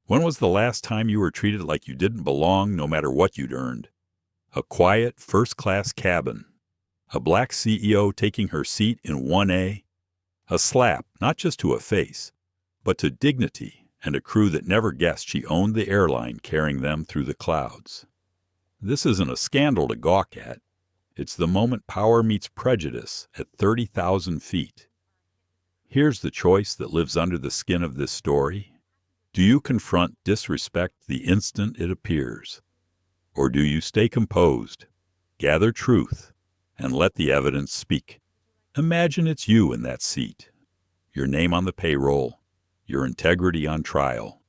When was the last time you were treated like you didn't belong no matter what you'd earned? A quiet, first-class cabin. A black CEO taking her seat in 1A. A slap, not just to a face, but to dignity and a crew that never guessed she owned the airline carrying them through the clouds. This isn't a scandal to gawk at. It's the moment power meets prejudice at 30,000 feet. Here's the choice that lives under the skin of this story. Do you confront disrespect the instant it appears? Or do you stay composed, gather truth, and let the evidence speak? Imagine it's you in that seat, your name on the payroll, your integrity on trial.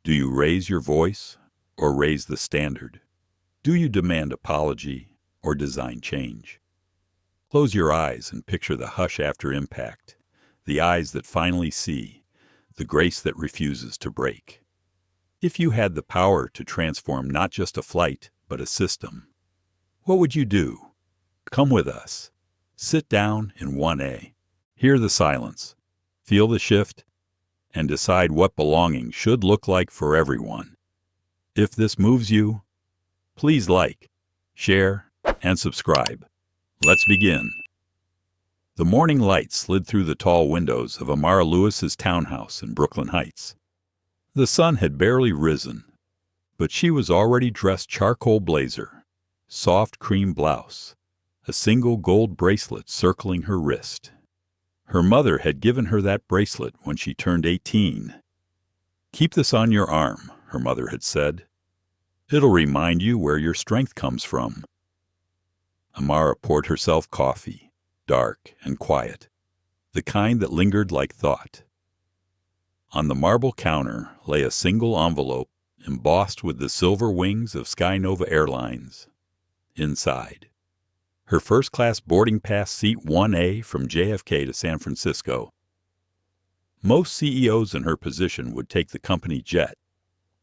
Do you raise your voice or raise the standard? Do you demand apology or design change? Close your eyes and picture the hush after impact, the eyes that finally see, the grace that refuses to break. If you had the power to transform not just a flight, but a system, what would you do? Come with us. Sit down in 1A. Hear the silence. Feel the shift. And decide what belonging should look like for everyone. If this moves you, please like, share, and subscribe. Let's begin. The morning light slid through the tall windows of Amara Lewis's townhouse in Brooklyn Heights. The sun had barely risen, but she was already dressed charcoal blazer, soft cream blouse, a single gold bracelet circling her wrist. Her mother had given her that bracelet when she turned 18. "Keep this on your arm," her mother had said. "It'll remind you where your strength comes from." Amara poured herself coffee, dark and quiet, the kind that lingered like thought. On the marble counter lay a single envelope embossed with the silver wings of Skynova Airlines. Inside, her first-class boarding pass seat 1A from JFK to San Francisco. Most CEOs in her position would take the company jet,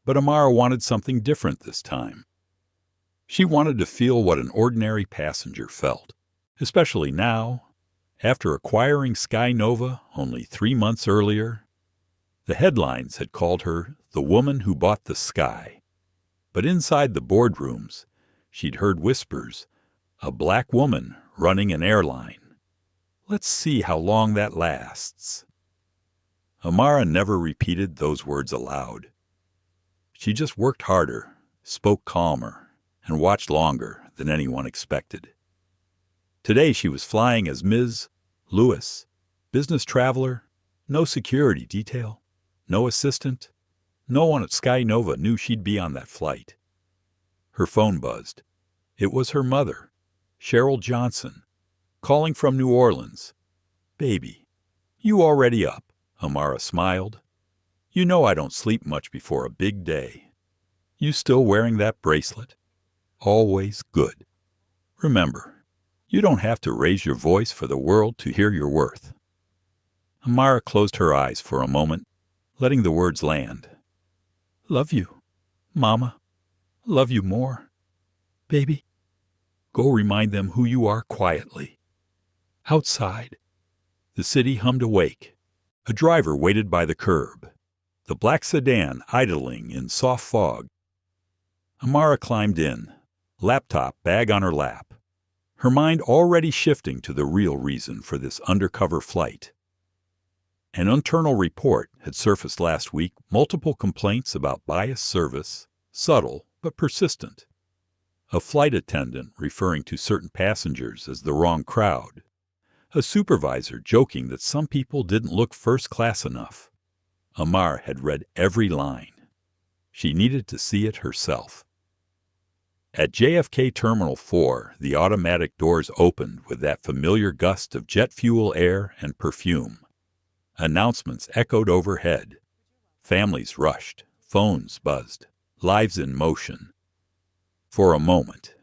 but Amara wanted something different this time. She wanted to feel what an ordinary passenger felt, especially now, after acquiring Skynova only 3 months earlier. The headlines had called her the woman who bought the sky. But inside the boardrooms, she'd heard whispers, a black woman running an airline. Let's see how long that lasts. Amara never repeated those words aloud. She just worked harder, spoke calmer, and watched longer than anyone expected. Today she was flying as Ms. Lewis, business traveler, no security detail, no assistant. No one at Skynova knew she'd be on that flight. Her phone buzzed. It was her mother, Cheryl Johnson, calling from New Orleans. "Baby, you already up?" Amara smiled. "You know I don't sleep much before a big day. You still wearing that bracelet? Always good. Remember, you don't have to raise your voice for the world to hear your worth." Amara closed her eyes for a moment, letting the words land. "Love you, Mama. Love you more. Baby, go remind them who you are quietly." Outside, the city hummed awake. A driver waited by the curb, the black sedan idling in soft fog. Amara climbed in, laptop bag on her lap, her mind already shifting to the real reason for this undercover flight. An internal report had surfaced last week, multiple complaints about biased service, subtle but persistent. A flight attendant referring to certain passengers as the wrong crowd. A supervisor joking that some people didn't look first class enough. Amara had read every line. She needed to see it herself. At JFK Terminal 4, the automatic doors opened with that familiar gust of jet fuel air and perfume. Announcements echoed overhead. Families rushed, phones buzzed, lives in motion. For a moment,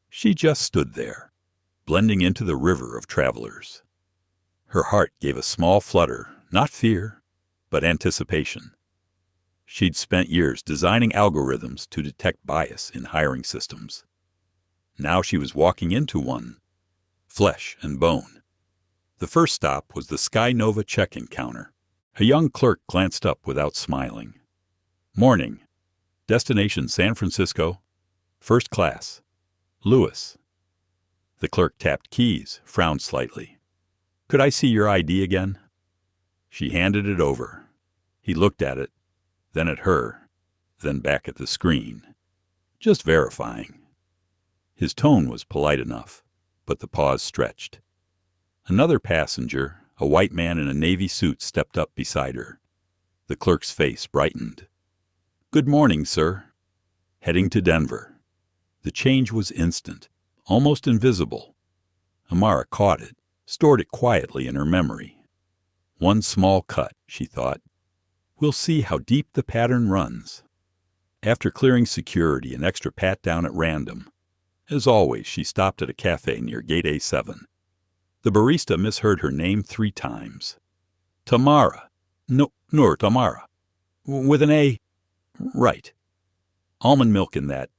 she just stood there, blending into the river of travelers. Her heart gave a small flutter, not fear, but anticipation. She'd spent years designing algorithms to detect bias in hiring systems. Now she was walking into one, flesh and bone. The first stop was the Skynova check-in counter. A young clerk glanced up without smiling. Morning. Destination San Francisco. First class. Lewis. The clerk tapped keys, frowned slightly. Could I see your ID again? She handed it over. He looked at it, then at her, then back at the screen. Just verifying. His tone was polite enough, but the pause stretched. Another passenger, a white man in a navy suit, stepped up beside her. The clerk's face brightened. Good morning, sir. Heading to Denver. The change was instant, almost invisible. Amara caught it, stored it quietly in her memory. One small cut, she thought. We'll see how deep the pattern runs. After clearing security and extra pat-down at random, as always, she stopped at a cafe near Gate A7. The barista misheard her name 3 times. Tamara. No, Nur Tamara. With an A. Right. Almond milk in that.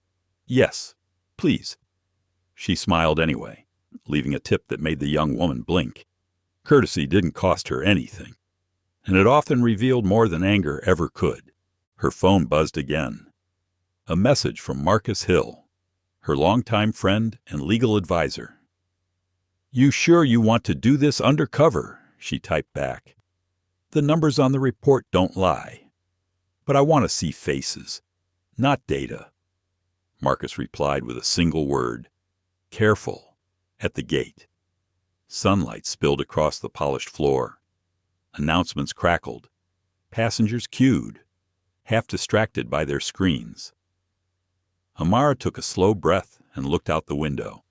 Yes, please. She smiled anyway, leaving a tip that made the young woman blink. Courtesy didn't cost her anything, and it often revealed more than anger ever could. Her phone buzzed again. A message from Marcus Hill, her longtime friend and legal advisor. You sure you want to do this undercover? She typed back. The numbers on the report don't lie. But I want to see faces, not data. Marcus replied with a single word. Careful. At the gate. Sunlight spilled across the polished floor. Announcements crackled. Passengers queued, half distracted by their screens. Amara took a slow breath and looked out the window.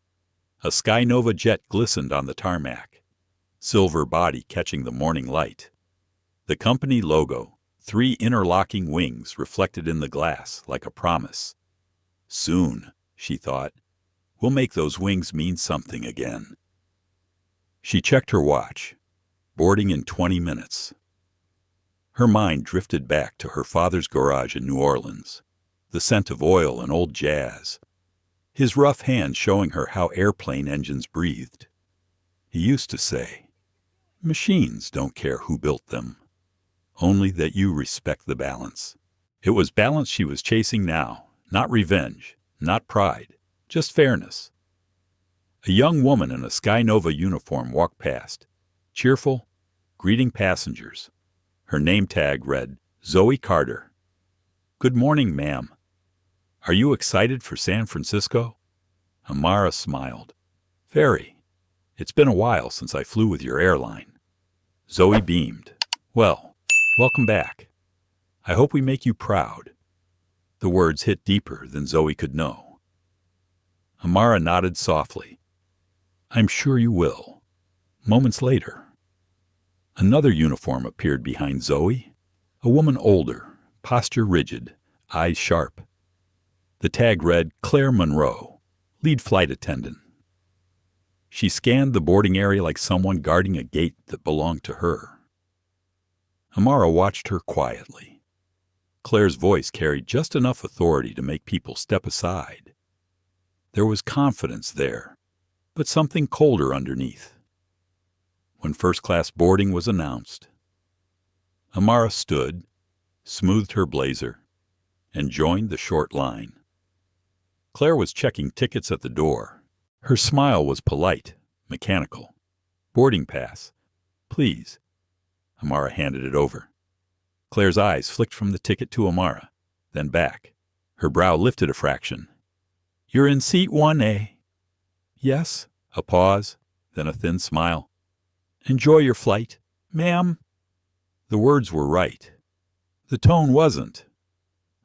A Skynova jet glistened on the tarmac, silver body catching the morning light. The company logo, 3 interlocking wings reflected in the glass like a promise. Soon, she thought, we'll make those wings mean something again. She checked her watch. Boarding in 20 minutes. Her mind drifted back to her father's garage in New Orleans, the scent of oil and old jazz, his rough hand showing her how airplane engines breathed. He used to say, machines don't care who built them, only that you respect the balance. It was balance she was chasing now, not revenge, not pride, just fairness. A young woman in a Skynova uniform walked past, cheerful, greeting passengers. Her name tag read, Zoe Carter. Good morning, ma'am. Are you excited for San Francisco? Amara smiled. Very. It's been a while since I flew with your airline. Zoe beamed. Well, welcome back. I hope we make you proud. The words hit deeper than Zoe could know. Amara nodded softly. I'm sure you will. Moments later, another uniform appeared behind Zoe, a woman older, posture rigid, eyes sharp. The tag read, Claire Monroe, lead flight attendant. She scanned the boarding area like someone guarding a gate that belonged to her. Amara watched her quietly. Claire's voice carried just enough authority to make people step aside. There was confidence there, but something colder underneath. When first-class boarding was announced, Amara stood, smoothed her blazer, and joined the short line. Claire was checking tickets at the door. Her smile was polite, mechanical. Boarding pass. Please. Amara handed it over. Claire's eyes flicked from the ticket to Amara, then back. Her brow lifted a fraction. You're in seat 1A. Yes. A pause, then a thin smile. Enjoy your flight, ma'am. The words were right. The tone wasn't.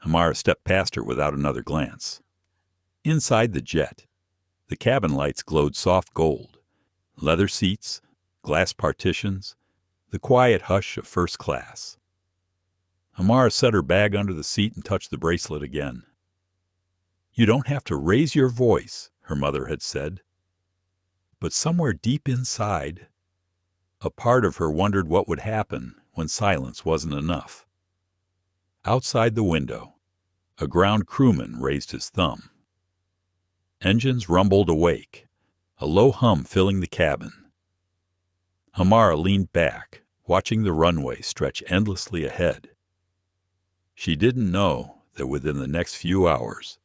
Amara stepped past her without another glance. Inside the jet, the cabin lights glowed soft gold. Leather seats, glass partitions, the quiet hush of first class. Amara set her bag under the seat and touched the bracelet again. You don't have to raise your voice, her mother had said. But somewhere deep inside, a part of her wondered what would happen when silence wasn't enough. Outside the window, a ground crewman raised his thumb. Engines rumbled awake, a low hum filling the cabin. Amara leaned back, watching the runway stretch endlessly ahead. She didn't know that within the next few hours,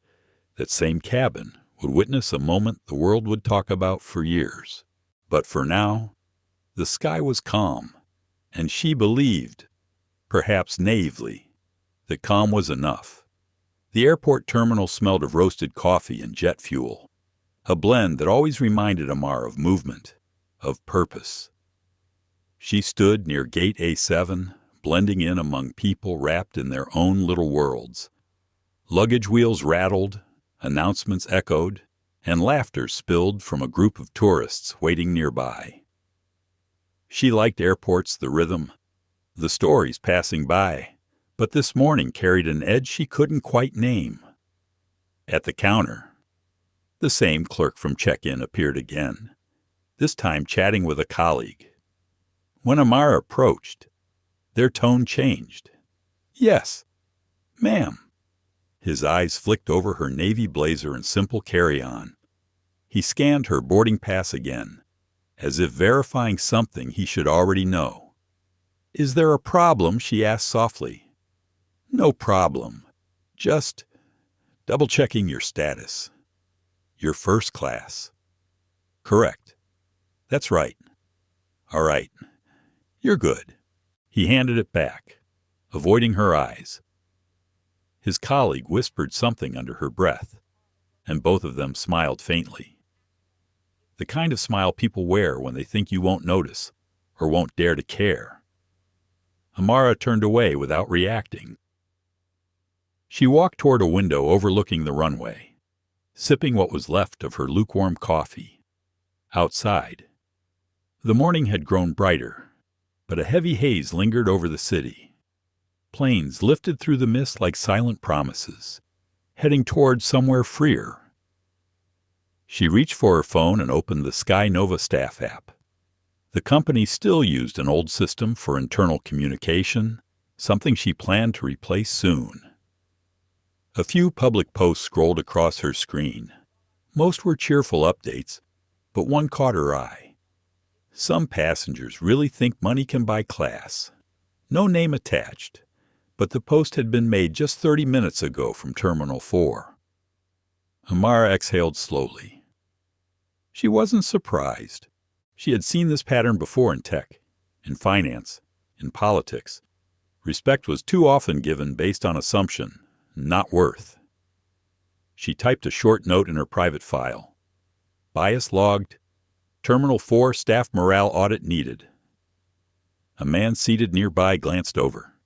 that same cabin would witness a moment the world would talk about for years. But for now, the sky was calm, and she believed, perhaps naively, that calm was enough. The airport terminal smelled of roasted coffee and jet fuel, a blend that always reminded Amara of movement, of purpose. She stood near Gate A7, blending in among people wrapped in their own little worlds. Luggage wheels rattled, announcements echoed, and laughter spilled from a group of tourists waiting nearby. She liked airports, the rhythm, the stories passing by, but this morning carried an edge she couldn't quite name. At the counter, the same clerk from check-in appeared again, this time chatting with a colleague. When Amara approached, their tone changed. "Yes, ma'am." His eyes flicked over her navy blazer and simple carry-on. He scanned her boarding pass again, as if verifying something he should already know. "Is there a problem?" she asked softly. "No problem. Just double-checking your status. You're first class." "Correct. That's right." "All right. You're good." He handed it back, avoiding her eyes. His colleague whispered something under her breath, and both of them smiled faintly. The kind of smile people wear when they think you won't notice or won't dare to care. Amara turned away without reacting. She walked toward a window overlooking the runway, sipping what was left of her lukewarm coffee. Outside, the morning had grown brighter, but a heavy haze lingered over the city. Planes lifted through the mist like silent promises, heading toward somewhere freer. She reached for her phone and opened the Sky Nova staff app. The company still used an old system for internal communication, something she planned to replace soon. A few public posts scrolled across her screen. Most were cheerful updates, but one caught her eye. "Some passengers really think money can buy class." No name attached, but the post had been made just 30 minutes ago from Terminal 4. Amara exhaled slowly. She wasn't surprised. She had seen this pattern before in tech, in finance, in politics. Respect was too often given based on assumption, not worth. She typed a short note in her private file. "Bias logged. Terminal 4 staff morale audit needed." A man seated nearby glanced over.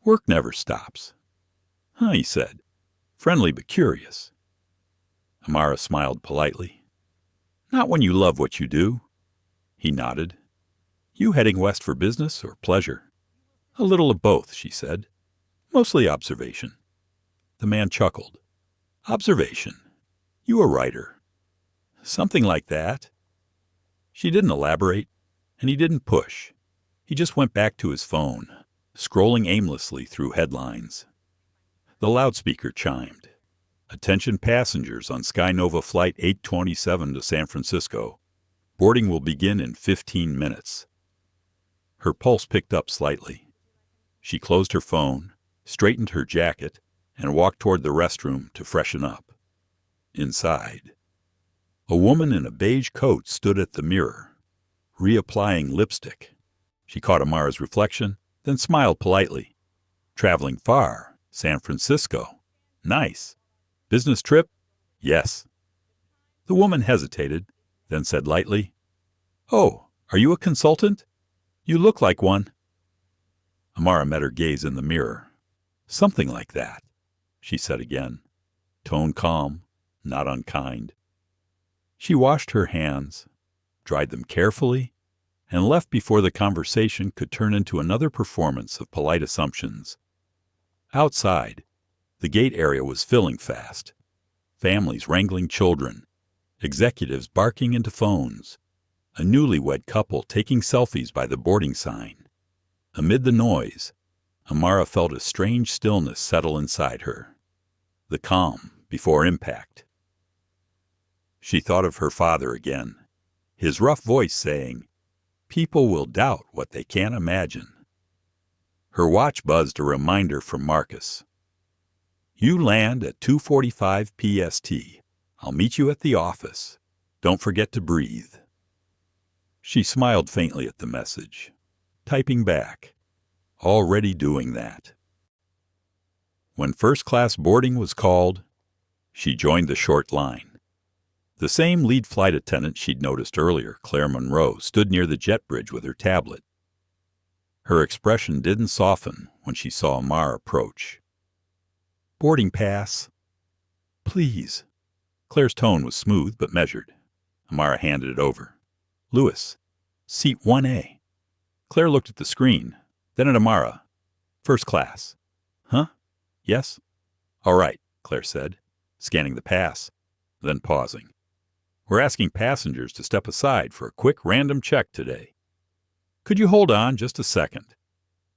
"Work never stops." "Huh," he said. "Friendly but curious." Amara smiled politely. "Not when you love what you do." He nodded. "You heading west for business or pleasure?" "A little of both," she said. "Mostly observation." The man chuckled. "Observation? You a writer?" "Something like that." She didn't elaborate, and he didn't push. He just went back to his phone, scrolling aimlessly through headlines. The loudspeaker chimed. "Attention passengers on Sky Nova Flight 827 to San Francisco. Boarding will begin in 15 minutes. Her pulse picked up slightly. She closed her phone, straightened her jacket, and walked toward the restroom to freshen up. Inside, a woman in a beige coat stood at the mirror, reapplying lipstick. She caught Amara's reflection, then smiled politely. "Traveling far? San Francisco. Nice. Business trip?" "Yes." The woman hesitated, then said lightly, "Oh, are you a consultant? You look like one." Amara met her gaze in the mirror. "Something like that," she said again, tone calm, not unkind. She washed her hands, dried them carefully, and left before the conversation could turn into another performance of polite assumptions. Outside, the gate area was filling fast. Families wrangling children, executives barking into phones, a newlywed couple taking selfies by the boarding sign. Amid the noise, Amara felt a strange stillness settle inside her, the calm before impact. She thought of her father again, his rough voice saying, "People will doubt what they can't imagine." Her watch buzzed a reminder from Marcus. You land at 2:45 PST. I'll meet you at the office. Don't forget to breathe. She smiled faintly at the message, typing back, already doing that. When first-class boarding was called, she joined the short line. The same lead flight attendant she'd noticed earlier, Claire Monroe, stood near the jet bridge with her tablet. Her expression didn't soften when she saw Amara approach. Boarding pass. Please. Claire's tone was smooth but measured. Amara handed it over. Lewis, seat 1A. Claire looked at the screen, then at Amara. First class. Huh? Yes? All right, Claire said, scanning the pass, then pausing. We're asking passengers to step aside for a quick random check today. Could you hold on just a second?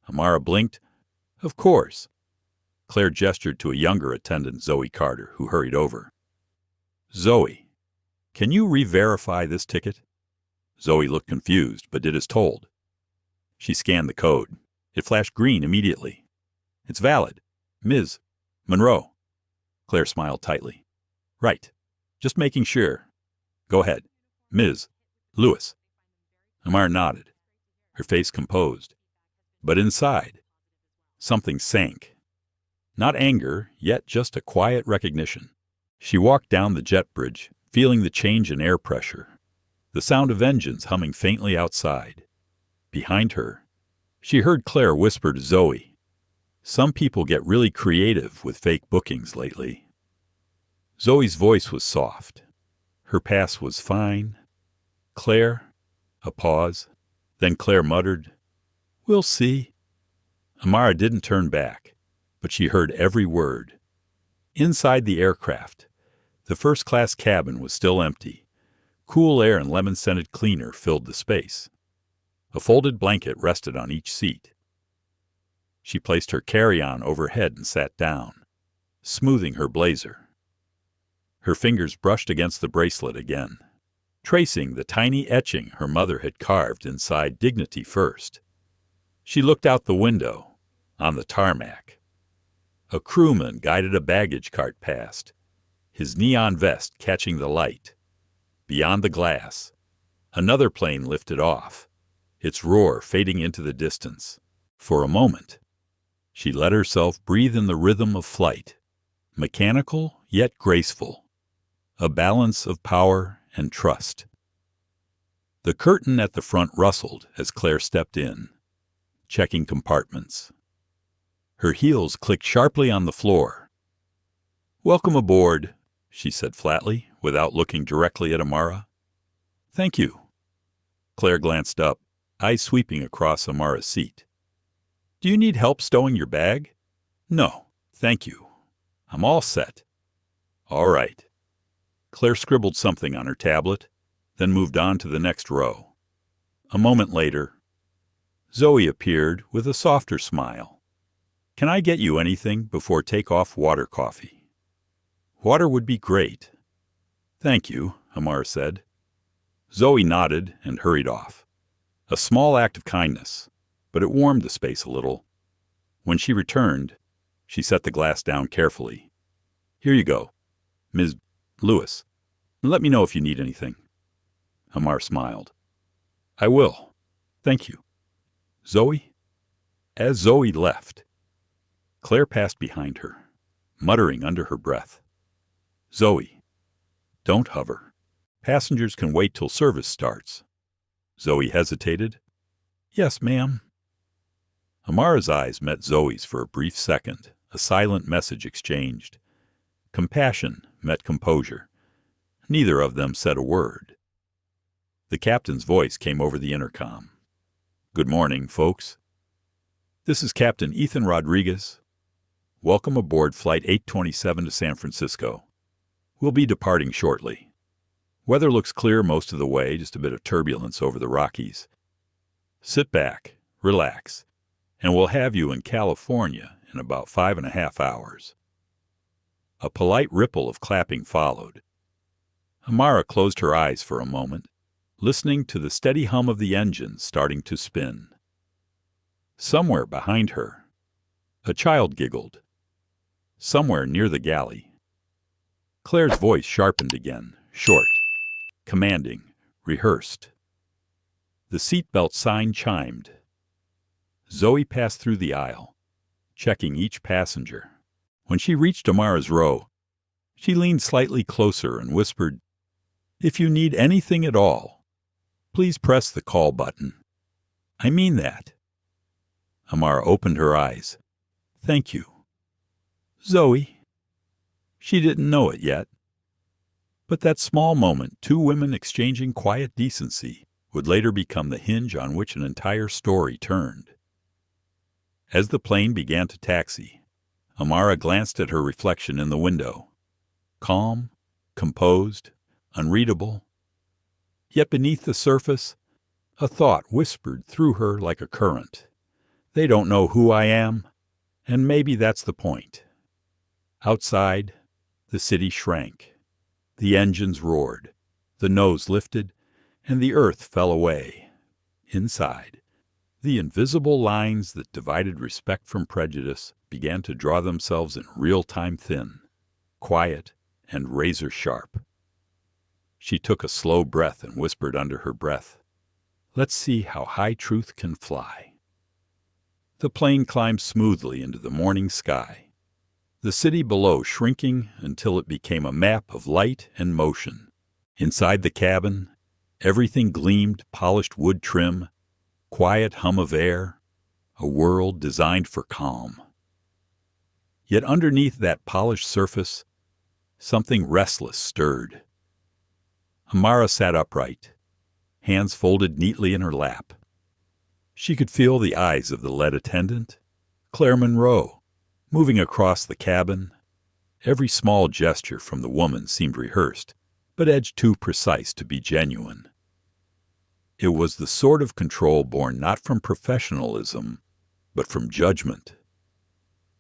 Amara blinked. Of course. Claire gestured to a younger attendant, Zoe Carter, who hurried over. Zoe, can you re-verify this ticket? Zoe looked confused, but did as told. She scanned the code. It flashed green immediately. It's valid. Ms. Monroe. Claire smiled tightly. Right. Just making sure. Go ahead. Ms. Lewis. Amara nodded, her face composed. But inside, something sank. Not anger, yet just a quiet recognition. She walked down the jet bridge, feeling the change in air pressure, the sound of engines humming faintly outside. Behind her, she heard Claire whisper to Zoe, Some people get really creative with fake bookings lately. Zoe's voice was soft. Her pass was fine. Claire, a pause. Then Claire muttered, We'll see. Amara didn't turn back, but she heard every word. Inside the aircraft, the first-class cabin was still empty. Cool air and lemon-scented cleaner filled the space. A folded blanket rested on each seat. She placed her carry-on overhead and sat down, smoothing her blazer. Her fingers brushed against the bracelet again, tracing the tiny etching her mother had carved inside Dignity First. She looked out the window, on the tarmac. A crewman guided a baggage cart past, his neon vest catching the light. Beyond the glass, another plane lifted off, its roar fading into the distance. For a moment, she let herself breathe in the rhythm of flight, mechanical yet graceful, a balance of power and trust. The curtain at the front rustled as Claire stepped in, checking compartments. Her heels clicked sharply on the floor. Welcome aboard, she said flatly, without looking directly at Amara. Thank you. Claire glanced up, eyes sweeping across Amara's seat. Do you need help stowing your bag? No, thank you. I'm all set. All right. Claire scribbled something on her tablet, then moved on to the next row. A moment later, Zoe appeared with a softer smile. Can I get you anything before takeoff water coffee? Water would be great. Thank you, Amara said. Zoe nodded and hurried off. A small act of kindness, but it warmed the space a little. When she returned, she set the glass down carefully. Here you go, Ms. Lewis. Let me know if you need anything. Amara smiled. I will. Thank you. Zoe? As Zoe left, Claire passed behind her, muttering under her breath. Zoe, don't hover. Passengers can wait till service starts. Zoe hesitated. Yes, ma'am. Amara's eyes met Zoe's for a brief second, a silent message exchanged. Compassion met composure. Neither of them said a word. The captain's voice came over the intercom. Good morning, folks. This is Captain Ethan Rodriguez. Welcome aboard Flight 827 to San Francisco. We'll be departing shortly. Weather looks clear most of the way, just a bit of turbulence over the Rockies. Sit back, relax, and we'll have you in California in about 5.5 hours. A polite ripple of clapping followed. Amara closed her eyes for a moment, listening to the steady hum of the engines starting to spin. Somewhere behind her, a child giggled. Somewhere near the galley, Claire's voice sharpened again, short, commanding, rehearsed. The seatbelt sign chimed. Zoe passed through the aisle, checking each passenger. When she reached Amara's row, she leaned slightly closer and whispered, "If you need anything at all, please press the call button. I mean that." Amara opened her eyes. "Thank you." Zoe. She didn't know it yet. But that small moment, two women exchanging quiet decency, would later become the hinge on which an entire story turned. As the plane began to taxi, Amara glanced at her reflection in the window. Calm, composed, unreadable. Yet beneath the surface, a thought whispered through her like a current. They don't know who I am, and maybe that's the point. Outside, the city shrank. The engines roared, the nose lifted, and the earth fell away. Inside, the invisible lines that divided respect from prejudice began to draw themselves in real-time thin, quiet, and razor-sharp. She took a slow breath and whispered under her breath, "Let's see how high truth can fly." The plane climbed smoothly into the morning sky, the city below shrinking until it became a map of light and motion. Inside the cabin, everything gleamed polished wood trim, quiet hum of air, a world designed for calm. Yet underneath that polished surface, something restless stirred. Amara sat upright, hands folded neatly in her lap. She could feel the eyes of the lead attendant, Claire Monroe, moving across the cabin. Every small gesture from the woman seemed rehearsed, but edged too precise to be genuine. It was the sort of control born not from professionalism, but from judgment.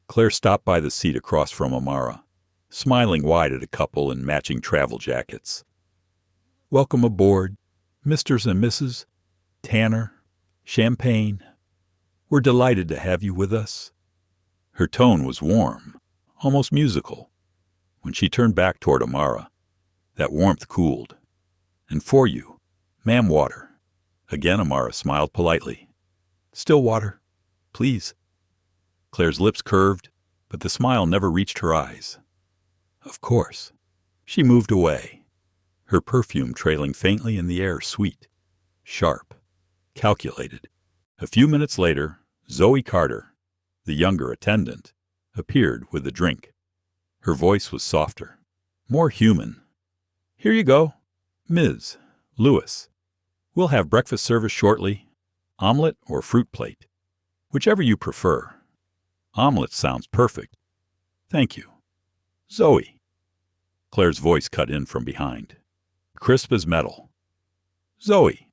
Claire stopped by the seat across from Amara, smiling wide at a couple in matching travel jackets. "Welcome aboard, Mrs. and Mrs. Tanner, Champagne. We're delighted to have you with us." Her tone was warm, almost musical. When she turned back toward Amara, that warmth cooled. "And for you, ma'am, water." Again Amara smiled politely. "Still water, please." Claire's lips curved, but the smile never reached her eyes. "Of course." She moved away, her perfume trailing faintly in the air, sweet, sharp, calculated. A few minutes later, Zoe Carter, the younger attendant, appeared with a drink. Her voice was softer, more human. "Here you go, Ms. Lewis. We'll have breakfast service shortly. Omelet or fruit plate, whichever you prefer." "Omelet sounds perfect." "Thank you." "Zoe." Claire's voice cut in from behind, crisp as metal. "Zoe,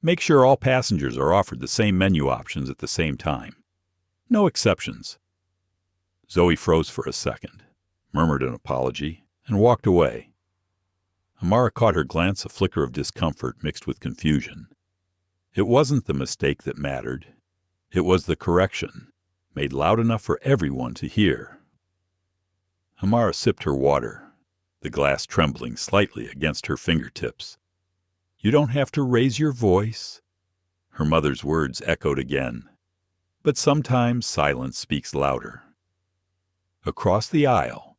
make sure all passengers are offered the same menu options at the same time. No exceptions." Zoe froze for a second, murmured an apology, and walked away. Amara caught her glance, a flicker of discomfort mixed with confusion. It wasn't the mistake that mattered. It was the correction, made loud enough for everyone to hear. Amara sipped her water, the glass trembling slightly against her fingertips. "You don't have to raise your voice." Her mother's words echoed again. But sometimes silence speaks louder. Across the aisle,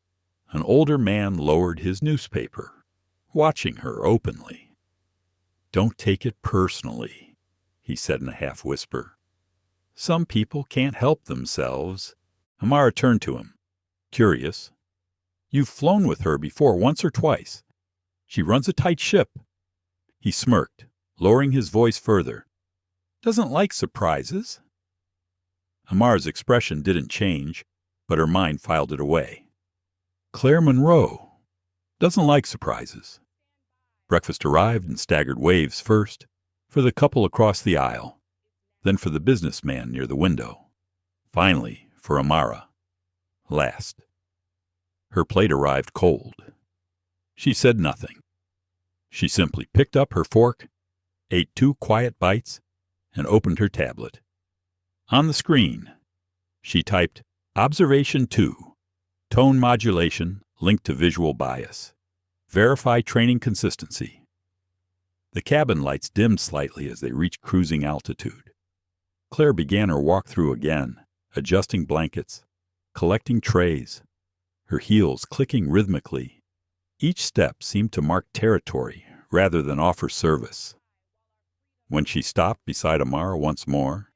an older man lowered his newspaper, watching her openly. "Don't take it personally," he said in a half-whisper. "Some people can't help themselves." Amara turned to him, curious. "You've flown with her before, once or twice. She runs a tight ship." He smirked, lowering his voice further. "Doesn't like surprises." Amara's expression didn't change, but her mind filed it away. "Claire Monroe doesn't like surprises." Breakfast arrived in staggered waves first, for the couple across the aisle, then for the businessman near the window, finally for Amara, last. Her plate arrived cold. She said nothing. She simply picked up her fork, ate 2 quiet bites, and opened her tablet. On the screen, she typed, Observation 2, tone modulation linked to visual bias. Verify training consistency. The cabin lights dimmed slightly as they reached cruising altitude. Claire began her walkthrough again, adjusting blankets, collecting trays, her heels clicking rhythmically. Each step seemed to mark territory rather than offer service. When she stopped beside Amara once more,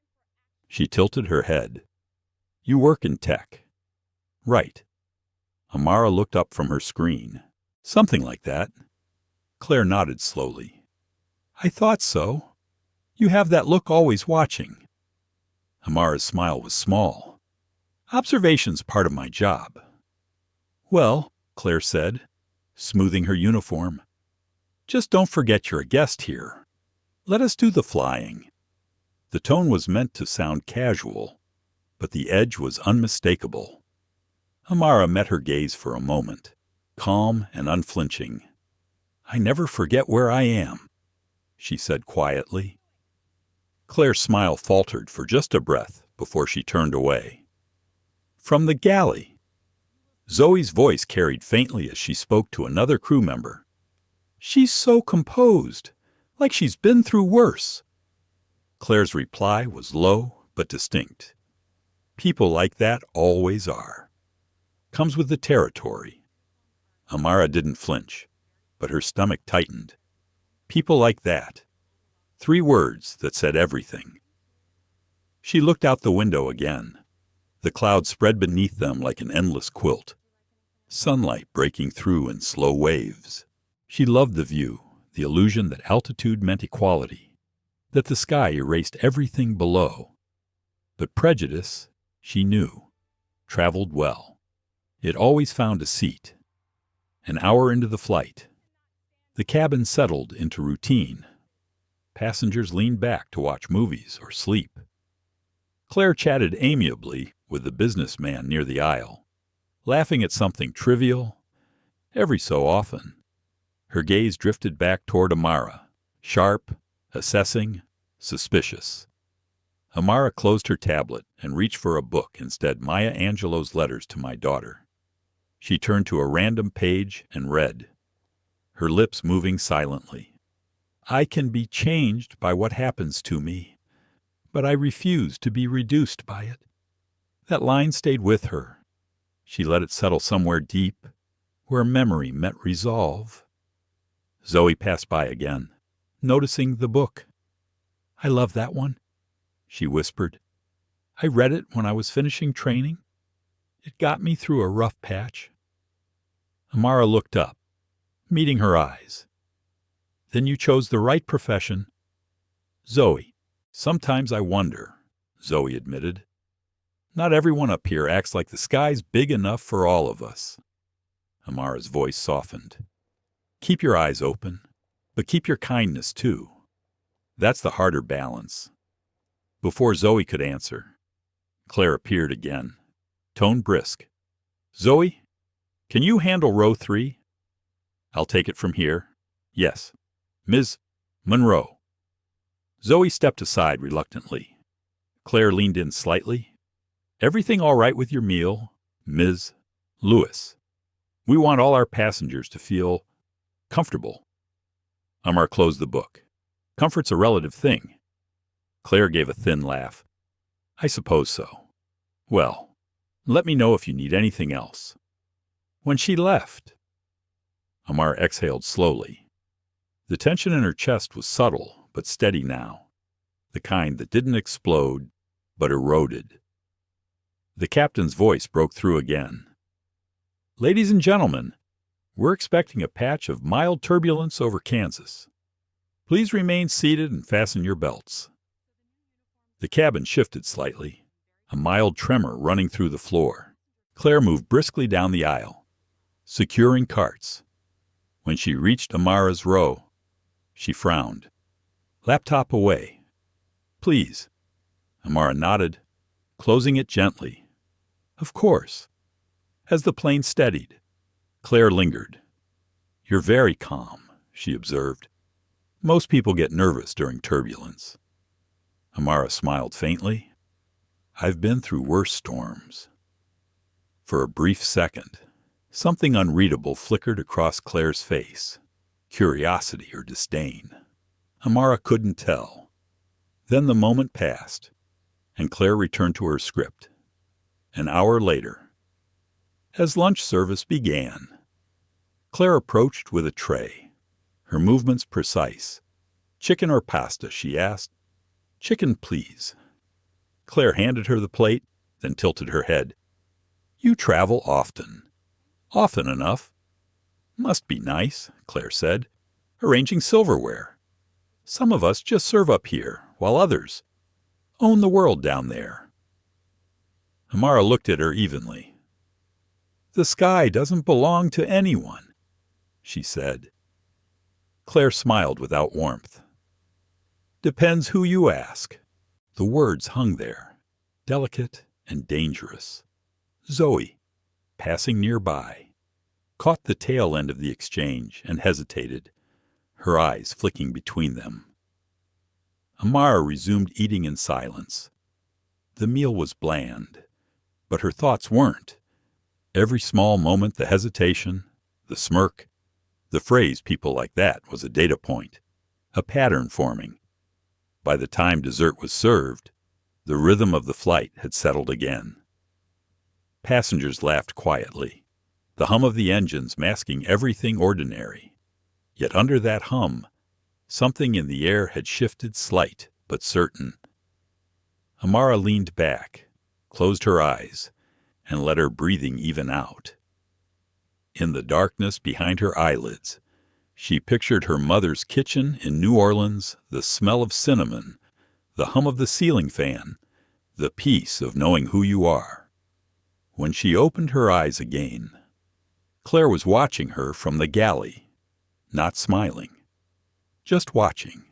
she tilted her head. You work in tech. Right. Amara looked up from her screen. Something like that. Claire nodded slowly. I thought so. You have that look always watching. Amara's smile was small. Observation's part of my job. Well, Claire said, smoothing her uniform, just don't forget you're a guest here. Let us do the flying. The tone was meant to sound casual, but the edge was unmistakable. Amara met her gaze for a moment, calm and unflinching. I never forget where I am, she said quietly. Claire's smile faltered for just a breath before she turned away. From the galley. Zoe's voice carried faintly as she spoke to another crew member. She's so composed, like she's been through worse. Claire's reply was low but distinct. People like that always are. Comes with the territory. Amara didn't flinch, but her stomach tightened. People like that. 3 words that said everything. She looked out the window again. The clouds spread beneath them like an endless quilt, sunlight breaking through in slow waves. She loved the view, the illusion that altitude meant equality, that the sky erased everything below. But prejudice, she knew, traveled well. It always found a seat. An hour into the flight, the cabin settled into routine. Passengers leaned back to watch movies or sleep. Claire chatted amiably with the businessman near the aisle, laughing at something trivial. Every so often, her gaze drifted back toward Amara, sharp, assessing, suspicious. Amara closed her tablet and reached for a book instead. Maya Angelou's Letters to My Daughter. She turned to a random page and read, her lips moving silently. I can be changed by what happens to me, but I refuse to be reduced by it. That line stayed with her. She let it settle somewhere deep, where memory met resolve. Zoe passed by again, noticing the book. I love that one, she whispered. I read it when I was finishing training. It got me through a rough patch. Amara looked up, meeting her eyes. Then you chose the right profession. Zoe, sometimes I wonder, Zoe admitted. Not everyone up here acts like the sky's big enough for all of us. Amara's voice softened. Keep your eyes open, but keep your kindness too. That's the harder balance. Before Zoe could answer, Claire appeared again, tone brisk. Zoe, can you handle row 3? I'll take it from here. Yes. Ms. Monroe. Zoe stepped aside reluctantly. Claire leaned in slightly. Everything all right with your meal, Ms. Lewis? We want all our passengers to feel comfortable. Amar closed the book. Comfort's a relative thing. Claire gave a thin laugh. I suppose so. Well, let me know if you need anything else. When she left, Amar exhaled slowly. The tension in her chest was subtle but steady now, the kind that didn't explode but eroded. The captain's voice broke through again. Ladies and gentlemen, we're expecting a patch of mild turbulence over Kansas. Please remain seated and fasten your belts. The cabin shifted slightly, a mild tremor running through the floor. Claire moved briskly down the aisle, securing carts. When she reached Amara's row, she frowned. Laptop away. Please. Amara nodded, closing it gently. Of course. As the plane steadied, Claire lingered. You're very calm, she observed. Most people get nervous during turbulence. Amara smiled faintly. I've been through worse storms. For a brief second, something unreadable flickered across Claire's face. Curiosity or disdain. Amara couldn't tell. Then the moment passed, and Claire returned to her script. An hour later, as lunch service began, Claire approached with a tray, her movements precise. "Chicken or pasta?" she asked. "Chicken, please." Claire handed her the plate, then tilted her head. "You travel often." "Often enough." "Must be nice," Claire said, "arranging silverware. Some of us just serve up here, while others own the world down there." Amara looked at her evenly. "The sky doesn't belong to anyone," she said. Claire smiled without warmth. "Depends who you ask." The words hung there, delicate and dangerous. Zoe, passing nearby, caught the tail end of the exchange and hesitated, her eyes flicking between them. Amara resumed eating in silence. The meal was bland, but her thoughts weren't. Every small moment, the hesitation, the smirk, the phrase "people like that" was a data point, a pattern forming. By the time dessert was served, the rhythm of the flight had settled again. Passengers laughed quietly, the hum of the engines masking everything ordinary. Yet under that hum, something in the air had shifted, slight but certain. Amara leaned back, closed her eyes, and let her breathing even out. In the darkness behind her eyelids, she pictured her mother's kitchen in New Orleans, the smell of cinnamon, the hum of the ceiling fan, the peace of knowing who you are. When she opened her eyes again, Claire was watching her from the galley, not smiling, just watching.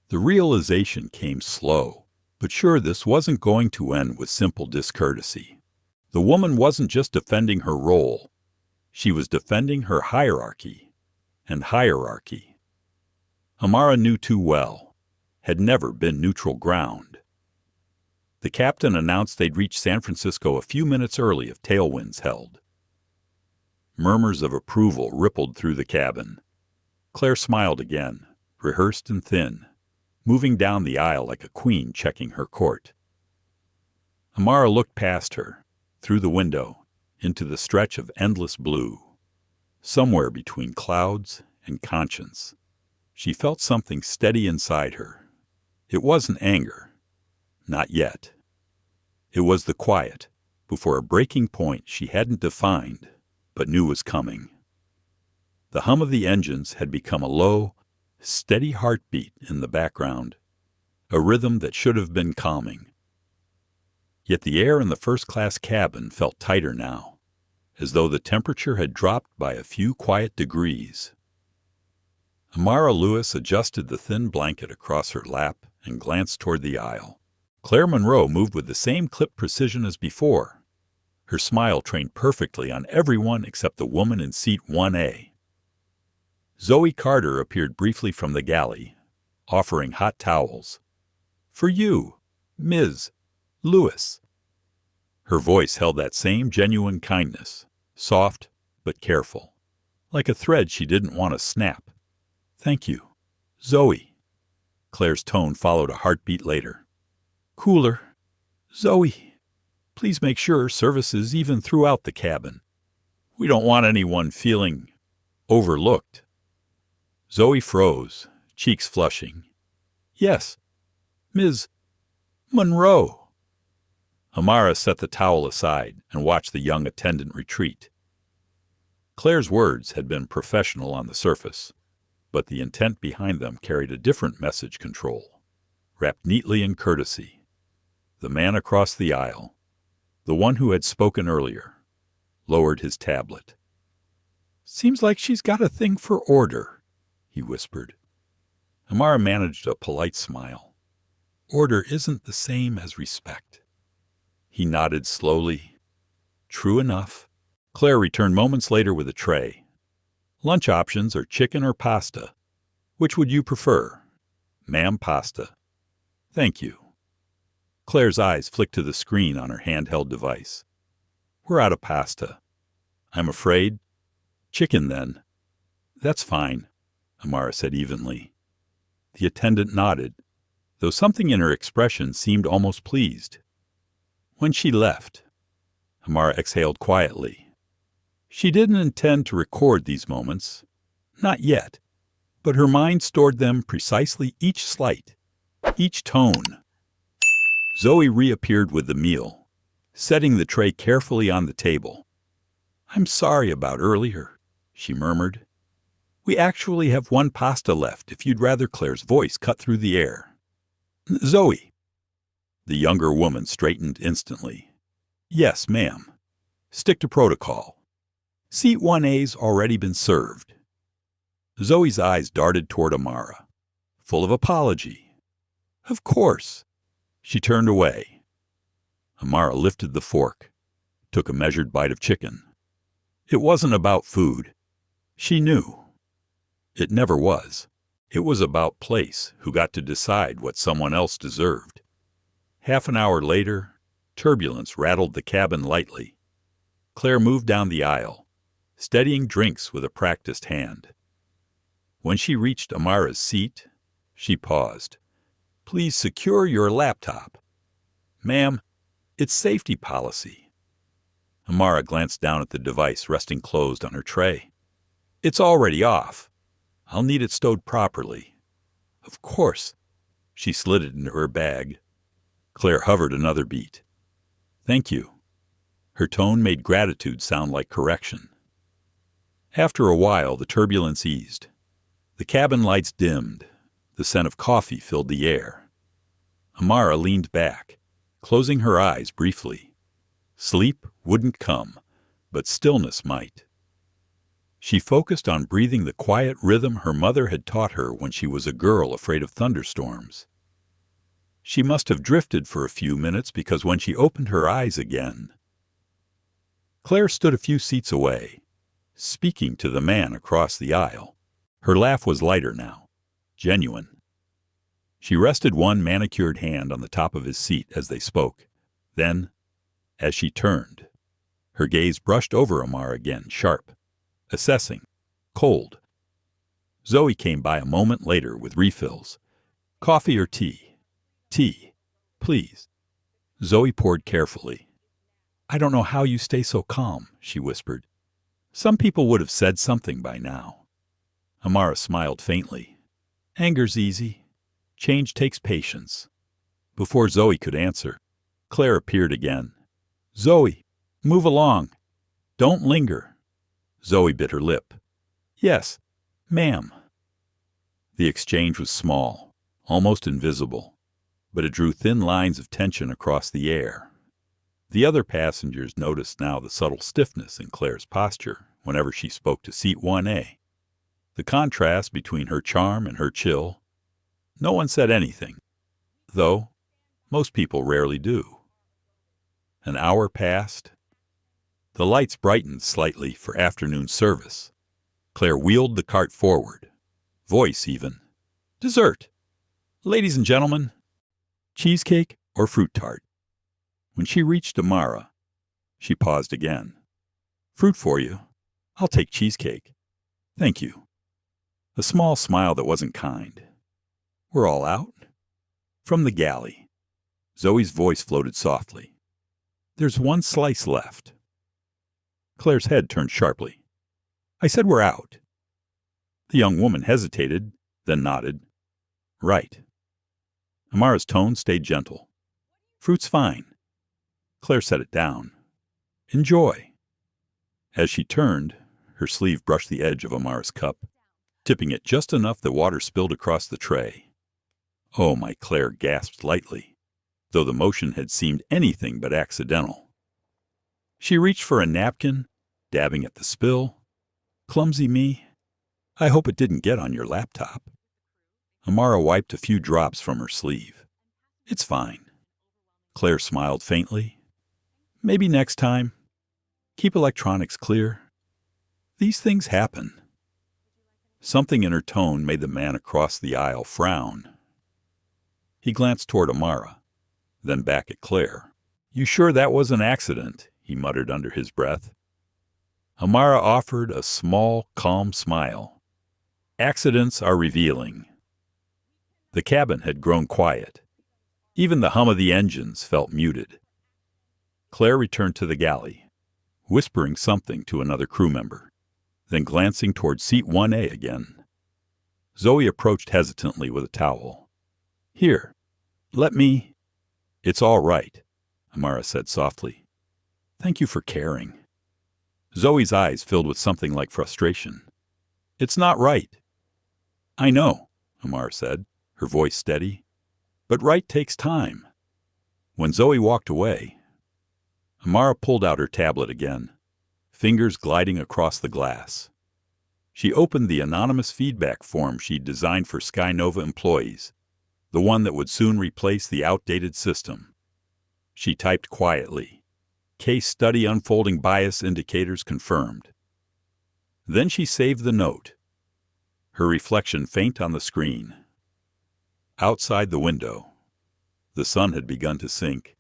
The realization came slow, but sure this wasn't going to end with simple discourtesy. The woman wasn't just defending her role, she was defending her hierarchy, and hierarchy, Amara knew too well, had never been neutral ground. The captain announced they'd reach San Francisco a few minutes early if tailwinds held. Murmurs of approval rippled through the cabin. Claire smiled again, rehearsed and thin, moving down the aisle like a queen checking her court. Amara looked past her, through the window, into the stretch of endless blue. Somewhere between clouds and conscience, she felt something steady inside her. It wasn't anger. Not yet. It was the quiet, before a breaking point she hadn't defined, but knew was coming. The hum of the engines had become a low, steady heartbeat in the background, a rhythm that should have been calming. Yet the air in the first-class cabin felt tighter now, as though the temperature had dropped by a few quiet degrees. Amara Lewis adjusted the thin blanket across her lap and glanced toward the aisle. Claire Monroe moved with the same clipped precision as before, her smile trained perfectly on everyone except the woman in seat 1A. Zoe Carter appeared briefly from the galley, offering hot towels. "For you, Ms. Lewis." Her voice held that same genuine kindness, soft but careful, like a thread she didn't want to snap. "Thank you, Zoe." Claire's tone followed a heartbeat later. "Cooler. Zoe, please make sure service is even throughout the cabin. We don't want anyone feeling overlooked." Zoe froze, cheeks flushing. "Yes, Ms. Monroe." Amara set the towel aside and watched the young attendant retreat. Claire's words had been professional on the surface, but the intent behind them carried a different message control, wrapped neatly in courtesy. The man across the aisle, the one who had spoken earlier, lowered his tablet. "Seems like she's got a thing for order," he whispered. Amara managed a polite smile. "Order isn't the same as respect." He nodded slowly. "True enough." Claire returned moments later with a tray. "Lunch options are chicken or pasta. Which would you prefer?" "Ma'am, pasta." "Thank you." Claire's eyes flicked to the screen on her handheld device. We're out of pasta. I'm afraid. Chicken, then. That's fine, Amara said evenly. The attendant nodded, though something in her expression seemed almost pleased. When she left, Amara exhaled quietly. She didn't intend to record these moments. Not yet. But her mind stored them precisely each slight, each tone. Zoe reappeared with the meal, setting the tray carefully on the table. I'm sorry about earlier, she murmured. We actually have one pasta left if you'd rather. Claire's voice cut through the air. Zoe. The younger woman straightened instantly. Yes, ma'am. Stick to protocol. Seat 1A's already been served. Zoe's eyes darted toward Amara, full of apology. Of course. She turned away. Amara lifted the fork, took a measured bite of chicken. It wasn't about food. She knew. It never was. It was about place, who got to decide what someone else deserved. Half an hour later, turbulence rattled the cabin lightly. Claire moved down the aisle, steadying drinks with a practiced hand. When she reached Amara's seat, she paused. Please secure your laptop. Ma'am, it's safety policy. Amara glanced down at the device resting closed on her tray. It's already off. I'll need it stowed properly. Of course. She slid it into her bag. Claire hovered another beat. Thank you. Her tone made gratitude sound like correction. After a while, the turbulence eased. The cabin lights dimmed. The scent of coffee filled the air. Amara leaned back, closing her eyes briefly. Sleep wouldn't come, but stillness might. She focused on breathing the quiet rhythm her mother had taught her when she was a girl afraid of thunderstorms. She must have drifted for a few minutes because when she opened her eyes again, Claire stood a few seats away, speaking to the man across the aisle. Her laugh was lighter now, genuine. She rested one manicured hand on the top of his seat as they spoke. Then, as she turned, her gaze brushed over Amara again, sharp, assessing, cold. Zoe came by a moment later with refills. Coffee or tea? Tea, please. Zoe poured carefully. I don't know how you stay so calm, she whispered. Some people would have said something by now. Amara smiled faintly. Anger's easy. Change takes patience. Before Zoe could answer, Claire appeared again. Zoe, move along. Don't linger. Zoe bit her lip. Yes, ma'am. The exchange was small, almost invisible, but it drew thin lines of tension across the air. The other passengers noticed now the subtle stiffness in Claire's posture whenever she spoke to seat 1A. The contrast between her charm and her chill. No one said anything, though most people rarely do. An hour passed. The lights brightened slightly for afternoon service. Claire wheeled the cart forward, voice even. Dessert. Ladies and gentlemen, cheesecake or fruit tart? When she reached Amara, she paused again. Fruit for you. I'll take cheesecake. Thank you. A small smile that wasn't kind. We're all out? From the galley, Zoe's voice floated softly. There's one slice left. Claire's head turned sharply. I said we're out. The young woman hesitated, then nodded. Right. Amara's tone stayed gentle. Fruit's fine. Claire set it down. Enjoy. As she turned, her sleeve brushed the edge of Amara's cup, tipping it just enough that water spilled across the tray. Oh, my, Claire gasped lightly, though the motion had seemed anything but accidental. She reached for a napkin, dabbing at the spill. Clumsy me. I hope it didn't get on your laptop. Amara wiped a few drops from her sleeve. It's fine. Claire smiled faintly. Maybe next time. Keep electronics clear. These things happen. Something in her tone made the man across the aisle frown. He glanced toward Amara, then back at Claire. "You sure that was an accident?" he muttered under his breath. Amara offered a small, calm smile. "Accidents are revealing." The cabin had grown quiet. Even the hum of the engines felt muted. Claire returned to the galley, whispering something to another crew member, then glancing toward seat 1A again. Zoe approached hesitantly with a towel. "Here, let me—" "It's all right," Amara said softly. "Thank you for caring." Zoe's eyes filled with something like frustration. "It's not right." "I know," Amara said, her voice steady. "But right takes time." When Zoe walked away, Amara pulled out her tablet again, fingers gliding across the glass. She opened the anonymous feedback form she'd designed for Sky Nova employees, the one that would soon replace the outdated system. She typed quietly, "Case study unfolding bias indicators confirmed." Then she saved the note, her reflection faint on the screen. Outside the window, the sun had begun to sink,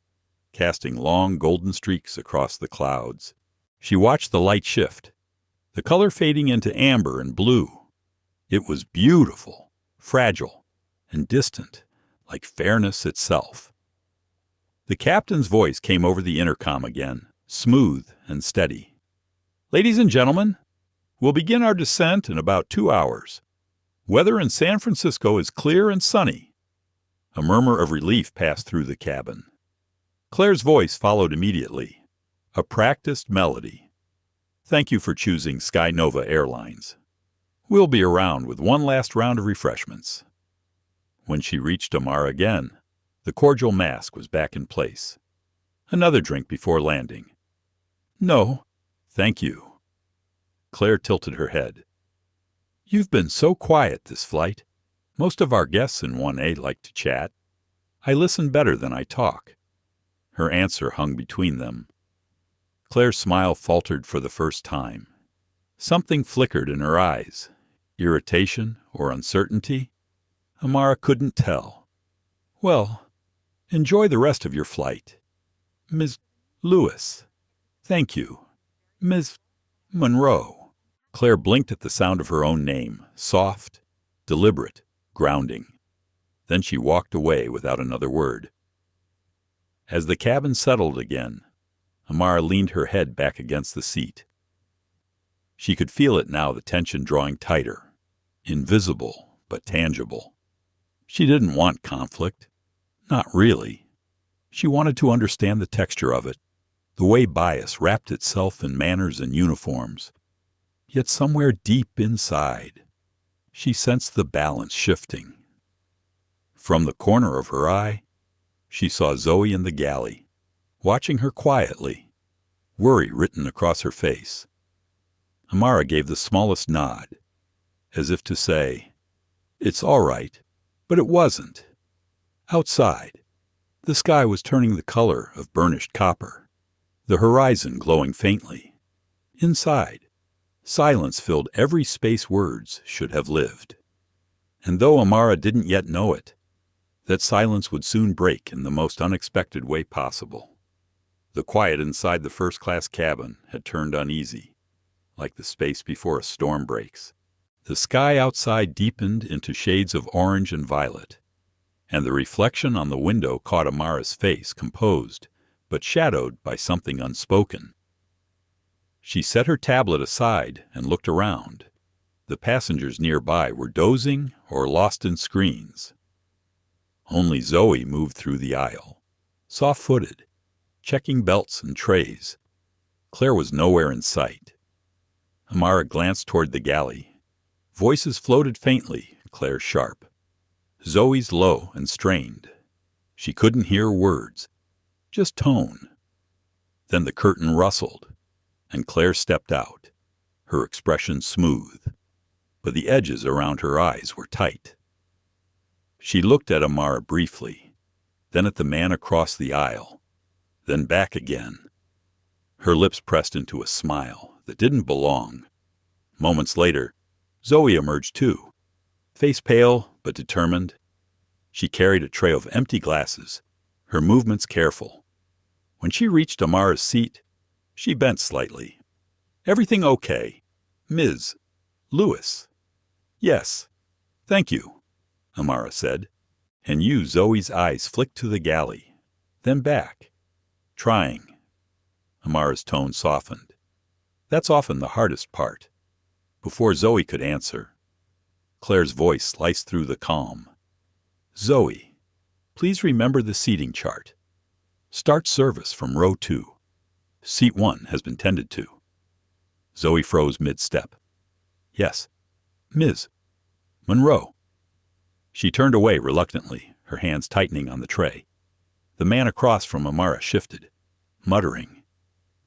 casting long golden streaks across the clouds. She watched the light shift, the color fading into amber and blue. It was beautiful, fragile, and distant, like fairness itself. The captain's voice came over the intercom again, smooth and steady. "Ladies and gentlemen, we'll begin our descent in about 2 hours. Weather in San Francisco is clear and sunny." A murmur of relief passed through the cabin. Claire's voice followed immediately, a practiced melody. "Thank you for choosing Sky Nova Airlines. We'll be around with one last round of refreshments." When she reached Amara again, the cordial mask was back in place. "Another drink before landing?" "No, thank you." Claire tilted her head. "You've been so quiet this flight. Most of our guests in 1A like to chat. I listen better than I talk." Her answer hung between them. Claire's smile faltered for the first time. Something flickered in her eyes. Irritation or uncertainty? Amara couldn't tell. "Well, enjoy the rest of your flight. Ms. Lewis." "Thank you. Ms. Monroe." Claire blinked at the sound of her own name, soft, deliberate, grounding. Then she walked away without another word. As the cabin settled again, Amara leaned her head back against the seat. She could feel it now, the tension drawing tighter, invisible but tangible. She didn't want conflict. Not really. She wanted to understand the texture of it, the way bias wrapped itself in manners and uniforms. Yet somewhere deep inside, she sensed the balance shifting. From the corner of her eye, she saw Zoe in the galley, watching her quietly, worry written across her face. Amara gave the smallest nod, as if to say, "It's all right," but it wasn't. Outside, the sky was turning the color of burnished copper, the horizon glowing faintly. Inside, silence filled every space words should have lived. And though Amara didn't yet know it, that silence would soon break in the most unexpected way possible. The quiet inside the first-class cabin had turned uneasy, like the space before a storm breaks. The sky outside deepened into shades of orange and violet, and the reflection on the window caught Amara's face, composed, but shadowed by something unspoken. She set her tablet aside and looked around. The passengers nearby were dozing or lost in screens. Only Zoe moved through the aisle, soft-footed, checking belts and trays. Claire was nowhere in sight. Amara glanced toward the galley. Voices floated faintly, Claire's sharp. Zoe's low and strained. She couldn't hear words, just tone. Then the curtain rustled, and Claire stepped out, her expression smooth, but the edges around her eyes were tight. She looked at Amara briefly, then at the man across the aisle, then back again. Her lips pressed into a smile that didn't belong. Moments later, Zoe emerged too, face pale but determined. She carried a tray of empty glasses, her movements careful. When she reached Amara's seat, she bent slightly. "Everything okay, Ms. Lewis?" "Yes, thank you," Amara said, and Zoe's eyes flicked to the galley, then back. "Trying." Amara's tone softened. That's often the hardest part. Before Zoe could answer, Claire's voice sliced through the calm. "Zoe, please remember the seating chart. Start service from row 2. Seat 1 has been tended to." Zoe froze mid-step. "Yes, Ms. Monroe." She turned away reluctantly, her hands tightening on the tray. The man across from Amara shifted, muttering,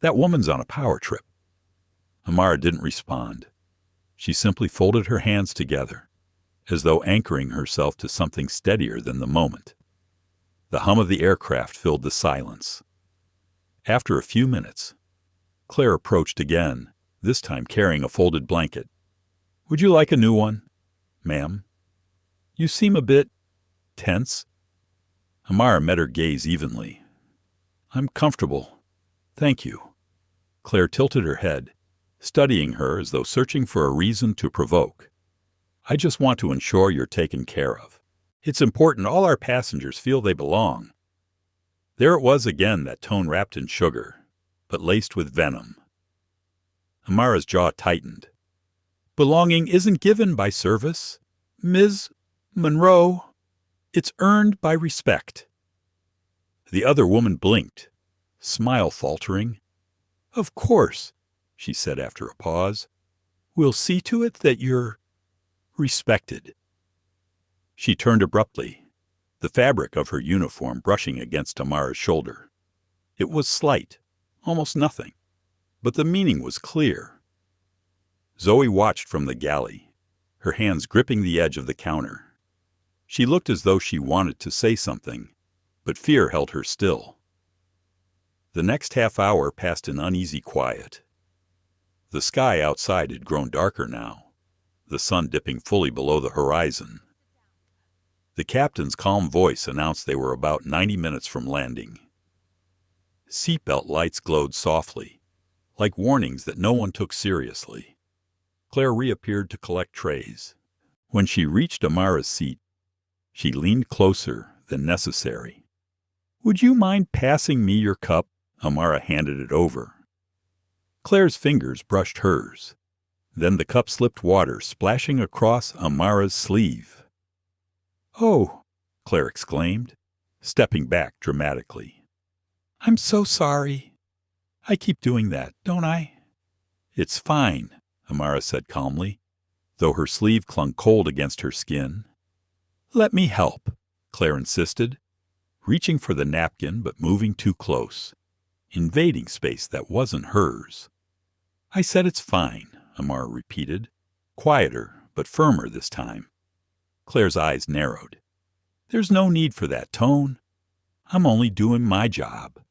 "That woman's on a power trip." Amara didn't respond. She simply folded her hands together, as though anchoring herself to something steadier than the moment. The hum of the aircraft filled the silence. After a few minutes, Claire approached again, this time carrying a folded blanket. "Would you like a new one, ma'am? You seem a bit tense." Amara met her gaze evenly. "I'm comfortable, thank you." Claire tilted her head, studying her as though searching for a reason to provoke. "I just want to ensure you're taken care of. It's important all our passengers feel they belong." There it was again, that tone wrapped in sugar, but laced with venom. Amara's jaw tightened. "Belonging isn't given by service, Ms. Monroe. It's earned by respect." The other woman blinked, smile faltering. "Of course," she said after a pause. "We'll see to it that you're respected." She turned abruptly, the fabric of her uniform brushing against Amara's shoulder. It was slight, almost nothing, but the meaning was clear. Zoe watched from the galley, her hands gripping the edge of the counter. She looked as though she wanted to say something, but fear held her still. The next half hour passed in uneasy quiet. The sky outside had grown darker now, the sun dipping fully below the horizon. The captain's calm voice announced they were about 90 minutes from landing. Seatbelt lights glowed softly, like warnings that no one took seriously. Claire reappeared to collect trays. When she reached Amara's seat, she leaned closer than necessary. "Would you mind passing me your cup?" Amara handed it over. Claire's fingers brushed hers. Then the cup slipped water splashing across Amara's sleeve. "Oh," Claire exclaimed, stepping back dramatically. "I'm so sorry. I keep doing that, don't I?" "It's fine," Amara said calmly, though her sleeve clung cold against her skin. "Let me help," Claire insisted, reaching for the napkin but moving too close, invading space that wasn't hers. "I said it's fine," Amara repeated, quieter but firmer this time. Claire's eyes narrowed. "There's no need for that tone. I'm only doing my job."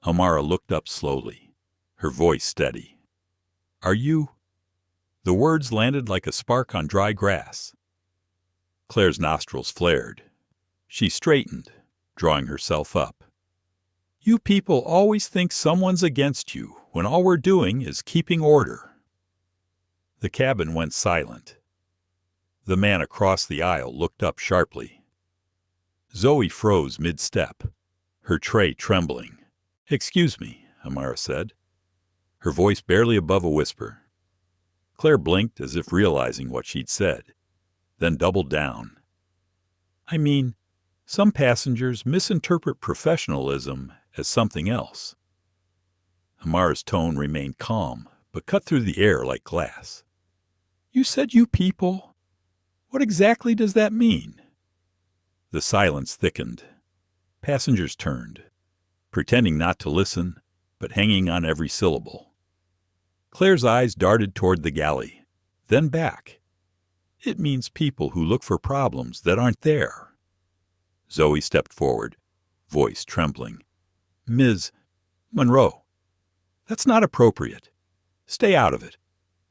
Amara looked up slowly, her voice steady. "Are you—" The words landed like a spark on dry grass. Claire's nostrils flared. She straightened, drawing herself up. "You people always think someone's against you when all we're doing is keeping order." The cabin went silent. The man across the aisle looked up sharply. Zoe froze mid-step, her tray trembling. "Excuse me," Amara said, her voice barely above a whisper. Claire blinked as if realizing what she'd said, then doubled down. "I mean, some passengers misinterpret professionalism as something else." Amara's tone remained calm, but cut through the air like glass. "You said you people. What exactly does that mean?" The silence thickened. Passengers turned, pretending not to listen, but hanging on every syllable. Claire's eyes darted toward the galley, then back. "It means people who look for problems that aren't there." Zoe stepped forward, voice trembling. "Ms. Monroe, that's not appropriate. Stay out of it."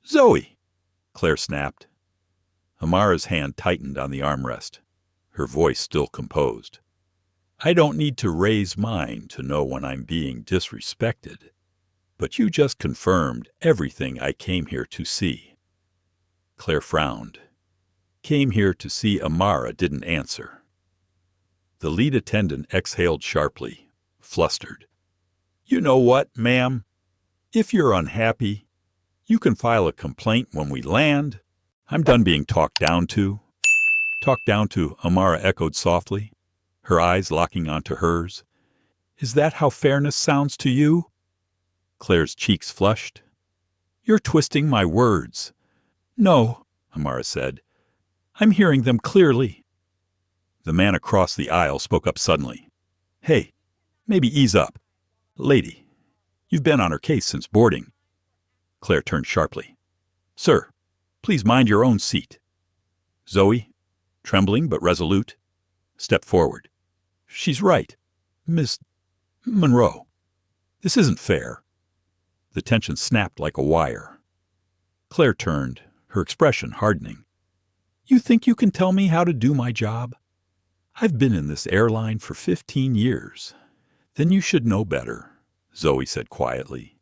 "Zoe!" Claire snapped. Amara's hand tightened on the armrest, her voice still composed. I don't need to raise mine to know when I'm being disrespected, but you just confirmed everything I came here to see." Claire frowned. "Came here to see Amara," didn't answer. The lead attendant exhaled sharply, flustered. "You know what, ma'am? If you're unhappy, you can file a complaint when we land. I'm done being talked down to." "Talked down to," Amara echoed softly, her eyes locking onto hers. "Is that how fairness sounds to you?" Claire's cheeks flushed. "You're twisting my words." "No," Amara said. "I'm hearing them clearly." The man across the aisle spoke up suddenly. "Hey, maybe ease up. Lady, you've been on her case since boarding." Claire turned sharply. "Sir, please mind your own seat." Zoe, trembling but resolute, stepped forward. "She's right. Miss Monroe. This isn't fair." The tension snapped like a wire. Claire turned, her expression hardening. "You think you can tell me how to do my job? I've been in this airline for 15 years. Then you should know better," Zoe said quietly.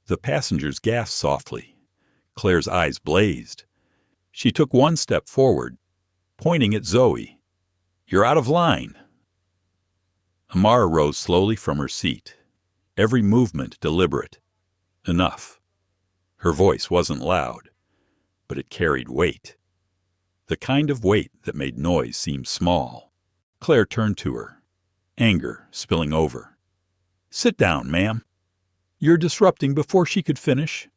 The passengers gasped softly. Claire's eyes blazed. She took one step forward, pointing at Zoe. "You're out of line." Amara rose slowly from her seat, every movement deliberate. Enough. Her voice wasn't loud, but it carried weight. The kind of weight that made noise seem small. Claire turned to her, anger spilling over. "Sit down, ma'am." "You're disrupting," before she could finish.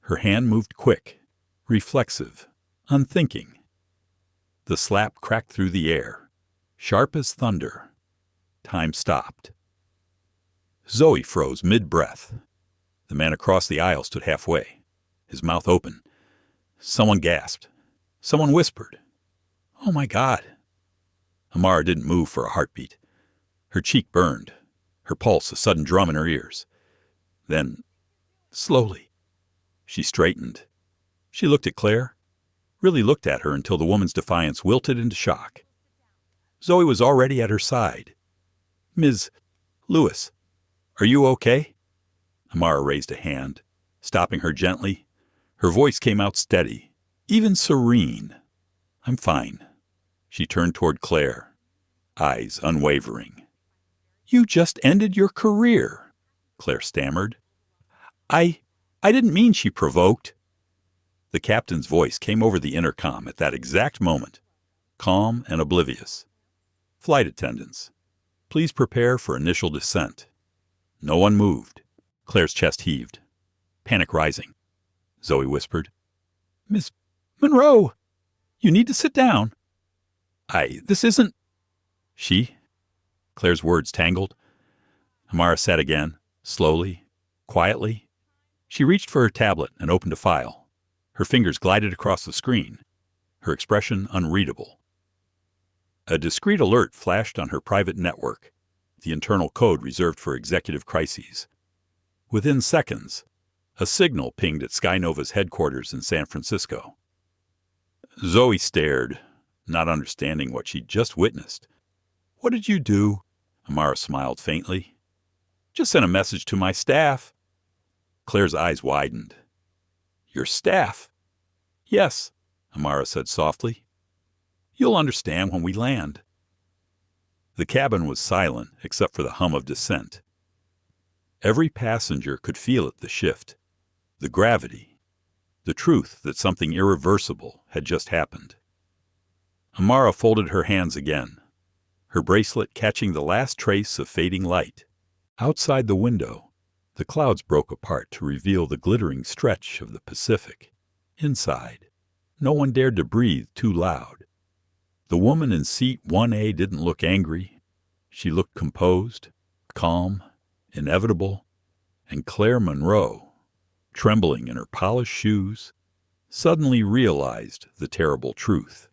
Her hand moved quick, reflexive, unthinking. The slap cracked through the air, sharp as thunder. Time stopped. Zoe froze mid-breath. The man across the aisle stood halfway, his mouth open. Someone gasped. Someone whispered, "Oh my God." Amara didn't move for a heartbeat. Her cheek burned, her pulse a sudden drum in her ears. Then, slowly, she straightened. She looked at Claire, really looked at her until the woman's defiance wilted into shock. Zoe was already at her side. "Ms. Lewis, are you okay?" Amara raised a hand, stopping her gently. Her voice came out steady, even serene. "I'm fine." She turned toward Claire, eyes unwavering. "You just ended your career," Claire stammered. I didn't mean," she provoked. The captain's voice came over the intercom at that exact moment, calm and oblivious. "Flight attendants, please prepare for initial descent." No one moved. Claire's chest heaved, panic rising. Zoe whispered, "Miss Monroe, you need to sit down." This isn't—" "She?" Claire's words tangled. Amara sat again, slowly, quietly. She reached for her tablet and opened a file. Her fingers glided across the screen, her expression unreadable. A discreet alert flashed on her private network, the internal code reserved for executive crises. Within seconds, a signal pinged at Skynova's headquarters in San Francisco. Zoe stared, not understanding what she'd just witnessed. "What did you do?" Amara smiled faintly. "Just sent a message to my staff." Claire's eyes widened. "Your staff?" "Yes," Amara said softly. "You'll understand when we land." The cabin was silent except for the hum of descent. Every passenger could feel it, the shift, the gravity, the truth that something irreversible had just happened. Amara folded her hands again, her bracelet catching the last trace of fading light. Outside the window, the clouds broke apart to reveal the glittering stretch of the Pacific. Inside, no one dared to breathe too loud. The woman in seat 1A didn't look angry. She looked composed, calm, inevitable, and Claire Monroe, trembling in her polished shoes, suddenly realized the terrible truth.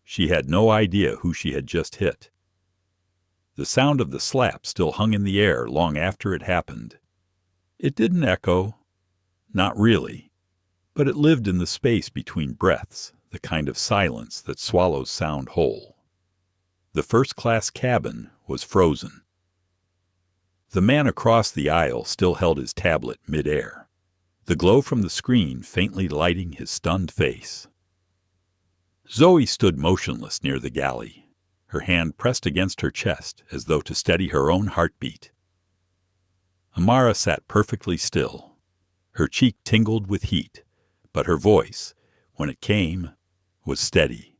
She had no idea who she had just hit. The sound of the slap still hung in the air long after it happened. It didn't echo, not really, but it lived in the space between breaths, the kind of silence that swallows sound whole. The first-class cabin was frozen. The man across the aisle still held his tablet mid-air, the glow from the screen faintly lighting his stunned face. Zoe stood motionless near the galley, her hand pressed against her chest as though to steady her own heartbeat. Amara sat perfectly still. Her cheek tingled with heat, but her voice, when it came, was steady.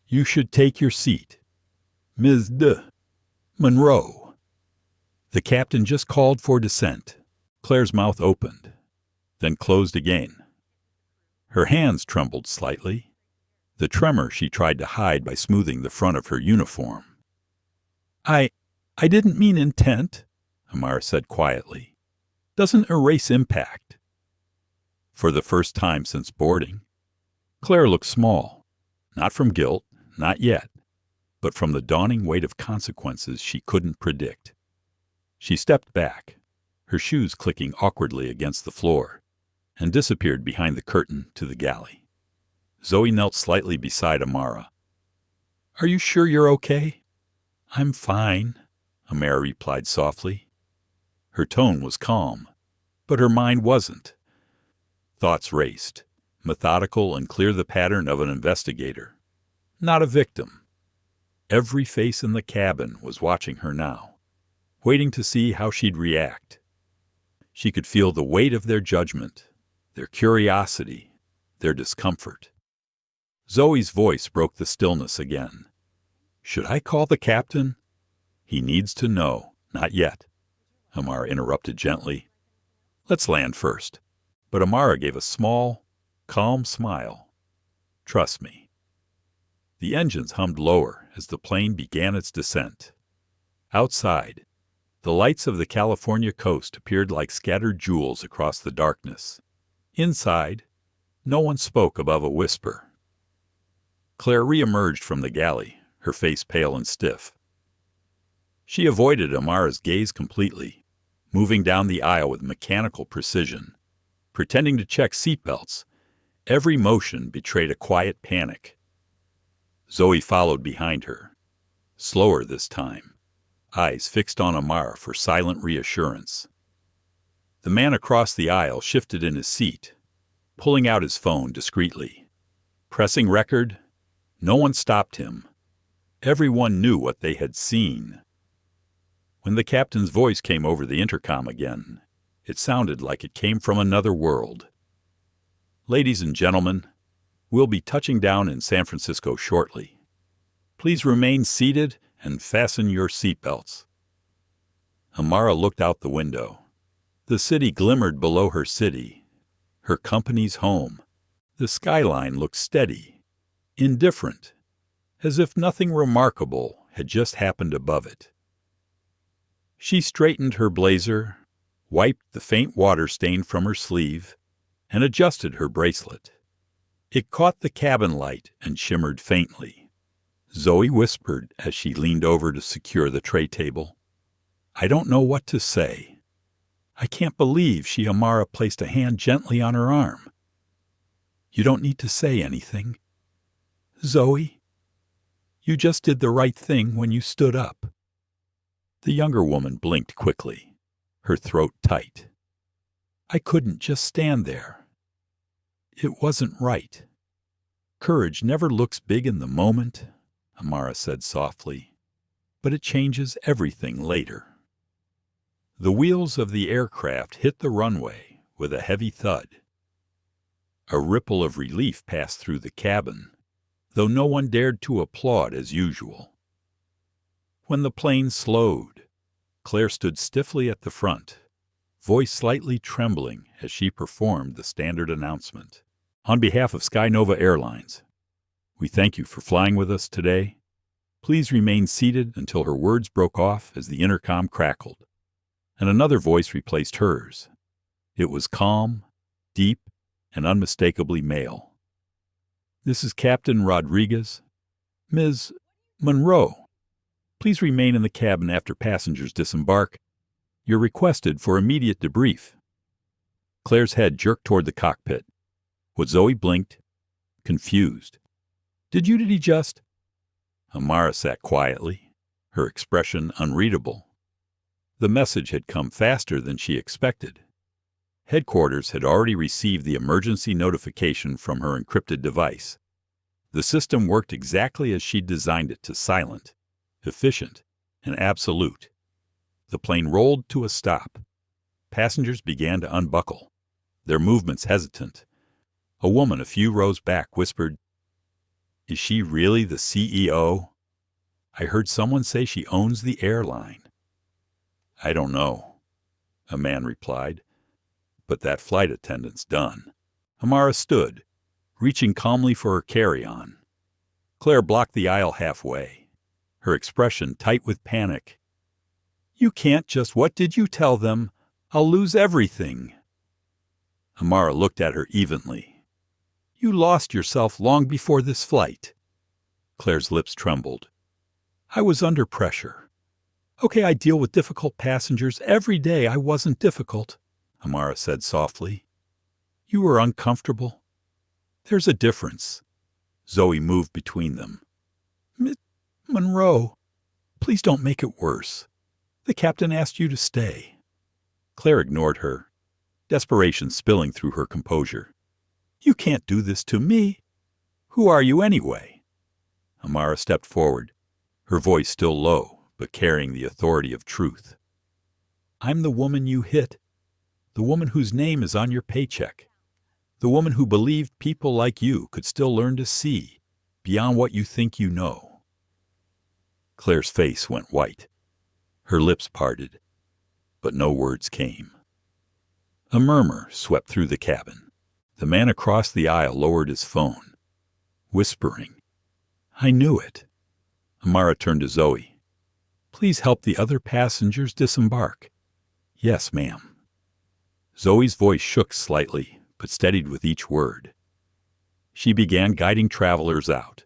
"You should take your seat. Ms. Monroe." The captain just called for descent. Claire's mouth opened, then closed again. Her hands trembled slightly, the tremor she tried to hide by smoothing the front of her uniform. I didn't mean intent," Amara said quietly. "Doesn't erase impact." For the first time since boarding, Claire looked small, not from guilt, not yet, but from the dawning weight of consequences she couldn't predict. She stepped back, her shoes clicking awkwardly against the floor, and disappeared behind the curtain to the galley. Zoe knelt slightly beside Amara. "Are you sure you're okay?" "I'm fine," Amara replied softly. Her tone was calm, but her mind wasn't. Thoughts raced, methodical and clear, the pattern of an investigator, not a victim. Every face in the cabin was watching her now, waiting to see how she'd react. She could feel the weight of their judgment, their curiosity, their discomfort. Zoe's voice broke the stillness again. "Should I call the captain?" "He needs to know." "Not yet," Amara interrupted gently. "Let's land first." But Amara gave a small, calm smile. "Trust me." The engines hummed lower as the plane began its descent. Outside, the lights of the California coast appeared like scattered jewels across the darkness. Inside, no one spoke above a whisper. Claire reemerged from the galley, her face pale and stiff. She avoided Amara's gaze completely, moving down the aisle with mechanical precision, pretending to check seatbelts. Every motion betrayed a quiet panic. Zoe followed behind her, slower this time, eyes fixed on Amara for silent reassurance. The man across the aisle shifted in his seat, pulling out his phone discreetly. Pressing record, no one stopped him. Everyone knew what they had seen. When the captain's voice came over the intercom again, it sounded like it came from another world. "Ladies and gentlemen, we'll be touching down in San Francisco shortly. Please remain seated and fasten your seatbelts." Amara looked out the window. The city glimmered below her city, her company's home. The skyline looked steady, indifferent, as if nothing remarkable had just happened above it. She straightened her blazer, wiped the faint water stain from her sleeve, and adjusted her bracelet. It caught the cabin light and shimmered faintly. Zoe whispered as she leaned over to secure the tray table, "I don't know what to say." "I can't believe she." Amara placed a hand gently on her arm. "You don't need to say anything. Zoe, you just did the right thing when you stood up." The younger woman blinked quickly, her throat tight. "I couldn't just stand there. It wasn't right." "Courage never looks big in the moment," Amara said softly, "but it changes everything later." The wheels of the aircraft hit the runway with a heavy thud. A ripple of relief passed through the cabin, though no one dared to applaud as usual. When the plane slowed, Claire stood stiffly at the front, voice slightly trembling as she performed the standard announcement. "On behalf of SkyNova Airlines, we thank you for flying with us today. Please remain seated." Until her words broke off as the intercom crackled, and another voice replaced hers. It was calm, deep, and unmistakably male. "This is Captain Rodriguez. Ms. Monroe, please remain in the cabin after passengers disembark. You're requested for immediate debrief." Claire's head jerked toward the cockpit. What Zoe blinked, confused. Did he just?" Amara sat quietly, her expression unreadable. The message had come faster than she expected. Headquarters had already received the emergency notification from her encrypted device. The system worked exactly as she'd designed it to: silent, efficient, and absolute. The plane rolled to a stop. Passengers began to unbuckle, their movements hesitant. A woman a few rows back whispered, "Is she really the CEO? I heard someone say she owns the airline." "I don't know," a man replied, "but that flight attendant's done." Amara stood, reaching calmly for her carry-on. Claire blocked the aisle halfway, her expression tight with panic. "You can't just— What did you tell them? I'll lose everything." Amara looked at her evenly. "You lost yourself long before this flight." Claire's lips trembled. "I was under pressure. Okay, I deal with difficult passengers every day. I wasn't difficult," Amara said softly. "You were uncomfortable. There's a difference." Zoe moved between them. "Miss Monroe, please don't make it worse. The captain asked you to stay." Claire ignored her, desperation spilling through her composure. "You can't do this to me. Who are you anyway?" Amara stepped forward, her voice still low, but carrying the authority of truth. "I'm the woman you hit, the woman whose name is on your paycheck, the woman who believed people like you could still learn to see beyond what you think you know." Claire's face went white. Her lips parted, but no words came. A murmur swept through the cabin. The man across the aisle lowered his phone, whispering, "I knew it." Amara turned to Zoe. "Please help the other passengers disembark." "Yes, ma'am." Zoe's voice shook slightly, but steadied with each word. She began guiding travelers out,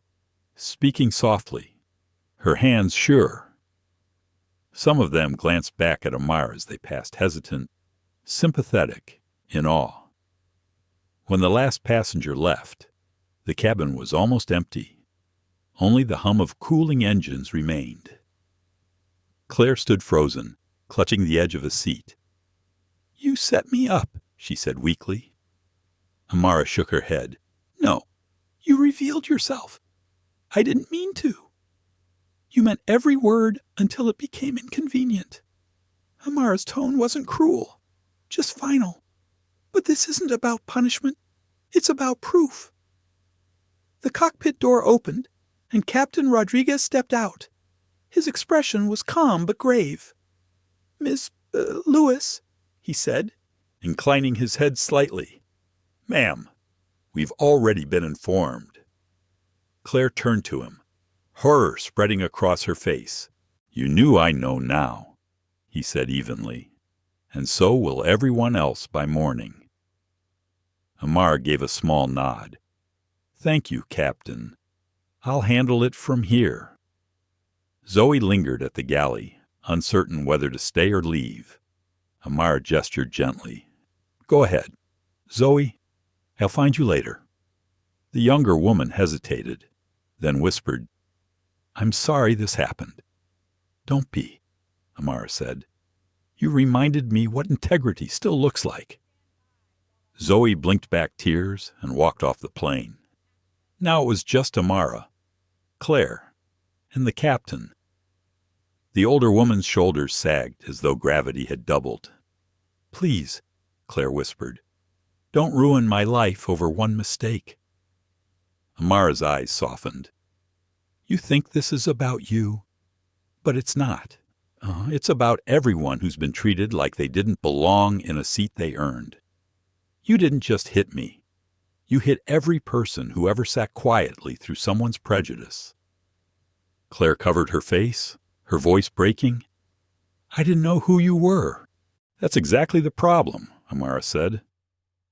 speaking softly, her hands sure. Some of them glanced back at Amara as they passed, hesitant, sympathetic, in awe. When the last passenger left, the cabin was almost empty. Only the hum of cooling engines remained. Claire stood frozen, clutching the edge of a seat. "You set me up," she said weakly. Amara shook her head. "No, you revealed yourself. I didn't mean to. You meant every word until it became inconvenient. Amara's tone wasn't cruel, just final. But this isn't about punishment. It's about proof." The cockpit door opened, and Captain Rodriguez stepped out. His expression was calm but grave. "Miss Lewis," he said, inclining his head slightly. "Ma'am, we've already been informed." Claire turned to him, horror spreading across her face. "You knew I know now," he said evenly, "and so will everyone else by morning." Amara gave a small nod. "Thank you, Captain. I'll handle it from here." Zoe lingered at the galley, uncertain whether to stay or leave. Amara gestured gently. "Go ahead. Zoe, I'll find you later." The younger woman hesitated, then whispered, "I'm sorry this happened." "Don't be," Amara said. "You reminded me what integrity still looks like." Zoe blinked back tears and walked off the plane. Now it was just Amara, Claire, and the captain. The older woman's shoulders sagged as though gravity had doubled. "Please," Claire whispered, "don't ruin my life over one mistake." Amara's eyes softened. "You think this is about you, but it's not. It's about everyone who's been treated like they didn't belong in a seat they earned. You didn't just hit me. You hit every person who ever sat quietly through someone's prejudice." Claire covered her face, her voice breaking. "I didn't know who you were." "That's exactly the problem," Amara said.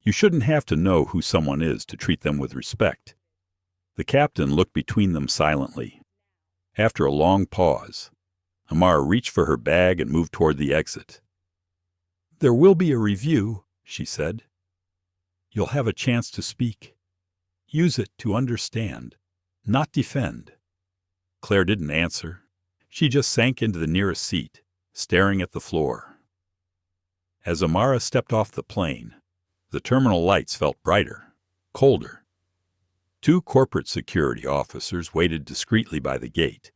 "You shouldn't have to know who someone is to treat them with respect." The captain looked between them silently. After a long pause, Amara reached for her bag and moved toward the exit. "There will be a review," she said. "You'll have a chance to speak. Use it to understand, not defend." Claire didn't answer. She just sank into the nearest seat, staring at the floor. As Amara stepped off the plane, the terminal lights felt brighter, colder. 2 corporate security officers waited discreetly by the gate,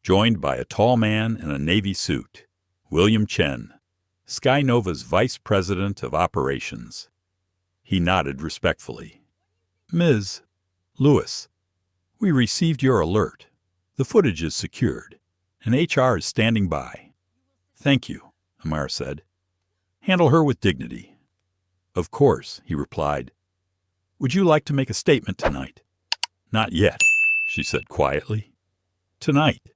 joined by a tall man in a navy suit, William Chen, Sky Nova's Vice President of Operations. He nodded respectfully. "Ms. Lewis, we received your alert. The footage is secured, and HR is standing by." "Thank you," Amara said. "Handle her with dignity." "Of course," he replied. "Would you like to make a statement tonight?" "Not yet," she said quietly. "Tonight.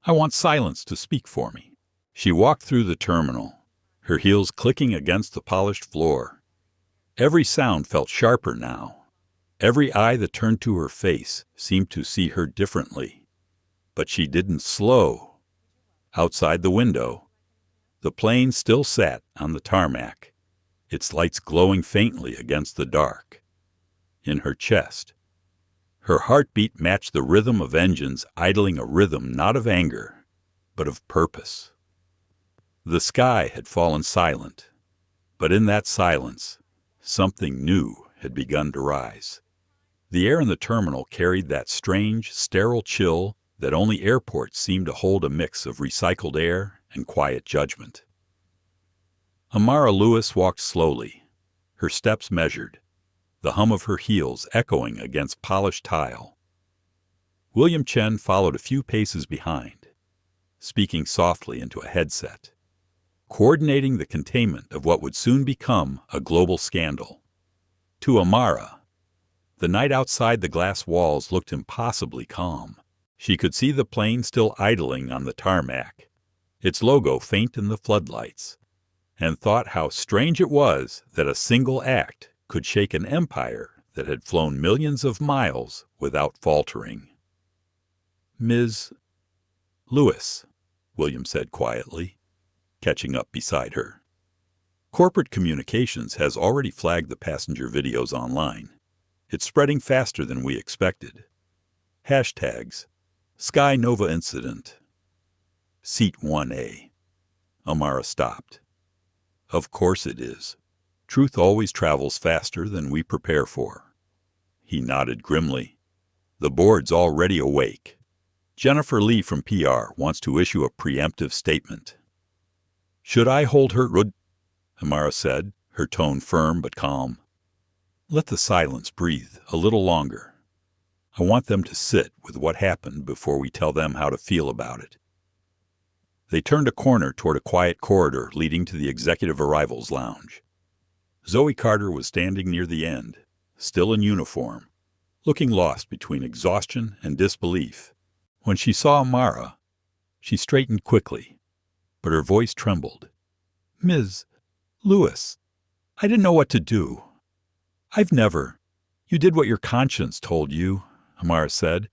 I want silence to speak for me." She walked through the terminal, her heels clicking against the polished floor. Every sound felt sharper now. Every eye that turned to her face seemed to see her differently. But she didn't slow. Outside the window, the plane still sat on the tarmac, its lights glowing faintly against the dark. In her chest, her heartbeat matched the rhythm of engines idling, a rhythm not of anger, but of purpose. The sky had fallen silent, but in that silence, something new had begun to rise. The air in the terminal carried that strange, sterile chill that only airports seem to hold, a mix of recycled air and quiet judgment. Amara Lewis walked slowly, her steps measured, the hum of her heels echoing against polished tile. William Chen followed a few paces behind, speaking softly into a headset, coordinating the containment of what would soon become a global scandal. To Amara, the night outside the glass walls looked impossibly calm. She could see the plane still idling on the tarmac, its logo faint in the floodlights, and thought how strange it was that a single act could shake an empire that had flown millions of miles without faltering. "Ms. Lewis," William said quietly, catching up beside her. "Corporate communications has already flagged the passenger videos online. It's spreading faster than we expected. Hashtags, Sky Nova Incident. Seat 1A. Amara stopped. "Of course it is. Truth always travels faster than we prepare for." He nodded grimly. "The board's already awake. Jennifer Lee from PR wants to issue a preemptive statement." "Should I hold her?" Amara said, her tone firm but calm. "Let the silence breathe a little longer. I want them to sit with what happened before we tell them how to feel about it." They turned a corner toward a quiet corridor leading to the executive arrivals lounge. Zoe Carter was standing near the end, still in uniform, looking lost between exhaustion and disbelief. When she saw Amara, she straightened quickly, but her voice trembled. "Ms. Lewis, I didn't know what to do. I've never—" "You did what your conscience told you," Amara said,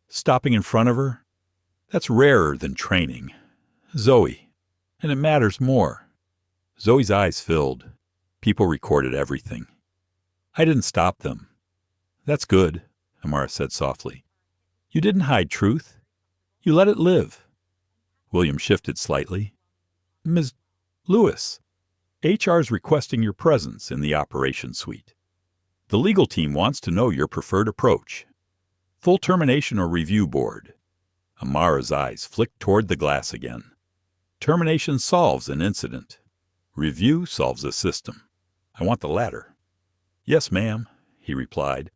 stopping in front of her. "That's rarer than training. Zoe, and it matters more." Zoe's eyes filled. People recorded everything. "I didn't stop them." "That's good," Amara said softly. "You didn't hide truth. You let it live." William shifted slightly. "Ms. Lewis, HR's requesting your presence in the operations suite. The legal team wants to know your preferred approach. Full termination or review board." Amara's eyes flicked toward the glass again. "Termination solves an incident. Review solves a system. I want the latter." "Yes, ma'am," he replied.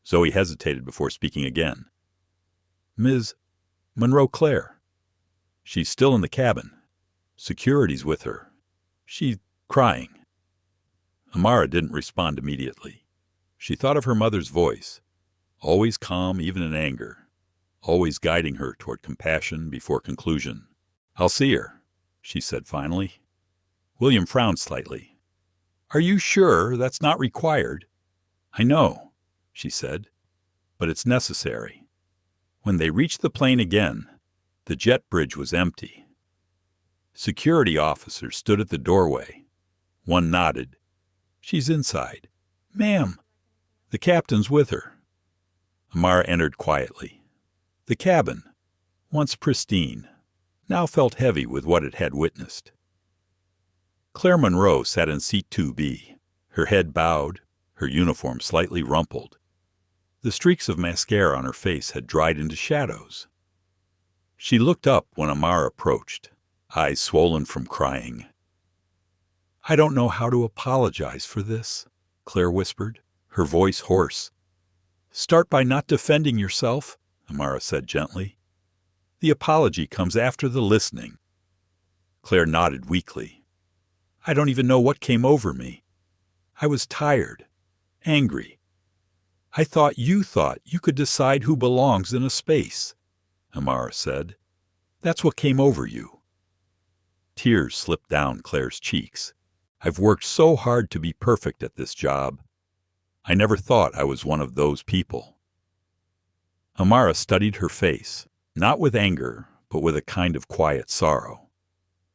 Zoe hesitated before speaking again. "Ms. Monroe Claire. She's still in the cabin. Security's with her. She's crying." Amara didn't respond immediately. She thought of her mother's voice, always calm even in anger, always guiding her toward compassion before conclusion. "I'll see her," she said finally. William frowned slightly. "Are you sure that's not required?" "I know," she said, "but it's necessary." When they reached the plane again, the jet bridge was empty. Security officers stood at the doorway. One nodded. "She's inside." "Ma'am." "The captain's with her." Amara entered quietly. The cabin, once pristine, now felt heavy with what it had witnessed. Claire Monroe sat in seat 2B, her head bowed, her uniform slightly rumpled. The streaks of mascara on her face had dried into shadows. She looked up when Amara approached, eyes swollen from crying. "I don't know how to apologize for this," Claire whispered, her voice hoarse. "Start by not defending yourself," Amara said gently. "The apology comes after the listening." Claire nodded weakly. "I don't even know what came over me. I was tired, angry. I thought you could decide who belongs in a space," Amara said. "That's what came over you." Tears slipped down Claire's cheeks. "I've worked so hard to be perfect at this job. I never thought I was one of those people." Amara studied her face, not with anger, but with a kind of quiet sorrow.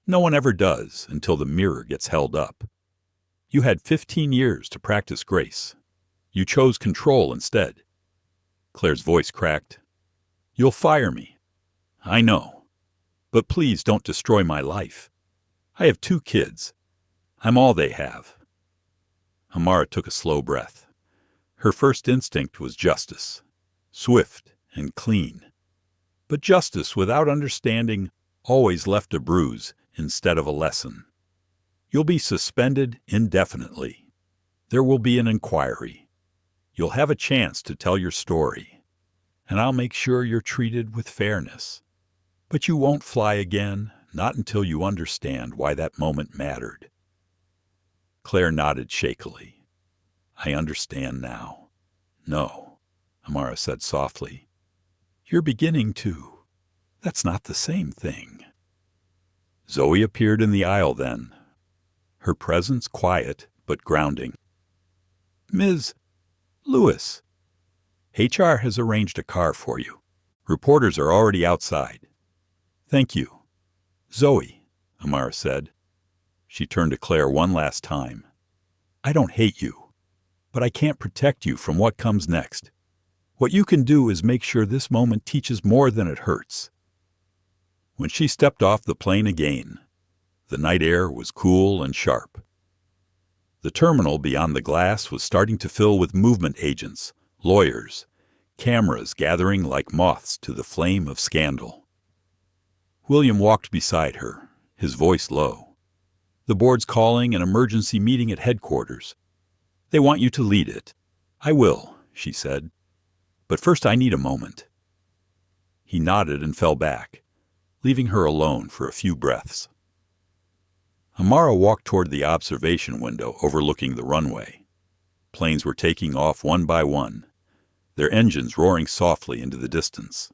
No one ever does until the mirror gets held up. You had 15 years to practice grace. You chose control instead. Claire's voice cracked. "You'll fire me. I know. But please don't destroy my life. I have 2 kids. I'm all they have." Amara took a slow breath. Her first instinct was justice, swift and clean. But justice without understanding always left a bruise instead of a lesson. "You'll be suspended indefinitely. There will be an inquiry. You'll have a chance to tell your story. And I'll make sure you're treated with fairness. But you won't fly again, not until you understand why that moment mattered." Claire nodded shakily. "I understand now." "No," Amara said softly. "You're beginning to. That's not the same thing." Zoe appeared in the aisle then, her presence quiet but grounding. "Ms. Lewis, HR has arranged a car for you. Reporters are already outside." "Thank you." "Zoe," Amara said. She turned to Claire one last time. "I don't hate you, but I can't protect you from what comes next. What you can do is make sure this moment teaches more than it hurts." When she stepped off the plane again, the night air was cool and sharp. The terminal beyond the glass was starting to fill with movement agents, lawyers, cameras gathering like moths to the flame of scandal. William walked beside her, his voice low. "The board's calling an emergency meeting at headquarters. They want you to lead it." "I will," she said. "But first I need a moment." He nodded and fell back, leaving her alone for a few breaths. Amara walked toward the observation window overlooking the runway. Planes were taking off one by one, their engines roaring softly into the distance.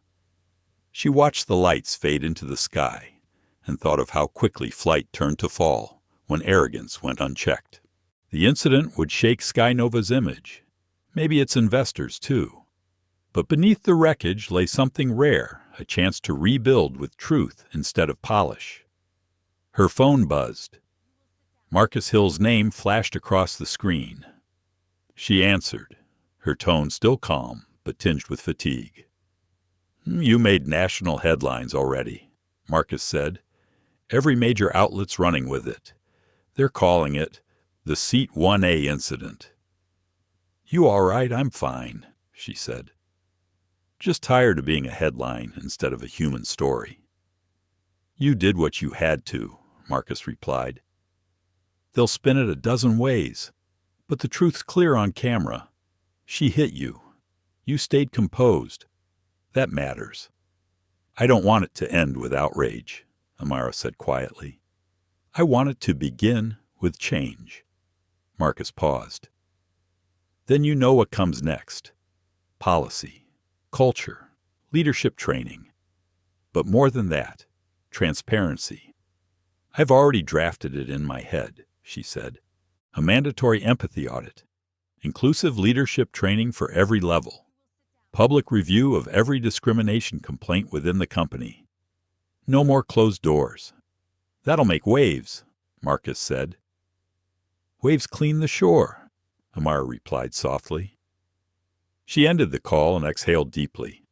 She watched the lights fade into the sky and thought of how quickly flight turned to fall when arrogance went unchecked. The incident would shake Skynova's image, maybe its investors too. But beneath the wreckage lay something rare, a chance to rebuild with truth instead of polish. Her phone buzzed. Marcus Hill's name flashed across the screen. She answered, her tone still calm but tinged with fatigue. "You made national headlines already," Marcus said. "Every major outlet's running with it. They're calling it the Seat 1A incident." "You all right? I'm fine," she said. "Just tired of being a headline instead of a human story." "You did what you had to," Marcus replied. "They'll spin it a dozen ways, but the truth's clear on camera. She hit you. You stayed composed. That matters." "I don't want it to end with outrage," Amara said quietly. "I want it to begin with change." Marcus paused. "Then you know what comes next. Policy, culture, leadership training. But more than that, transparency. I've already drafted it in my head," she said. "A mandatory empathy audit, inclusive leadership training for every level, public review of every discrimination complaint within the company. No more closed doors. That'll make waves," Marcus said. "Waves clean the shore," Amara replied softly. She ended the call and exhaled deeply.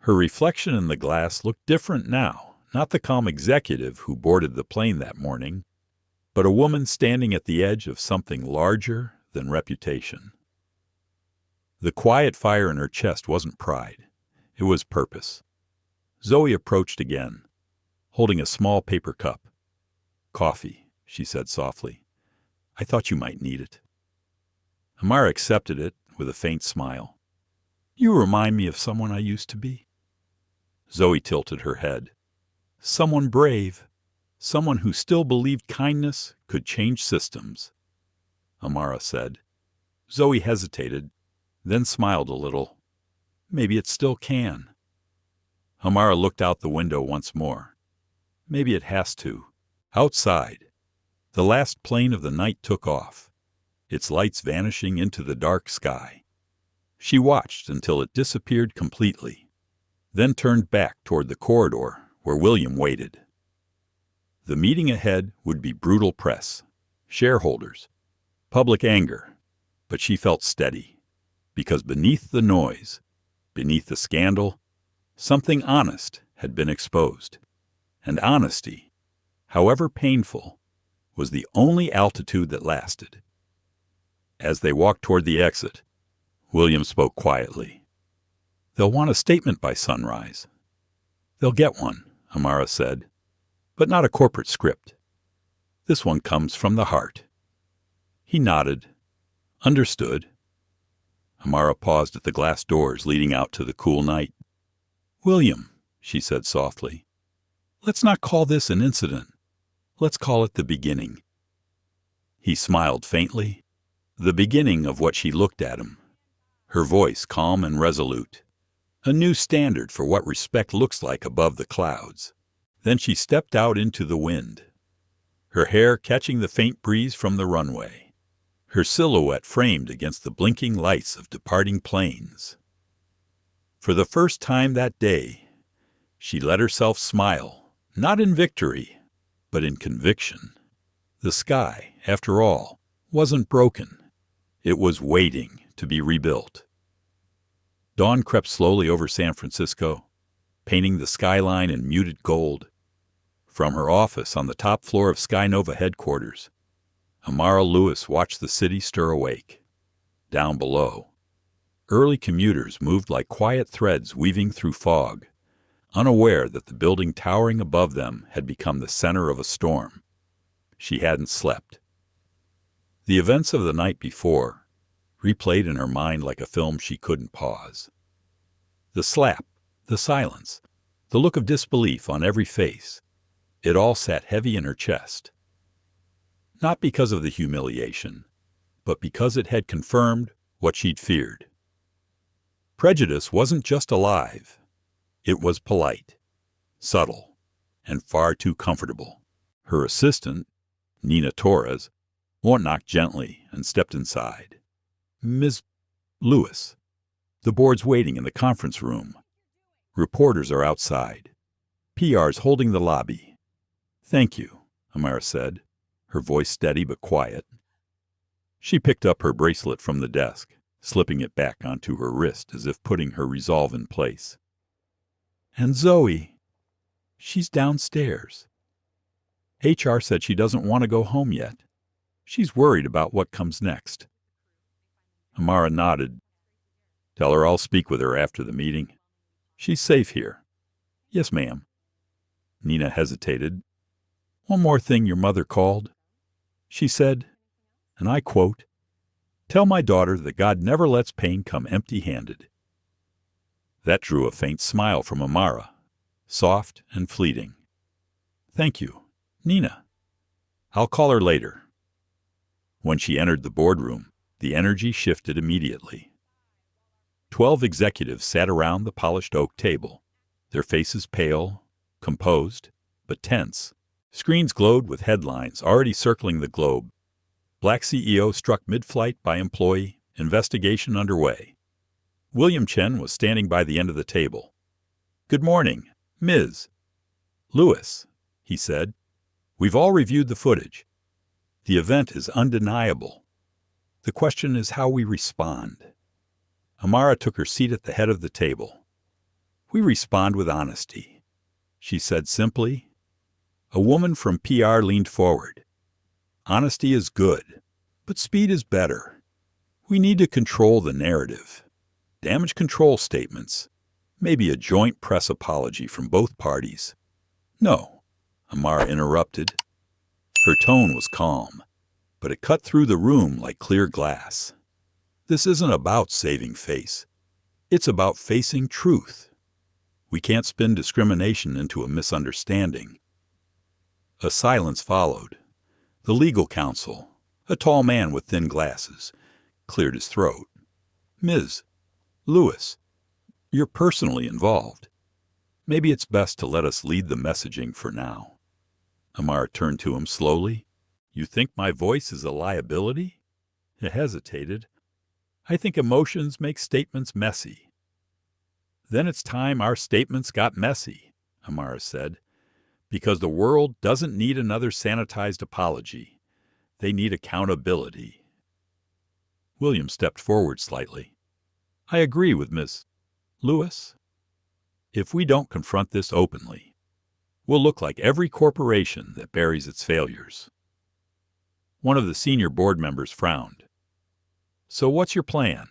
Her reflection in the glass looked different now, not the calm executive who boarded the plane that morning, but a woman standing at the edge of something larger than reputation. The quiet fire in her chest wasn't pride. It was purpose. Zoe approached again, holding a small paper cup. "Coffee," she said softly. "I thought you might need it." Amara accepted it with a faint smile. "You remind me of someone I used to be." Zoe tilted her head. "Someone brave. Someone who still believed kindness could change systems," Amara said. Zoe hesitated, then smiled a little. "Maybe it still can." Amara looked out the window once more. "Maybe it has to." Outside, the last plane of the night took off, its lights vanishing into the dark sky. She watched until it disappeared completely, then turned back toward the corridor where William waited. The meeting ahead would be brutal press, shareholders, public anger, but she felt steady, because beneath the noise, beneath the scandal, something honest had been exposed. And honesty, however painful, was the only altitude that lasted. As they walked toward the exit, William spoke quietly. "They'll want a statement by sunrise." "They'll get one," Amara said, "but not a corporate script. This one comes from the heart." He nodded. "Understood." Amara paused at the glass doors leading out to the cool night. "William," she said softly, "let's not call this an incident. Let's call it the beginning." He smiled faintly, the beginning of what she looked at him, her voice calm and resolute, a new standard for what respect looks like above the clouds. Then she stepped out into the wind, her hair catching the faint breeze from the runway, her silhouette framed against the blinking lights of departing planes. For the first time that day, she let herself smile, not in victory, but in conviction. The sky, after all, wasn't broken. It was waiting to be rebuilt. Dawn crept slowly over San Francisco, painting the skyline in muted gold. From her office on the top floor of Skynova headquarters, Amara Lewis watched the city stir awake. Down below, early commuters moved like quiet threads weaving through fog, unaware that the building towering above them had become the center of a storm. She hadn't slept. The events of the night before replayed in her mind like a film she couldn't pause. The slap, the silence, the look of disbelief on every face, it all sat heavy in her chest. Not because of the humiliation, but because it had confirmed what she'd feared. Prejudice wasn't just alive. It was polite, subtle, and far too comfortable. Her assistant, Nina Torres, knocked gently and stepped inside. "Ms. Lewis, the board's waiting in the conference room. Reporters are outside. PR's holding the lobby." "Thank you," Amara said, her voice steady but quiet. She picked up her bracelet from the desk, slipping it back onto her wrist as if putting her resolve in place. "And Zoe, she's downstairs. HR said she doesn't want to go home yet. She's worried about what comes next." Amara nodded. "Tell her I'll speak with her after the meeting. She's safe here." "Yes, ma'am." Nina hesitated. "One more thing your mother called. She said, and I quote, 'Tell my daughter that God never lets pain come empty-handed.'" That drew a faint smile from Amara, soft and fleeting. "Thank you, Nina. I'll call her later." When she entered the boardroom, the energy shifted immediately. 12 executives sat around the polished oak table, their faces pale, composed, but tense. Screens glowed with headlines already circling the globe. Black CEO struck mid-flight by employee, investigation underway. William Chen was standing by the end of the table. "Good morning, Ms. Lewis," he said. "We've all reviewed the footage. The event is undeniable. The question is how we respond." Amara took her seat at the head of the table. We respond with honesty, she said simply. A woman from PR leaned forward. Honesty is good, but speed is better. We need to control the narrative. Damage control statements. Maybe a joint press apology from both parties. No, Amara interrupted. Her tone was calm, but it cut through the room like clear glass. This isn't about saving face. It's about facing truth. We can't spin discrimination into a misunderstanding. A silence followed. The legal counsel, a tall man with thin glasses, cleared his throat. Ms. Lewis, you're personally involved. Maybe it's best to let us lead the messaging for now. Amara turned to him slowly. You think my voice is a liability? He hesitated. I think emotions make statements messy. Then it's time our statements got messy, Amara said, because the world doesn't need another sanitized apology. They need accountability. William stepped forward slightly. I agree with Miss Lewis. If we don't confront this openly, we'll look like every corporation that buries its failures. One of the senior board members frowned. So what's your plan?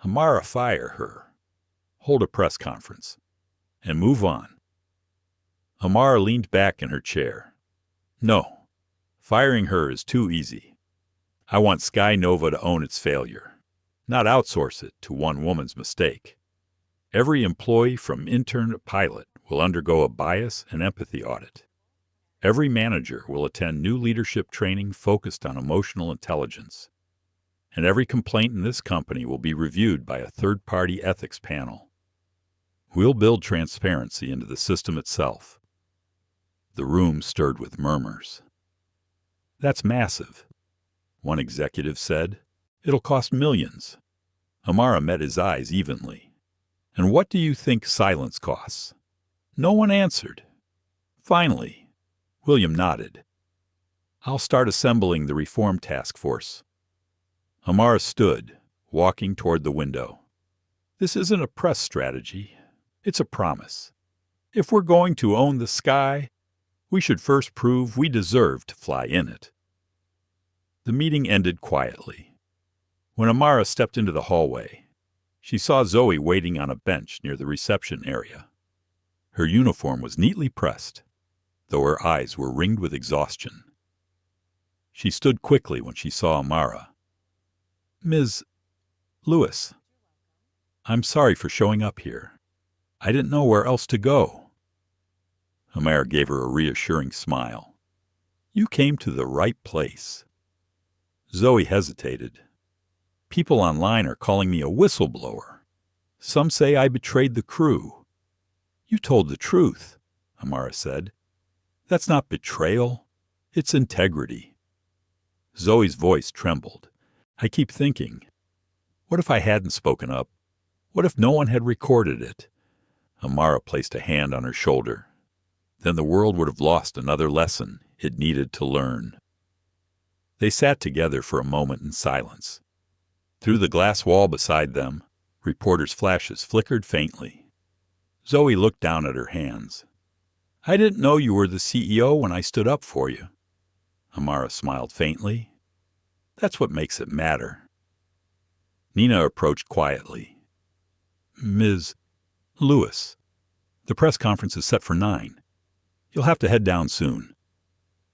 Amara, fire her, hold a press conference, and move on. Amara leaned back in her chair. No, firing her is too easy. I want Sky Nova to own its failure, not outsource it to one woman's mistake. Every employee from intern to pilot will undergo a bias and empathy audit. Every manager will attend new leadership training focused on emotional intelligence. And every complaint in this company will be reviewed by a third-party ethics panel. We'll build transparency into the system itself. The room stirred with murmurs. That's massive, one executive said. It'll cost millions. Amara met his eyes evenly. And what do you think silence costs? No one answered. Finally, William nodded. I'll start assembling the reform task force. Amara stood, walking toward the window. This isn't a press strategy. It's a promise. If we're going to own the sky, we should first prove we deserve to fly in it. The meeting ended quietly. When Amara stepped into the hallway, she saw Zoe waiting on a bench near the reception area. Her uniform was neatly pressed, though her eyes were ringed with exhaustion. She stood quickly when she saw Amara. Ms. Lewis, I'm sorry for showing up here. I didn't know where else to go. Amara gave her a reassuring smile. You came to the right place. Zoe hesitated. People online are calling me a whistleblower. Some say I betrayed the crew. You told the truth, Amara said. That's not betrayal. It's integrity. Zoe's voice trembled. I keep thinking, what if I hadn't spoken up? What if no one had recorded it? Amara placed a hand on her shoulder. Then the world would have lost another lesson it needed to learn. They sat together for a moment in silence. Through the glass wall beside them, reporters' flashes flickered faintly. Zoe looked down at her hands. I didn't know you were the CEO when I stood up for you. Amara smiled faintly. That's what makes it matter. Nina approached quietly. Ms. Lewis, the press conference is set for 9. You'll have to head down soon.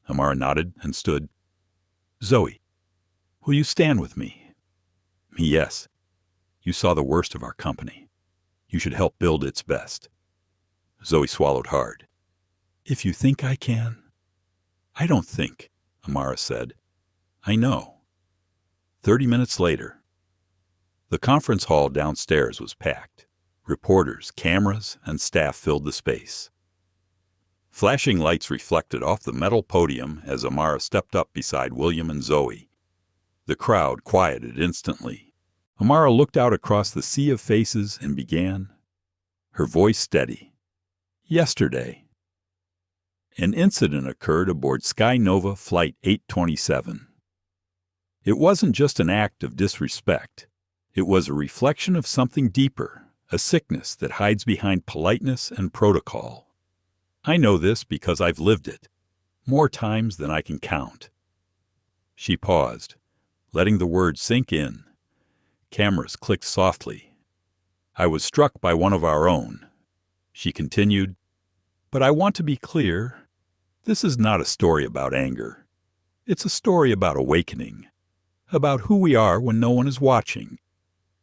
Amara nodded and stood. Zoe, will you stand with me? Yes. You saw the worst of our company. You should help build its best. Zoe swallowed hard. If you think I can? I don't think, Amara said. I know. 30 minutes later, the conference hall downstairs was packed. Reporters, cameras, and staff filled the space. Flashing lights reflected off the metal podium as Amara stepped up beside William and Zoe. The crowd quieted instantly. Amara looked out across the sea of faces and began, her voice steady. Yesterday, an incident occurred aboard Sky Nova Flight 827. It wasn't just an act of disrespect. It was a reflection of something deeper, a sickness that hides behind politeness and protocol. I know this because I've lived it, more times than I can count." She paused, letting the words sink in. Cameras clicked softly. "I was struck by one of our own," she continued, "but I want to be clear. This is not a story about anger. It's a story about awakening, about who we are when no one is watching,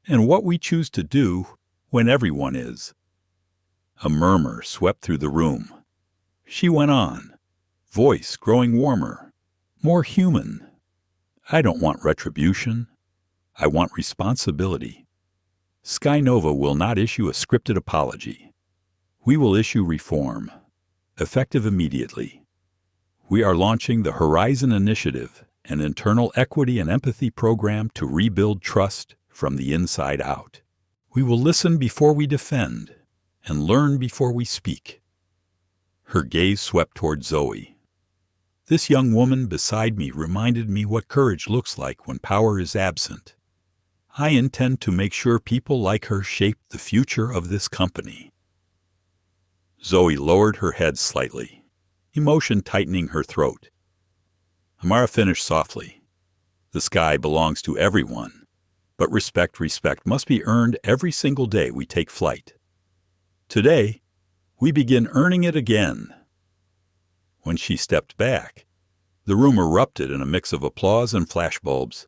and what we choose to do when everyone is." A murmur swept through the room. She went on, voice growing warmer, more human. "I don't want retribution. I want responsibility. Sky Nova will not issue a scripted apology. We will issue reform, effective immediately. We are launching the Horizon Initiative, an internal equity and empathy program to rebuild trust from the inside out. We will listen before we defend and learn before we speak." Her gaze swept toward Zoe. "This young woman beside me reminded me what courage looks like when power is absent. I intend to make sure people like her shape the future of this company." Zoe lowered her head slightly, emotion tightening her throat. Amara finished softly. "The sky belongs to everyone, but respect must be earned every single day we take flight. Today, we begin earning it again." When she stepped back, the room erupted in a mix of applause and flashbulbs.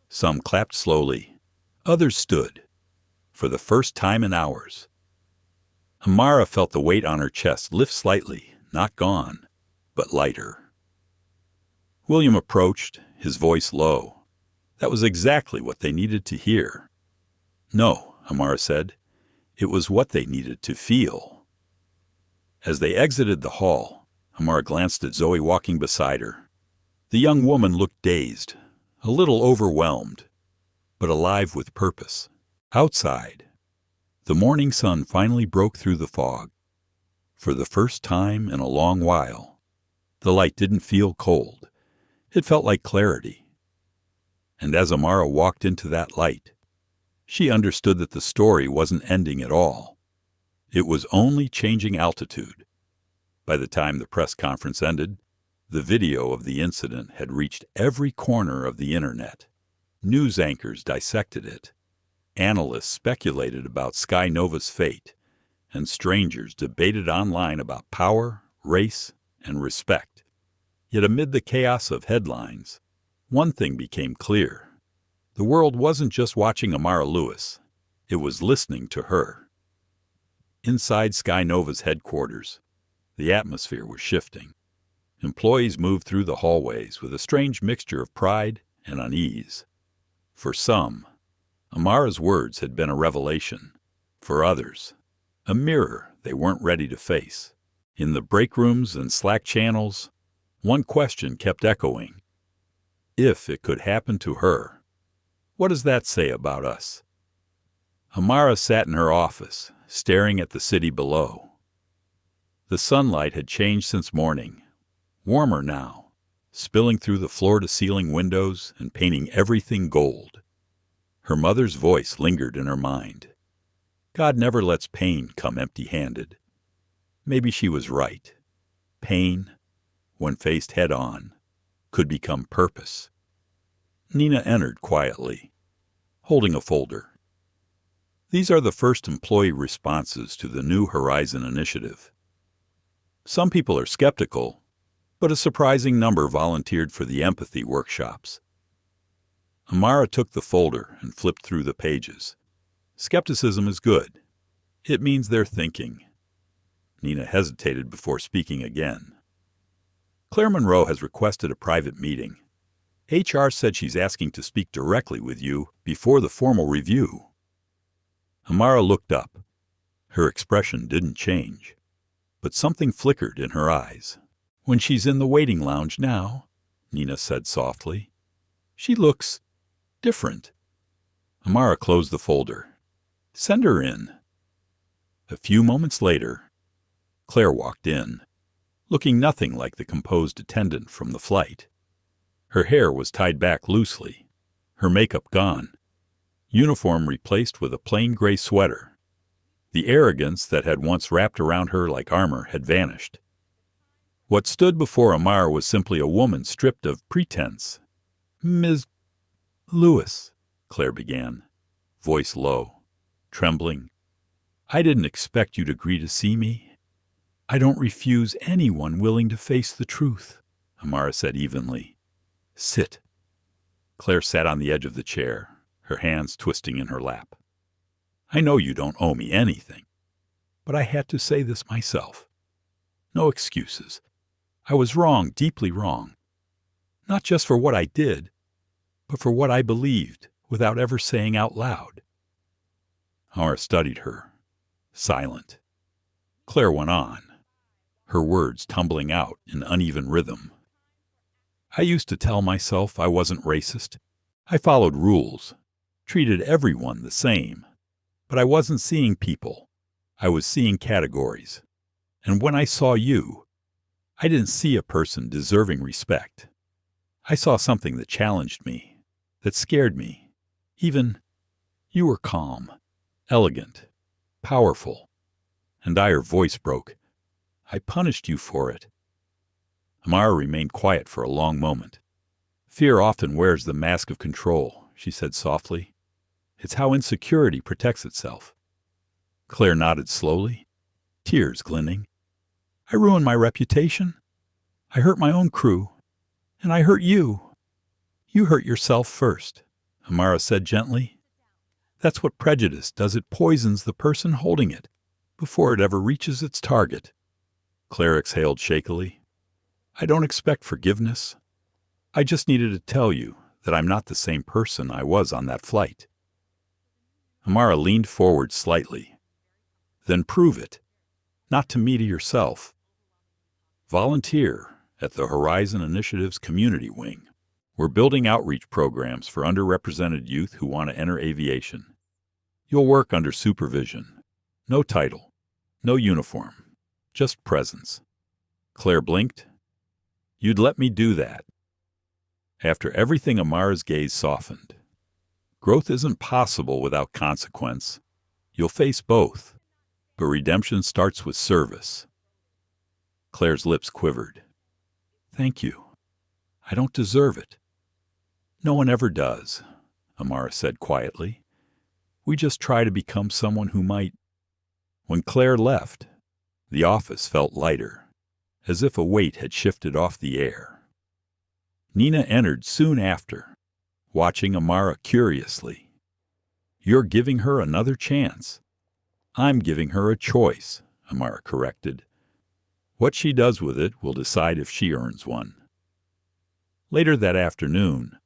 Some clapped slowly. Others stood, for the first time in hours. Amara felt the weight on her chest lift slightly, not gone, but lighter. William approached, his voice low. That was exactly what they needed to hear. "No," Amara said. "It was what they needed to feel." As they exited the hall, Amara glanced at Zoe walking beside her. The young woman looked dazed, a little overwhelmed, but alive with purpose. Outside, the morning sun finally broke through the fog. For the first time in a long while, the light didn't feel cold. It felt like clarity. And as Amara walked into that light, she understood that the story wasn't ending at all. It was only changing altitude. By the time the press conference ended, the video of the incident had reached every corner of the internet. News anchors dissected it. Analysts speculated about Sky Nova's fate, and strangers debated online about power, race, and respect. Yet amid the chaos of headlines, one thing became clear. The world wasn't just watching Amara Lewis. It was listening to her. Inside Sky Nova's headquarters, the atmosphere was shifting. Employees moved through the hallways with a strange mixture of pride and unease. For some, Amara's words had been a revelation. For others, a mirror they weren't ready to face. In the break rooms and Slack channels, one question kept echoing. If it could happen to her, what does that say about us? Amara sat in her office, staring at the city below. The sunlight had changed since morning, warmer now, spilling through the floor-to-ceiling windows and painting everything gold. Her mother's voice lingered in her mind. God never lets pain come empty-handed. Maybe she was right. Pain, when faced head-on, could become purpose. Nina entered quietly, holding a folder. These are the first employee responses to the New Horizon Initiative. Some people are skeptical, but a surprising number volunteered for the empathy workshops. Amara took the folder and flipped through the pages. Skepticism is good. It means they're thinking. Nina hesitated before speaking again. Claire Monroe has requested a private meeting. HR said she's asking to speak directly with you before the formal review. Amara looked up. Her expression didn't change, but something flickered in her eyes. When she's in the waiting lounge now, Nina said softly, she looks different. Amara closed the folder. Send her in. A few moments later, Claire walked in, looking nothing like the composed attendant from the flight. Her hair was tied back loosely, her makeup gone, uniform replaced with a plain gray sweater. The arrogance that had once wrapped around her like armor had vanished. What stood before Amara was simply a woman stripped of pretense. "Ms. Lewis," Claire began, voice low, trembling. "I didn't expect you to agree to see me. I don't refuse anyone willing to face the truth," Amara said evenly. "Sit." Claire sat on the edge of the chair, her hands twisting in her lap. "I know you don't owe me anything, but I had to say this myself. No excuses. I was wrong, deeply wrong. Not just for what I did, but for what I believed without ever saying out loud." Amara studied her, silent. Claire went on, her words tumbling out in uneven rhythm. "I used to tell myself I wasn't racist. I followed rules, treated everyone the same. But I wasn't seeing people. I was seeing categories. And when I saw you, I didn't see a person deserving respect. I saw something that challenged me, that scared me. Even you were calm, elegant, powerful." And her voice broke. "I punished you for it." Amara remained quiet for a long moment. "Fear often wears the mask of control," she said softly. "It's how insecurity protects itself." Claire nodded slowly, tears glinting. "I ruined my reputation. I hurt my own crew. And I hurt you. You hurt yourself first," Amara said gently. "That's what prejudice does. It poisons the person holding it before it ever reaches its target." Claire exhaled shakily. "I don't expect forgiveness. I just needed to tell you that I'm not the same person I was on that flight." Amara leaned forward slightly. "Then prove it. Not to me, to yourself. Volunteer at the Horizon Initiative's community wing. We're building outreach programs for underrepresented youth who want to enter aviation. You'll work under supervision. No title, no uniform, just presence." Claire blinked. "You'd let me do that?" After everything, Amara's gaze softened. "Growth isn't possible without consequence. You'll face both, but redemption starts with service." Claire's lips quivered. "Thank you. I don't deserve it." "No one ever does," Amara said quietly. "We just try to become someone who might." When Claire left, the office felt lighter, as if a weight had shifted off the air. Nina entered soon after, watching Amara curiously. "You're giving her another chance." "I'm giving her a choice," Amara corrected. "What she does with it will decide if she earns one." Later that afternoon,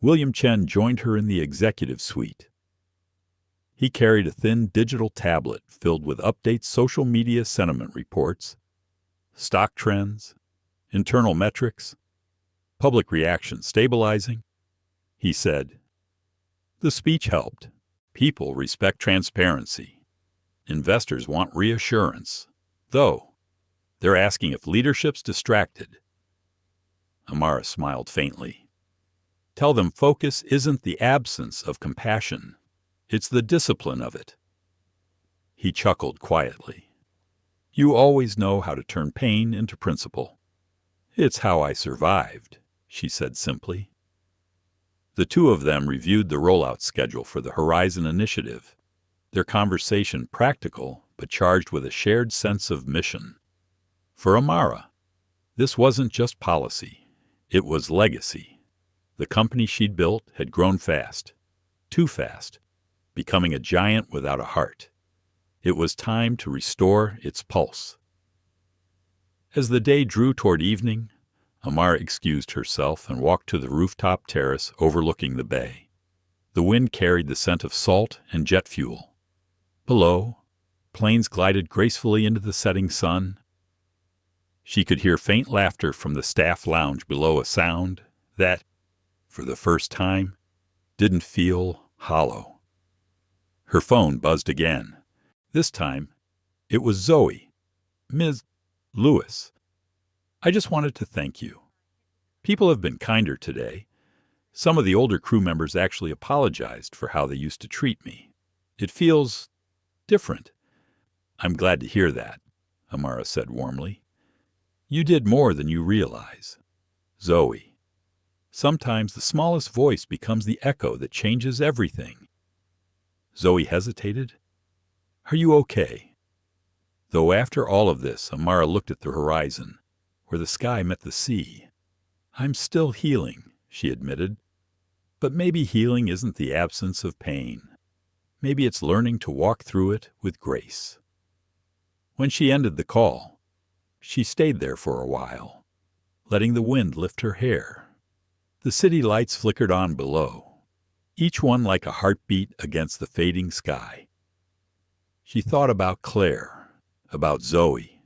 William Chen joined her in the executive suite. He carried a thin digital tablet filled with updated social media sentiment reports, stock trends, internal metrics, public reaction stabilizing. He said, "The speech helped. People respect transparency. Investors want reassurance, though they're asking if leadership's distracted." Amara smiled faintly. "Tell them focus isn't the absence of compassion. It's the discipline of it." He chuckled quietly. "You always know how to turn pain into principle." "It's how I survived," she said simply. The two of them reviewed the rollout schedule for the Horizon Initiative, their conversation practical but charged with a shared sense of mission. For Amara, this wasn't just policy, it was legacy. The company she'd built had grown fast, too fast, becoming a giant without a heart. It was time to restore its pulse. As the day drew toward evening, Amara excused herself and walked to the rooftop terrace overlooking the bay. The wind carried the scent of salt and jet fuel. Below, planes glided gracefully into the setting sun. She could hear faint laughter from the staff lounge below, a sound that, for the first time, didn't feel hollow. Her phone buzzed again. This time, it was Zoe. "Ms. Lewis, I just wanted to thank you. People have been kinder today. Some of the older crew members actually apologized for how they used to treat me. It feels different. I'm glad to hear that, Amara said warmly. You did more than you realize. Zoe. Sometimes the smallest voice becomes the echo that changes everything. Zoe hesitated. Are you okay? Though after all of this, Amara looked at the horizon, where the sky met the sea. I'm still healing, she admitted. But maybe healing isn't the absence of pain. Maybe it's learning to walk through it with grace. When she ended the call, she stayed there for a while, letting the wind lift her hair. The city lights flickered on below, each one like a heartbeat against the fading sky. She thought about Claire, about Zoe,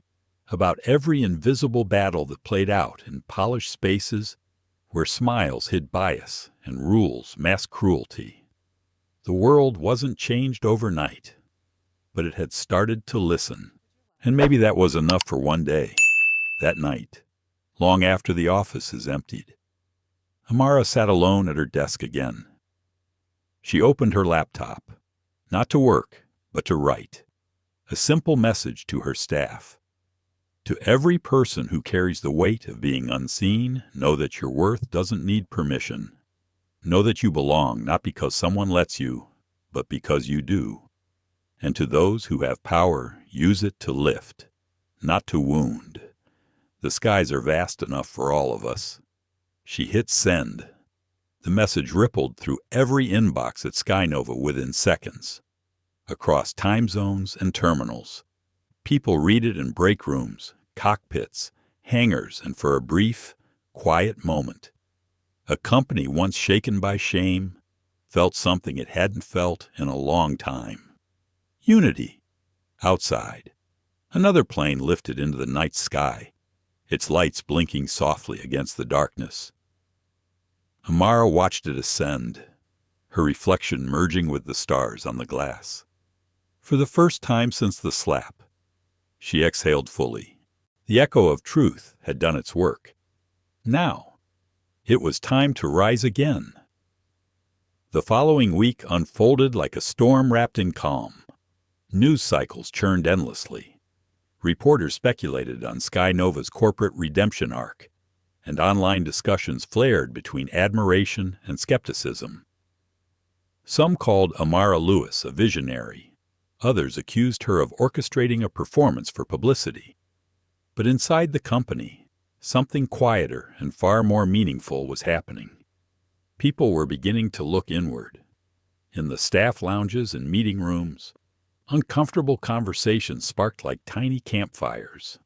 about every invisible battle that played out in polished spaces where smiles hid bias and rules masked cruelty. The world wasn't changed overnight, but it had started to listen. And maybe that was enough for one day, that night, long after the office is emptied. Amara sat alone at her desk again. She opened her laptop, not to work, but to write. A simple message to her staff. To every person who carries the weight of being unseen, know that your worth doesn't need permission. Know that you belong not because someone lets you, but because you do. And to those who have power, use it to lift, not to wound. The skies are vast enough for all of us. She hit send. The message rippled through every inbox at Skynova within seconds. Across time zones and terminals. People read it in break rooms, cockpits, hangars, and for a brief, quiet moment. A company once shaken by shame felt something it hadn't felt in a long time. Unity. Outside. Another plane lifted into the night sky, its lights blinking softly against the darkness. Amara watched it ascend, her reflection merging with the stars on the glass. For the first time since the slap, she exhaled fully. The echo of truth had done its work. Now, it was time to rise again. The following week unfolded like a storm wrapped in calm. News cycles churned endlessly. Reporters speculated on Skynova's corporate redemption arc, and online discussions flared between admiration and skepticism. Some called Amara Lewis a visionary. Others accused her of orchestrating a performance for publicity. But inside the company, something quieter and far more meaningful was happening. People were beginning to look inward. In the staff lounges and meeting rooms, uncomfortable conversations sparked like tiny campfires.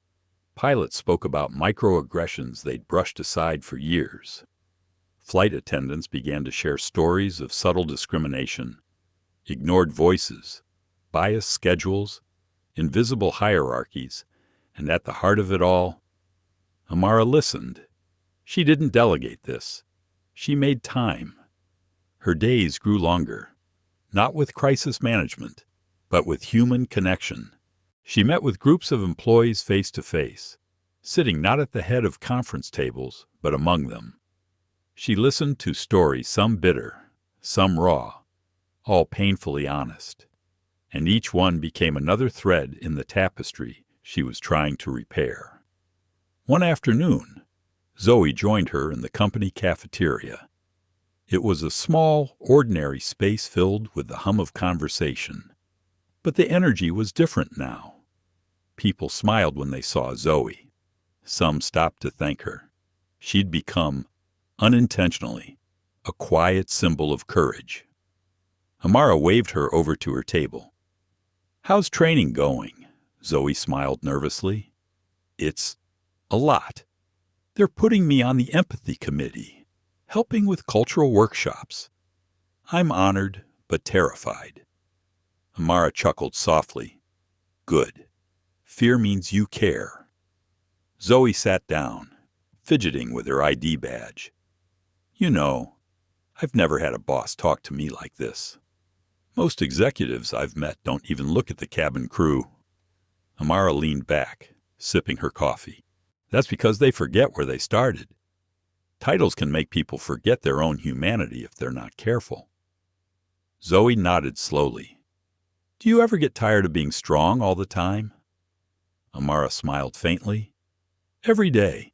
Pilots spoke about microaggressions they'd brushed aside for years. Flight attendants began to share stories of subtle discrimination, ignored voices, biased schedules, invisible hierarchies, and at the heart of it all, Amara listened. She didn't delegate this. She made time. Her days grew longer, not with crisis management, but with human connection. She met with groups of employees face to face, sitting not at the head of conference tables, but among them. She listened to stories, some bitter, some raw, all painfully honest, and each one became another thread in the tapestry she was trying to repair. One afternoon, Zoe joined her in the company cafeteria. It was a small, ordinary space filled with the hum of conversation. But the energy was different now. People smiled when they saw Zoe. Some stopped to thank her. She'd become, unintentionally, a quiet symbol of courage. Amara waved her over to her table. "How's training going?" Zoe smiled nervously. "It's a lot. They're putting me on the empathy committee, helping with cultural workshops. I'm honored, but terrified." Amara chuckled softly. "Good. Fear means you care." Zoe sat down, fidgeting with her ID badge. "You know, I've never had a boss talk to me like this. Most executives I've met don't even look at the cabin crew." Amara leaned back, sipping her coffee. "That's because they forget where they started. Titles can make people forget their own humanity if they're not careful." Zoe nodded slowly. Do you ever get tired of being strong all the time? Amara smiled faintly. Every day.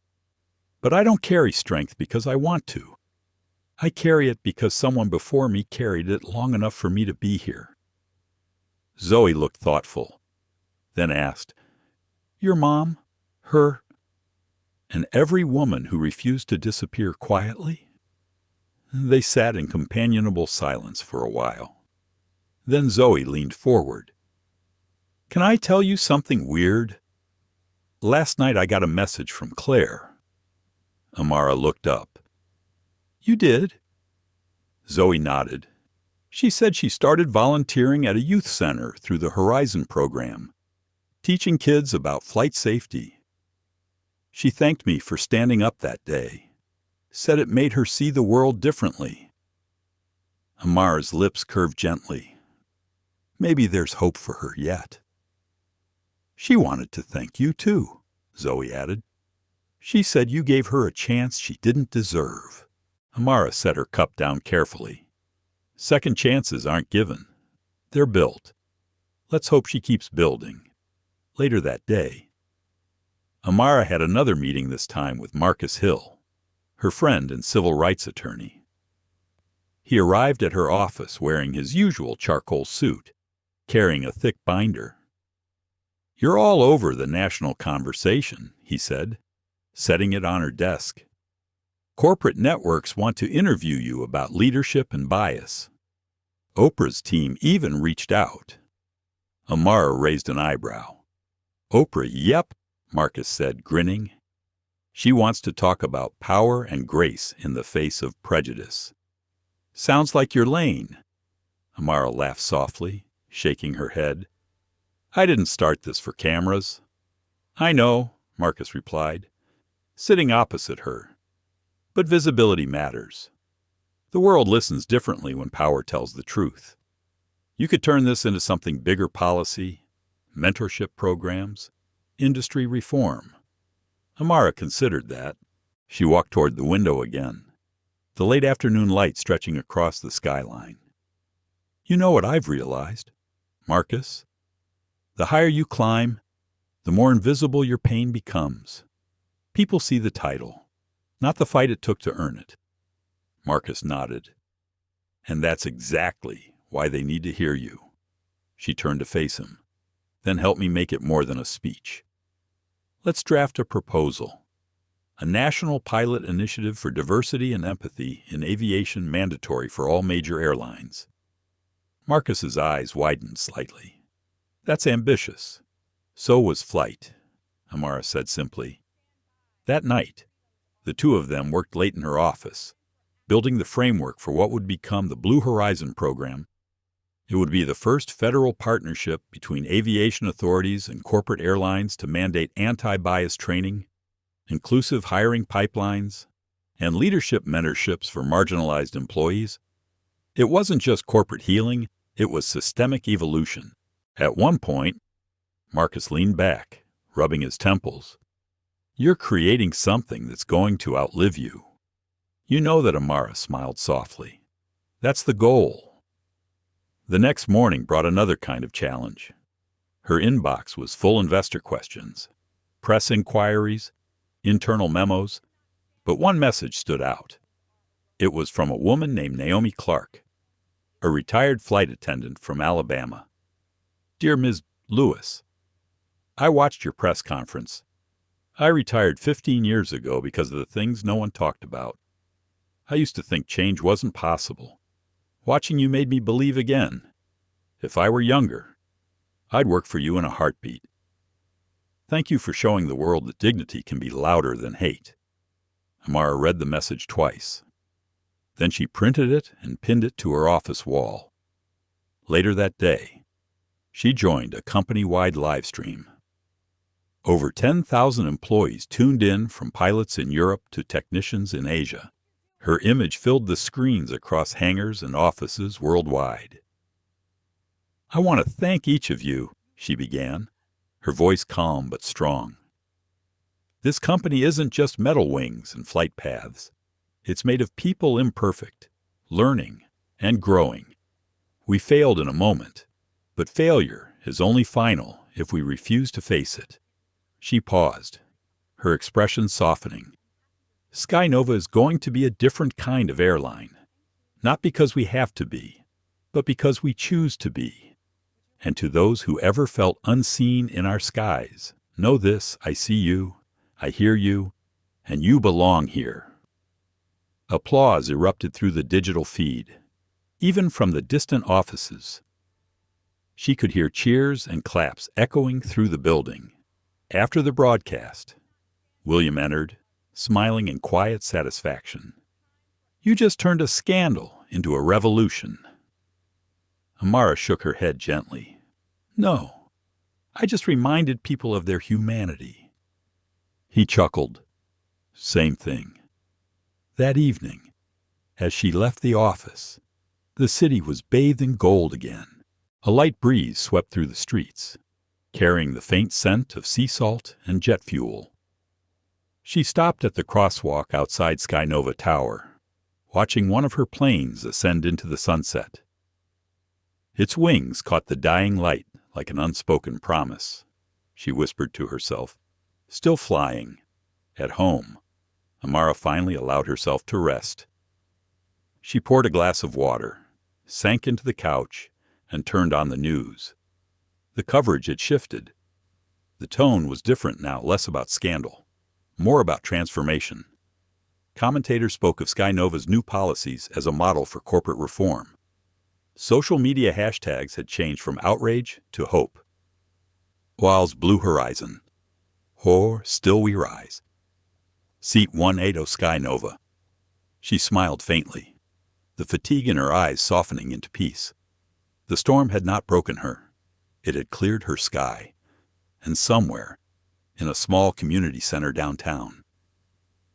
But I don't carry strength because I want to. I carry it because someone before me carried it long enough for me to be here. Zoe looked thoughtful, then asked, Your mom? Her? And every woman who refused to disappear quietly? They sat in companionable silence for a while. Then Zoe leaned forward. Can I tell you something weird? Last night I got a message from Claire. Amara looked up. You did? Zoe nodded. She said she started volunteering at a youth center through the Horizon program, teaching kids about flight safety. She thanked me for standing up that day, said it made her see the world differently. Amara's lips curved gently. Maybe there's hope for her yet. She wanted to thank you too, Zoe added. She said you gave her a chance she didn't deserve. Amara set her cup down carefully. Second chances aren't given. They're built. Let's hope she keeps building. Later that day, Amara had another meeting this time with Marcus Hill, her friend and civil rights attorney. He arrived at her office wearing his usual charcoal suit, carrying a thick binder. You're all over the national conversation, he said, setting it on her desk. Corporate networks want to interview you about leadership and bias. Oprah's team even reached out. Amara raised an eyebrow. Oprah, yep, Marcus said, grinning. She wants to talk about power and grace in the face of prejudice. Sounds like your lane. Amara laughed softly, shaking her head. I didn't start this for cameras. I know, Marcus replied, sitting opposite her. But visibility matters. The world listens differently when power tells the truth. You could turn this into something bigger: policy, mentorship programs, industry reform. Amara considered that. She walked toward the window again, the late afternoon light stretching across the skyline. You know what I've realized, Marcus? The higher you climb, the more invisible your pain becomes. People see the title, not the fight it took to earn it. Marcus nodded. And that's exactly why they need to hear you. She turned to face him. Then help me make it more than a speech. Let's draft a proposal. A national pilot initiative for diversity and empathy in aviation mandatory for all major airlines. Marcus's eyes widened slightly. That's ambitious. So was flight, Amara said simply. That night, the two of them worked late in her office, building the framework for what would become the Blue Horizon program. It would be the first federal partnership between aviation authorities and corporate airlines to mandate anti-bias training, inclusive hiring pipelines, and leadership mentorships for marginalized employees. It wasn't just corporate healing, it was systemic evolution. At one point, Marcus leaned back, rubbing his temples. You're creating something that's going to outlive you. You know that, Amara smiled softly. That's the goal. The next morning brought another kind of challenge. Her inbox was full investor questions, press inquiries, internal memos, but one message stood out. It was from a woman named Naomi Clark, a retired flight attendant from Alabama. Dear Ms. Lewis, I watched your press conference. I retired 15 years ago because of the things no one talked about. I used to think change wasn't possible. Watching you made me believe again. If I were younger, I'd work for you in a heartbeat. Thank you for showing the world that dignity can be louder than hate. Amara read the message twice. Then she printed it and pinned it to her office wall. Later that day, she joined a company-wide live stream. Over 10,000 employees tuned in, from pilots in Europe to technicians in Asia. Her image filled the screens across hangars and offices worldwide. I want to thank each of you, she began, her voice calm but strong. This company isn't just metal wings and flight paths. It's made of people imperfect, learning, and growing. We failed in a moment, But failure is only final if we refuse to face it. She paused, her expression softening. Skynova is going to be a different kind of airline. Not because we have to be, but because we choose to be. And to those who ever felt unseen in our skies, know this: I see you, I hear you, and you belong here. Applause erupted through the digital feed, even from the distant offices. She could hear cheers and claps echoing through the building. After the broadcast, William entered, smiling in quiet satisfaction. You just turned a scandal into a revolution. Amara shook her head gently. No, I just reminded people of their humanity. He chuckled. Same thing. That evening, as she left the office, the city was bathed in gold again. A light breeze swept through the streets, carrying the faint scent of sea salt and jet fuel. She stopped at the crosswalk outside Skynova Tower, watching one of her planes ascend into the sunset. Its wings caught the dying light like an unspoken promise, she whispered to herself. Still flying. At home, Amara finally allowed herself to rest. She poured a glass of water, sank into the couch, and turned on the news. The coverage had shifted. The tone was different now, less about scandal, more about transformation. Commentators spoke of Skynova's new policies as a model for corporate reform. Social media hashtags had changed from outrage to hope. Wals blue horizon. Hoar, still we rise. Seat 180 Skynova. She smiled faintly, the fatigue in her eyes softening into peace. The storm had not broken her. It had cleared her sky. And somewhere, in a small community center downtown,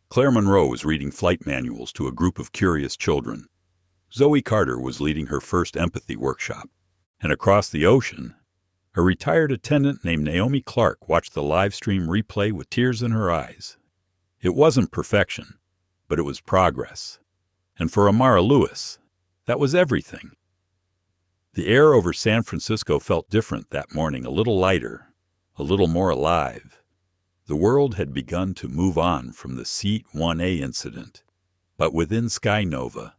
Claire Monroe was reading flight manuals to a group of curious children. Zoe Carter was leading her first empathy workshop. And across the ocean, a retired attendant named Naomi Clark watched the live stream replay with tears in her eyes. It wasn't perfection, but it was progress. And for Amara Lewis, that was everything. The air over San Francisco felt different that morning, a little lighter, a little more alive. The world had begun to move on from the Seat 1A incident, but within Skynova,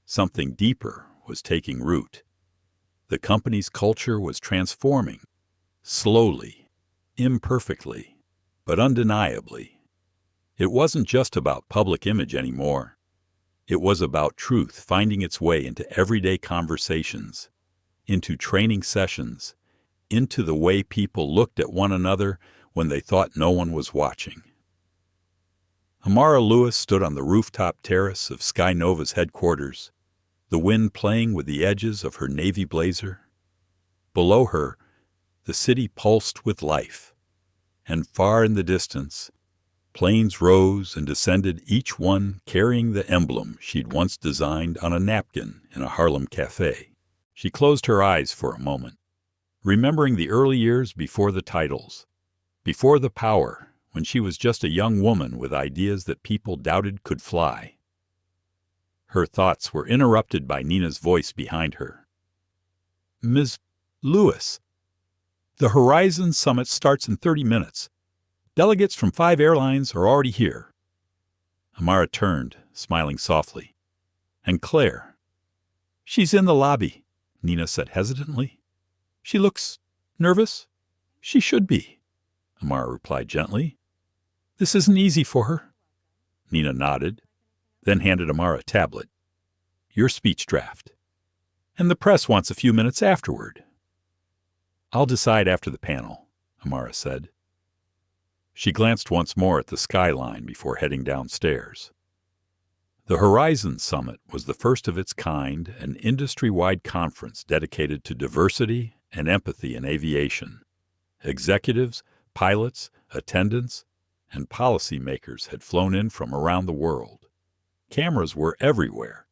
something deeper was taking root. The company's culture was transforming, slowly, imperfectly, but undeniably. It wasn't just about public image anymore. It was about truth finding its way into everyday conversations, into training sessions, into the way people looked at one another when they thought no one was watching. Amara Lewis stood on the rooftop terrace of Skynova's headquarters, the wind playing with the edges of her navy blazer. Below her, the city pulsed with life, and far in the distance, planes rose and descended, each one carrying the emblem she'd once designed on a napkin in a Harlem cafe. She closed her eyes for a moment, remembering the early years before the titles, before the power, when she was just a young woman with ideas that people doubted could fly. Her thoughts were interrupted by Nina's voice behind her. Ms. Lewis, the Horizon Summit starts in 30 minutes. Delegates from 5 airlines are already here. Amara turned, smiling softly. And Claire? She's in the lobby, Nina said hesitantly. She looks nervous. She should be, Amara replied gently. This isn't easy for her. Nina nodded, then handed Amara a tablet. Your speech draft. And the press wants a few minutes afterward. I'll decide after the panel, Amara said. She glanced once more at the skyline before heading downstairs. The Horizon Summit was the first of its kind, an industry-wide conference dedicated to diversity and empathy in aviation. Executives, pilots, attendants, and policymakers had flown in from around the world. Cameras were everywhere,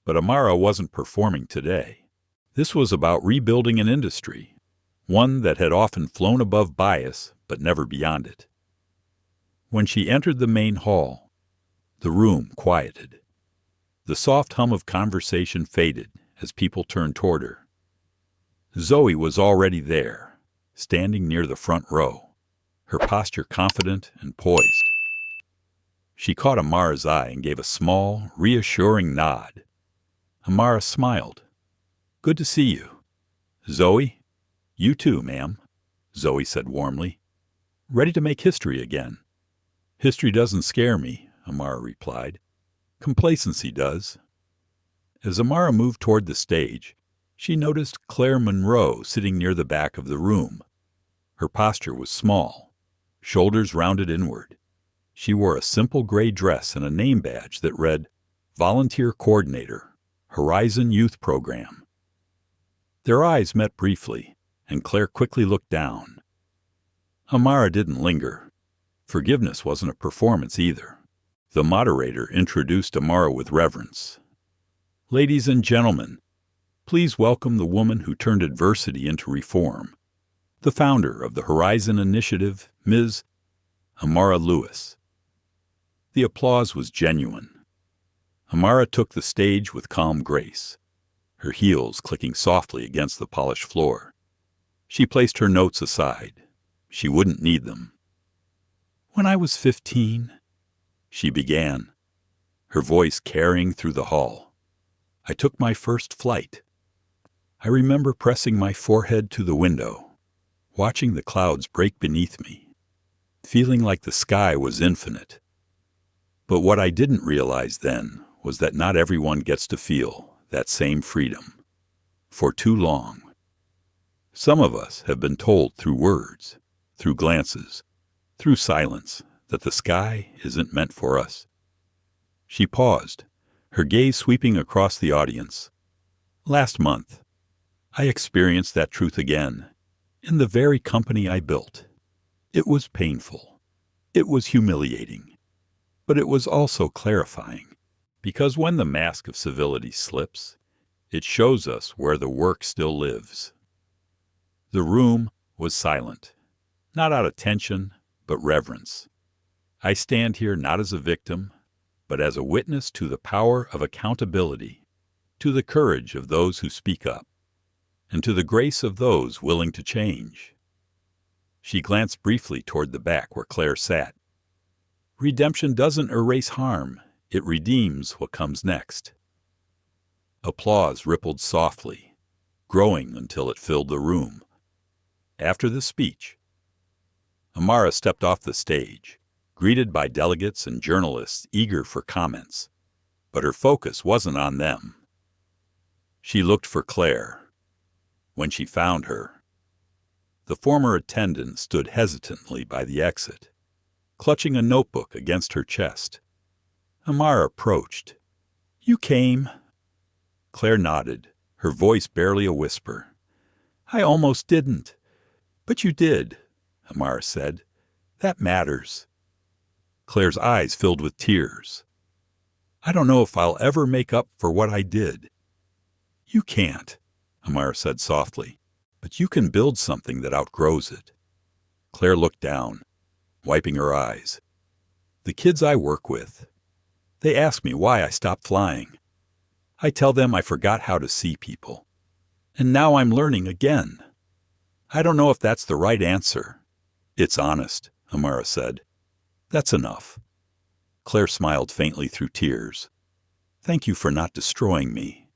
but Amara wasn't performing today. This was about rebuilding an industry, one that had often flown above bias but never beyond it. When she entered the main hall, the room quieted. The soft hum of conversation faded as people turned toward her. Zoe was already there, standing near the front row, her posture confident and poised. She caught Amara's eye and gave a small, reassuring nod. Amara smiled. "Good to see you." "Zoe?" "You too, ma'am," Zoe said warmly. "Ready to make history again." "History doesn't scare me," Amara replied. "Complacency does." As Amara moved toward the stage, she noticed Claire Monroe sitting near the back of the room. Her posture was small, shoulders rounded inward. She wore a simple gray dress and a name badge that read, "Volunteer Coordinator, Horizon Youth Program." Their eyes met briefly, and Claire quickly looked down. Amara didn't linger. Forgiveness wasn't a performance either. The moderator introduced Amara with reverence. "Ladies and gentlemen, please welcome the woman who turned adversity into reform, the founder of the Horizon Initiative, Ms. Amara Lewis." The applause was genuine. Amara took the stage with calm grace, her heels clicking softly against the polished floor. She placed her notes aside. She wouldn't need them. "When I was 15, she began, her voice carrying through the hall, "I took my first flight. I remember pressing my forehead to the window, watching the clouds break beneath me, feeling like the sky was infinite. But what I didn't realize then was that not everyone gets to feel that same freedom for too long. Some of us have been told through words, through glances, through silence, that the sky isn't meant for us." She paused, her gaze sweeping across the audience. "Last month, I experienced that truth again, in the very company I built. It was painful. It was humiliating. But it was also clarifying, because when the mask of civility slips, it shows us where the work still lives." The room was silent, not out of tension, but reverence. I stand here not as a victim, but as a witness to the power of accountability, to the courage of those who speak up, and to the grace of those willing to change. She glanced briefly toward the back where Claire sat. Redemption doesn't erase harm, it redeems what comes next. Applause rippled softly, growing until it filled the room. After the speech, Amara stepped off the stage, greeted by delegates and journalists eager for comments. But her focus wasn't on them. She looked for Claire. When she found her, the former attendant stood hesitantly by the exit, clutching a notebook against her chest. Amara approached. "You came." Claire nodded, her voice barely a whisper. "I almost didn't. But you did," Amara said. "That matters." Claire's eyes filled with tears. "I don't know if I'll ever make up for what I did." "You can't," Amara said softly, "but you can build something that outgrows it." Claire looked down, wiping her eyes. "The kids I work with, they ask me why I stopped flying. I tell them I forgot how to see people. And now I'm learning again. I don't know if that's the right answer." "It's honest," Amara said. "That's enough." Claire smiled faintly through tears. "Thank you for not destroying me."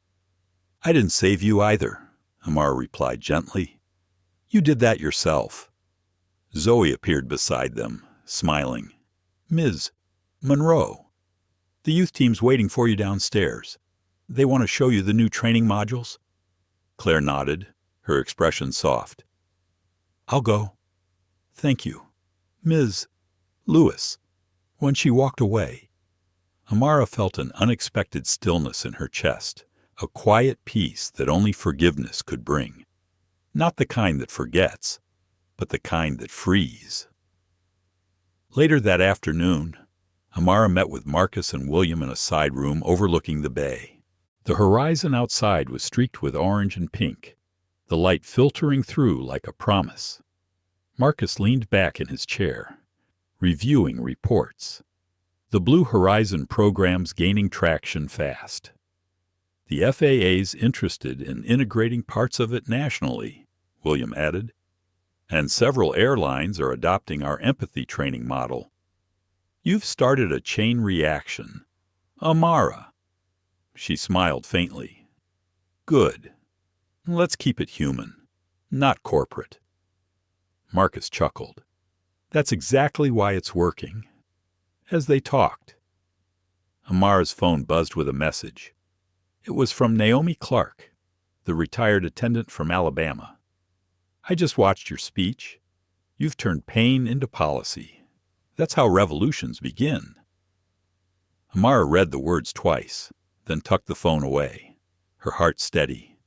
"I didn't save you either," Amara replied gently. "You did that yourself." Zoe appeared beside them, smiling. "Ms. Monroe, the youth team's waiting for you downstairs. They want to show you the new training modules." Claire nodded, her expression soft. "I'll go." "Thank you, Ms. Lewis." When she walked away, Amara felt an unexpected stillness in her chest, a quiet peace that only forgiveness could bring. Not the kind that forgets, but the kind that frees. Later that afternoon, Amara met with Marcus and William in a side room overlooking the bay. The horizon outside was streaked with orange and pink, the light filtering through like a promise. Marcus leaned back in his chair, reviewing reports. The Blue Horizon program's gaining traction fast. The FAA's interested in integrating parts of it nationally, William added, and several airlines are adopting our empathy training model. You've started a chain reaction. Amara. She smiled faintly. Good. Let's keep it human, not corporate. Marcus chuckled. That's exactly why it's working. As they talked, Amara's phone buzzed with a message. It was from Naomi Clark, the retired attendant from Alabama. I just watched your speech. You've turned pain into policy. That's how revolutions begin. Amara read the words twice, then tucked the phone away, her heart steady.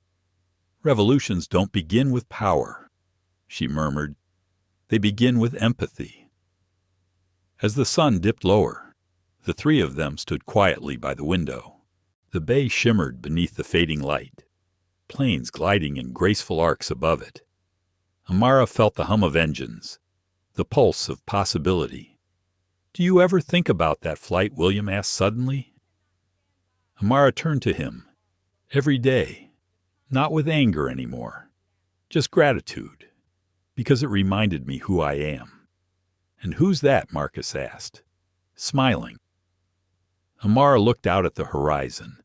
Revolutions don't begin with power, she murmured. They begin with empathy. As the sun dipped lower, the three of them stood quietly by the window. The bay shimmered beneath the fading light, planes gliding in graceful arcs above it. Amara felt the hum of engines, the pulse of possibility. Do you ever think about that flight? William asked suddenly. Amara turned to him. Every day, not with anger anymore, just gratitude, because it reminded me who I am. And who's that? Marcus asked, smiling. Amara looked out at the horizon,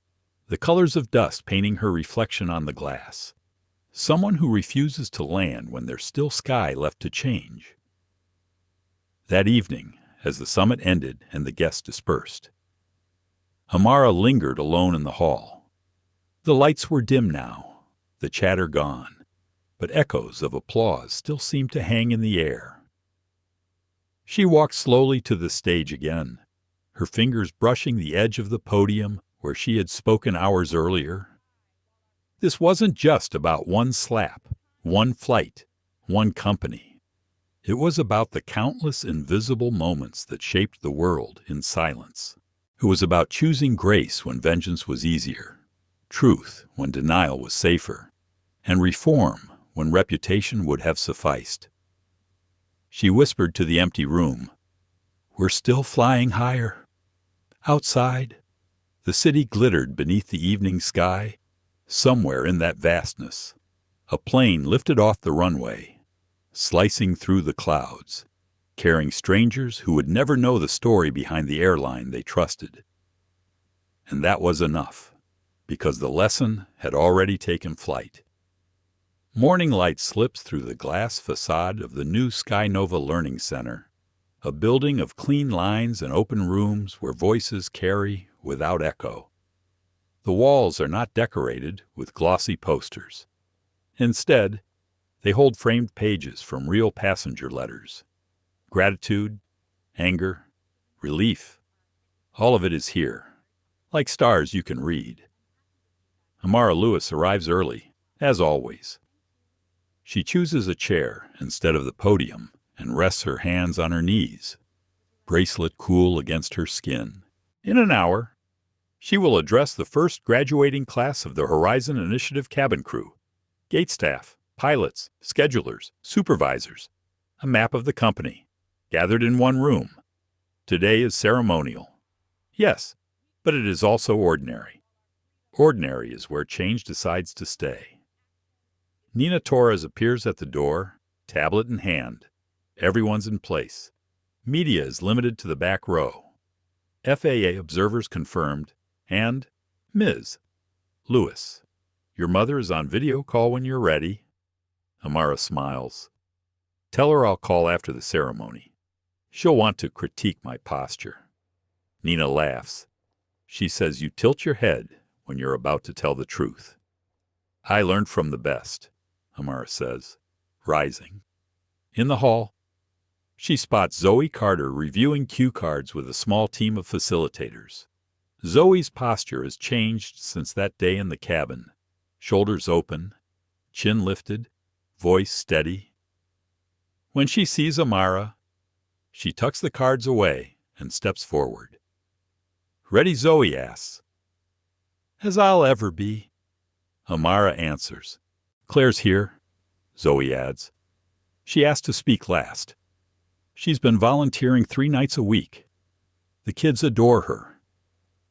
the colors of dust painting her reflection on the glass. Someone who refuses to land when there's still sky left to change. That evening, as the summit ended and the guests dispersed, Amara lingered alone in the hall. The lights were dim now, the chatter gone, but echoes of applause still seemed to hang in the air. She walked slowly to the stage again, her fingers brushing the edge of the podium where she had spoken hours earlier. This wasn't just about one slap, one flight, one company. It was about the countless invisible moments that shaped the world in silence. It was about choosing grace when vengeance was easier, truth when denial was safer, and reform when reputation would have sufficed. She whispered to the empty room, "We're still flying higher." Outside, the city glittered beneath the evening sky. Somewhere in that vastness, a plane lifted off the runway, slicing through the clouds, carrying strangers who would never know the story behind the airline they trusted. And that was enough, because the lesson had already taken flight. Morning light slips through the glass facade of the new Skynova Learning Center, a building of clean lines and open rooms where voices carry without echo. The walls are not decorated with glossy posters. Instead, they hold framed pages from real passenger letters. Gratitude, anger, relief, all of it is here, like stars you can read. Amara Lewis arrives early, as always. She chooses a chair instead of the podium and rests her hands on her knees, bracelet cool against her skin. In an hour, she will address the first graduating class of the Horizon Initiative cabin crew, gate staff, pilots, schedulers, supervisors, a map of the company, gathered in one room. Today is ceremonial. Yes, but it is also ordinary. Ordinary is where change decides to stay. Nina Torres appears at the door, tablet in hand. Everyone's in place. Media is limited to the back row. FAA observers confirmed, and Ms. Lewis, your mother is on video call when you're ready. Amara smiles. Tell her I'll call after the ceremony. She'll want to critique my posture. Nina laughs. She says you tilt your head when you're about to tell the truth. I learned from the best, Amara says, rising. In the hall, she spots Zoe Carter reviewing cue cards with a small team of facilitators. Zoe's posture has changed since that day in the cabin. Shoulders open, chin lifted, voice steady. When she sees Amara, she tucks the cards away and steps forward. Ready, Zoe asks. As I'll ever be, Amara answers. Claire's here, Zoe adds. She asked to speak last. She's been volunteering 3 nights a week. The kids adore her.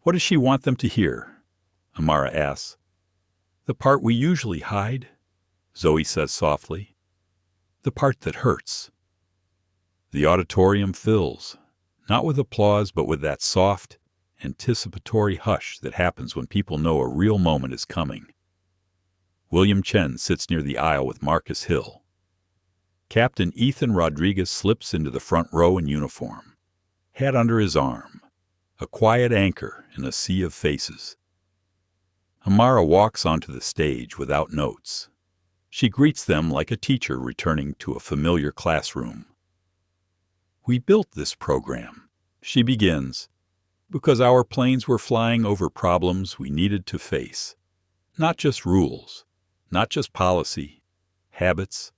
What does she want them to hear? Amara asks. The part we usually hide, Zoe says softly. The part that hurts. The auditorium fills, not with applause, but with that soft, anticipatory hush that happens when people know a real moment is coming. William Chen sits near the aisle with Marcus Hill. Captain Ethan Rodriguez slips into the front row in uniform, hat under his arm, a quiet anchor in a sea of faces. Amara walks onto the stage without notes. She greets them like a teacher returning to a familiar classroom. We built this program, she begins, because our planes were flying over problems we needed to face. Not just rules, not just policy, habits,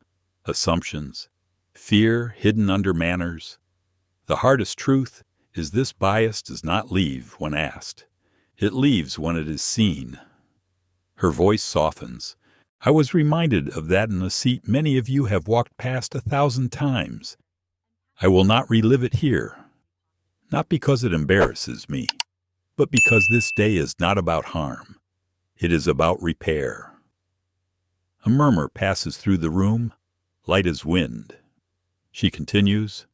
assumptions, fear hidden under manners. The hardest truth is this bias does not leave when asked. It leaves when it is seen. Her voice softens. I was reminded of that in a seat many of you have walked past 1,000 times. I will not relive it here. Not because it embarrasses me, but because this day is not about harm. It is about repair. A murmur passes through the room, light as wind. She continues,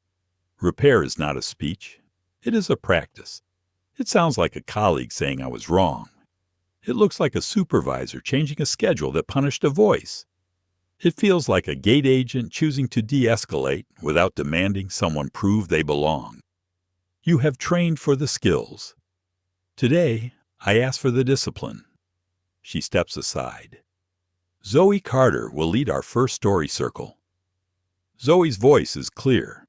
repair is not a speech. It is a practice. It sounds like a colleague saying I was wrong. It looks like a supervisor changing a schedule that punished a voice. It feels like a gate agent choosing to de-escalate without demanding someone prove they belong. You have trained for the skills. Today, I ask for the discipline. She steps aside. Zoe Carter will lead our first story circle. Zoe's voice is clear.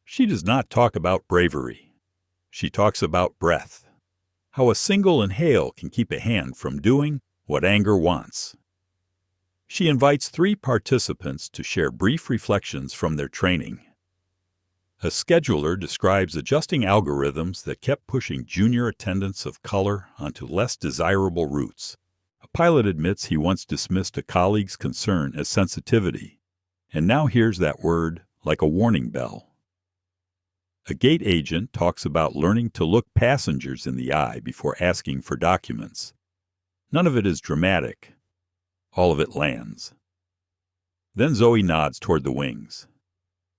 She does not talk about bravery. She talks about breath. How a single inhale can keep a hand from doing what anger wants. She invites 3 participants to share brief reflections from their training. A scheduler describes adjusting algorithms that kept pushing junior attendants of color onto less desirable routes. A pilot admits he once dismissed a colleague's concern as sensitivity, and now hears that word like a warning bell. A gate agent talks about learning to look passengers in the eye before asking for documents. None of it is dramatic. All of it lands. Then Zoe nods toward the wings.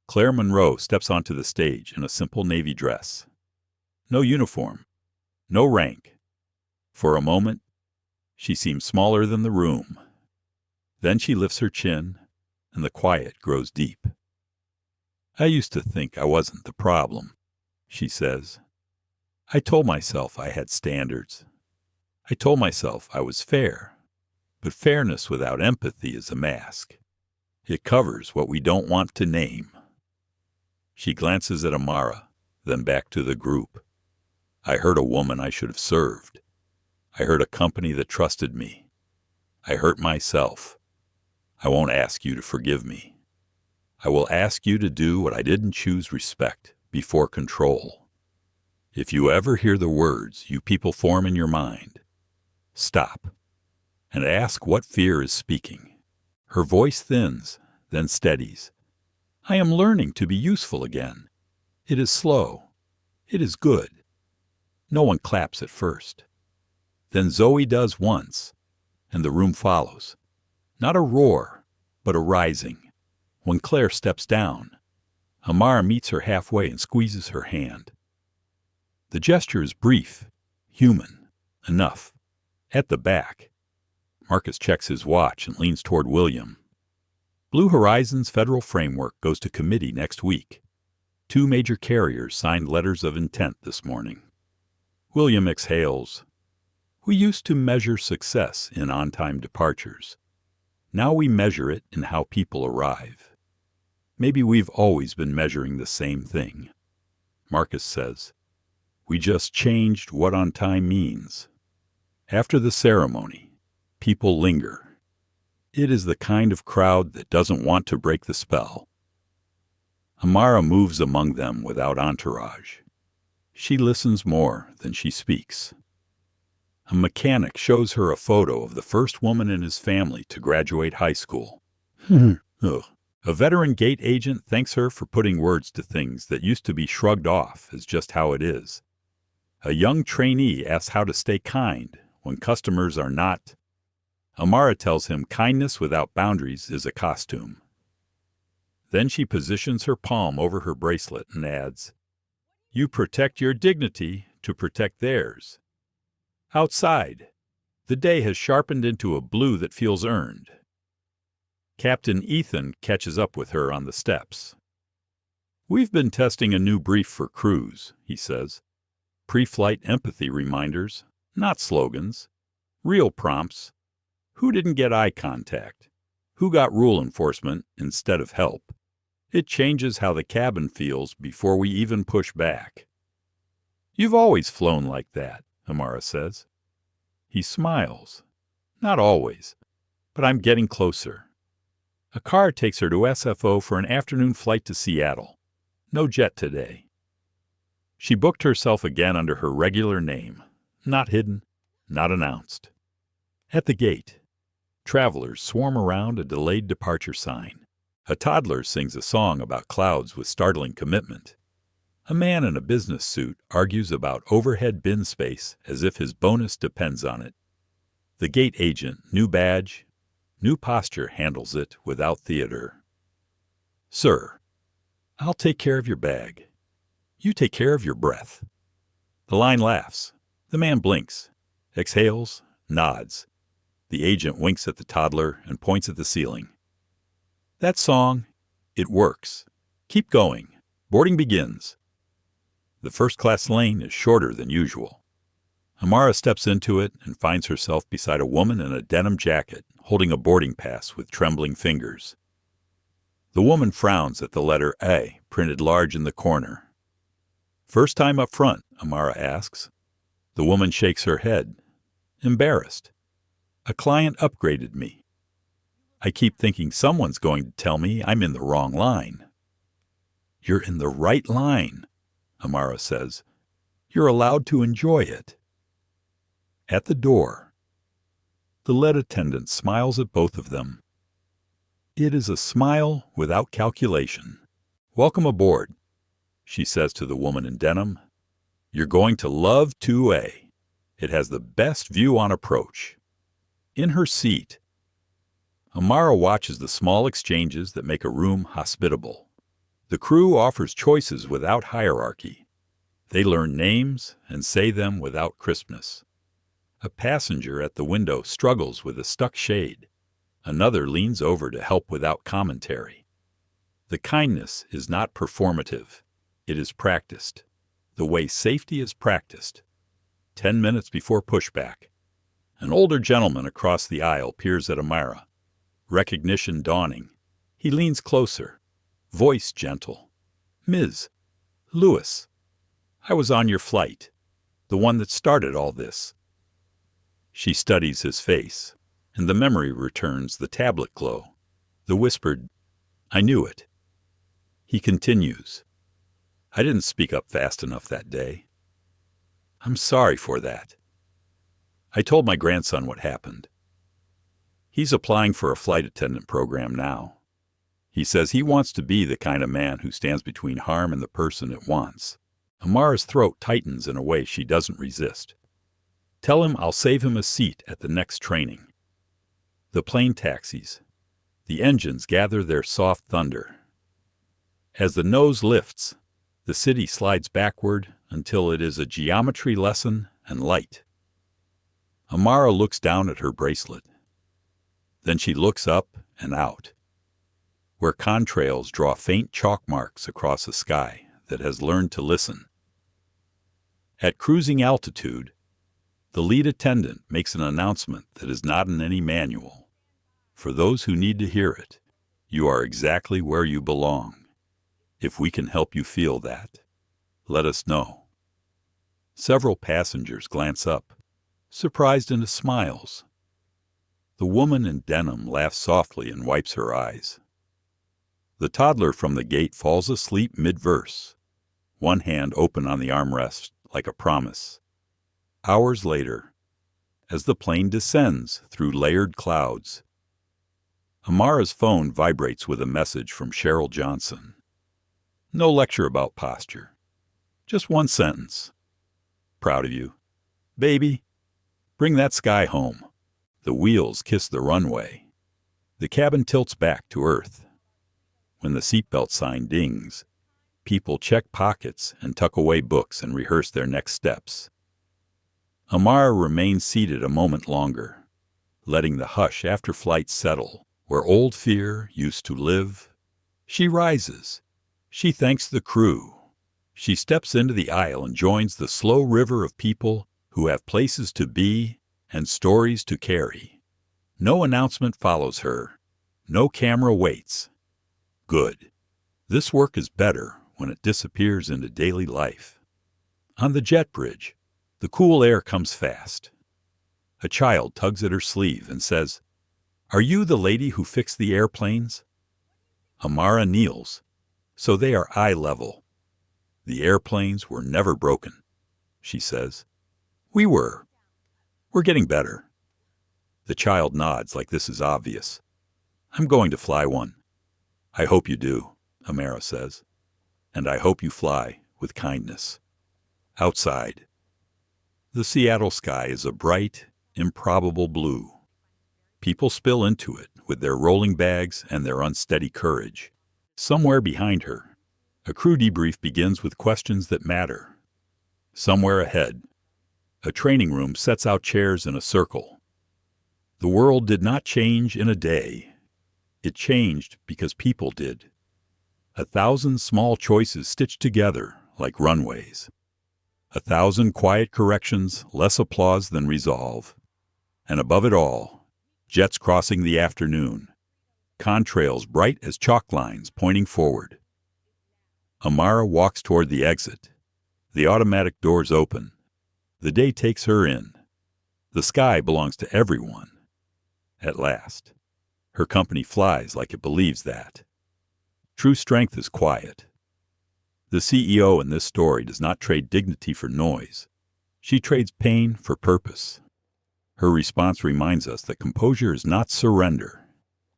Claire Monroe steps onto the stage in a simple navy dress. No uniform. No rank. For a moment, she seems smaller than the room. Then she lifts her chin, and the quiet grows deep. I used to think I wasn't the problem, she says. I told myself I had standards. I told myself I was fair. But fairness without empathy is a mask. It covers what we don't want to name. She glances at Amara, then back to the group. I hurt a woman I should have served. I hurt a company that trusted me. I hurt myself. I won't ask you to forgive me. I will ask you to do what I didn't choose respect before control. If you ever hear the words you people form in your mind, stop and ask what fear is speaking. Her voice thins, then steadies. I am learning to be useful again. It is slow. It is good. No one claps at first. Then Zoe does once, and the room follows. Not a roar, but a rising. When Claire steps down, Amara meets her halfway and squeezes her hand. The gesture is brief, human, enough. At the back, Marcus checks his watch and leans toward William. Blue Horizon's federal framework goes to committee next week. 2 major carriers signed letters of intent this morning. William exhales. We used to measure success in on-time departures. Now we measure it in how people arrive. Maybe we've always been measuring the same thing. Marcus says, we just changed what on time means. After the ceremony, people linger. It is the kind of crowd that doesn't want to break the spell. Amara moves among them without entourage. She listens more than she speaks. A mechanic shows her a photo of the first woman in his family to graduate high school. Ugh. A veteran gate agent thanks her for putting words to things that used to be shrugged off as just how it is. A young trainee asks how to stay kind when customers are not. Amara tells him kindness without boundaries is a costume. Then she positions her palm over her bracelet and adds, "You protect your dignity to protect theirs." Outside, the day has sharpened into a blue that feels earned. Captain Ethan catches up with her on the steps. "We've been testing a new brief for crews," he says. "Pre-flight empathy reminders, not slogans. Real prompts. Who didn't get eye contact? Who got rule enforcement instead of help? It changes how the cabin feels before we even push back." "You've always flown like that," Amara says. He smiles. "Not always, but I'm getting closer." A car takes her to SFO for an afternoon flight to Seattle. No jet today. She booked herself again under her regular name, not hidden, not announced. At the gate, travelers swarm around a delayed departure sign. A toddler sings a song about clouds with startling commitment. A man in a business suit argues about overhead bin space as if his bonus depends on it. The gate agent, new badge, new posture, handles it without theater. "Sir, I'll take care of your bag. You take care of your breath." The line laughs. The man blinks, exhales, nods. The agent winks at the toddler and points at the ceiling. "That song, it works. Keep going. Boarding begins." The first-class lane is shorter than usual. Amara steps into it and finds herself beside a woman in a denim jacket, holding a boarding pass with trembling fingers. The woman frowns at the letter A printed large in the corner. "First time up front?" Amara asks. The woman shakes her head, embarrassed. "A client upgraded me. I keep thinking someone's going to tell me I'm in the wrong line." "You're in the right line," Amara says. "You're allowed to enjoy it." At the door, the lead attendant smiles at both of them. It is a smile without calculation. "Welcome aboard," she says to the woman in denim. "You're going to love 2A. It has the best view on approach." In her seat, Amara watches the small exchanges that make a room hospitable. The crew offers choices without hierarchy. They learn names and say them without crispness. A passenger at the window struggles with a stuck shade. Another leans over to help without commentary. The kindness is not performative. It is practiced, the way safety is practiced. 10 minutes before pushback, an older gentleman across the aisle peers at Amara. Recognition dawning. He leans closer, voice gentle. "Ms. Lewis, I was on your flight, the one that started all this." She studies his face, and the memory returns, the tablet glow, the whispered, "I knew it." He continues, "I didn't speak up fast enough that day. I'm sorry for that. I told my grandson what happened. He's applying for a flight attendant program now. He says he wants to be the kind of man who stands between harm and the person it wants." Amara's throat tightens in a way she doesn't resist. "Tell him I'll save him a seat at the next training." The plane taxis. The engines gather their soft thunder. As the nose lifts, the city slides backward until it is a geometry lesson and light. Amara looks down at her bracelet. Then she looks up and out, where contrails draw faint chalk marks across a sky that has learned to listen. At cruising altitude, the lead attendant makes an announcement that is not in any manual. For those who need to hear it, you are exactly where you belong. If we can help you feel that, let us know. Several passengers glance up, surprised into smiles. The woman in denim laughs softly and wipes her eyes. The toddler from the gate falls asleep mid-verse, one hand open on the armrest like a promise. Hours later, as the plane descends through layered clouds, Amara's phone vibrates with a message from Cheryl Johnson. No lecture about posture. Just one sentence. "Proud of you. Baby, Bring that sky home. The wheels kiss the runway. The cabin tilts back to earth. When the seatbelt sign dings, people check pockets and tuck away books and rehearse their next steps. Amara remains seated a moment longer, letting the hush after flight settle where old fear used to live. She rises. She thanks the crew. She steps into the aisle and joins the slow river of people who have places to be and stories to carry. No announcement follows her. No camera waits. Good. This work is better when it disappears into daily life. On the jet bridge, the cool air comes fast. A child tugs at her sleeve and says, "Are you the lady who fixed the airplanes?" Amara kneels, so they are eye level. "The airplanes were never broken," she says. "We were. We're getting better." The child nods like this is obvious. "I'm going to fly one." "I hope you do," Amara says. "And I hope you fly with kindness." Outside, the Seattle sky is a bright, improbable blue. People spill into it with their rolling bags and their unsteady courage. Somewhere behind her, a crew debrief begins with questions that matter. Somewhere ahead, a training room sets out chairs in a circle. The world did not change in a day. It changed because people did. 1,000 small choices stitched together like runways. 1,000 quiet corrections, less applause than resolve. And above it all, jets crossing the afternoon, contrails bright as chalk lines pointing forward. Amara walks toward the exit. The automatic doors open. The day takes her in. The sky belongs to everyone. At last, her company flies like it believes that. True strength is quiet. The CEO in this story does not trade dignity for noise. She trades pain for purpose. Her response reminds us that composure is not surrender.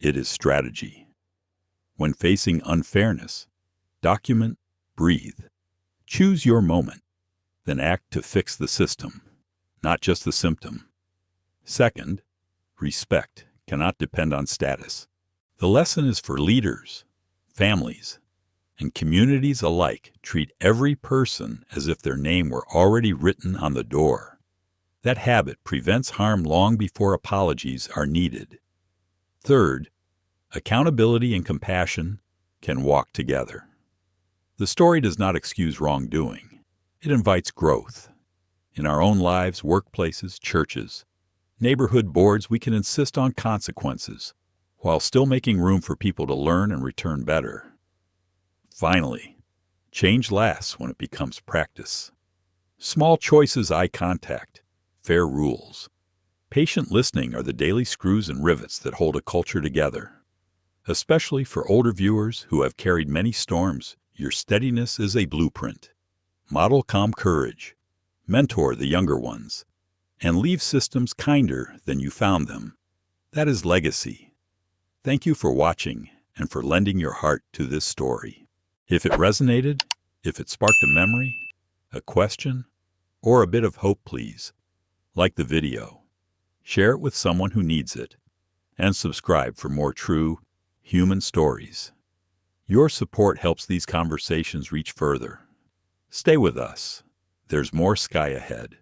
It is strategy. When facing unfairness, document, breathe. Choose your moment, then act to fix the system, not just the symptom. Second, respect cannot depend on status. The lesson is for leaders, families, and communities alike. Treat every person as if their name were already written on the door. That habit prevents harm long before apologies are needed. Third, accountability and compassion can walk together. The story does not excuse wrongdoing. It invites growth. In our own lives, workplaces, churches, neighborhood boards, we can insist on consequences while still making room for people to learn and return better. Finally, change lasts when it becomes practice. Small choices, eye contact, fair rules. Patient listening are the daily screws and rivets that hold a culture together. Especially for older viewers who have carried many storms, your steadiness is a blueprint. Model calm courage, mentor the younger ones, and leave systems kinder than you found them. That is legacy. Thank you for watching and for lending your heart to this story. If it resonated, if it sparked a memory, a question, or a bit of hope, please like the video, share it with someone who needs it, and subscribe for more true, human stories. Your support helps these conversations reach further. Stay with us. There's more sky ahead.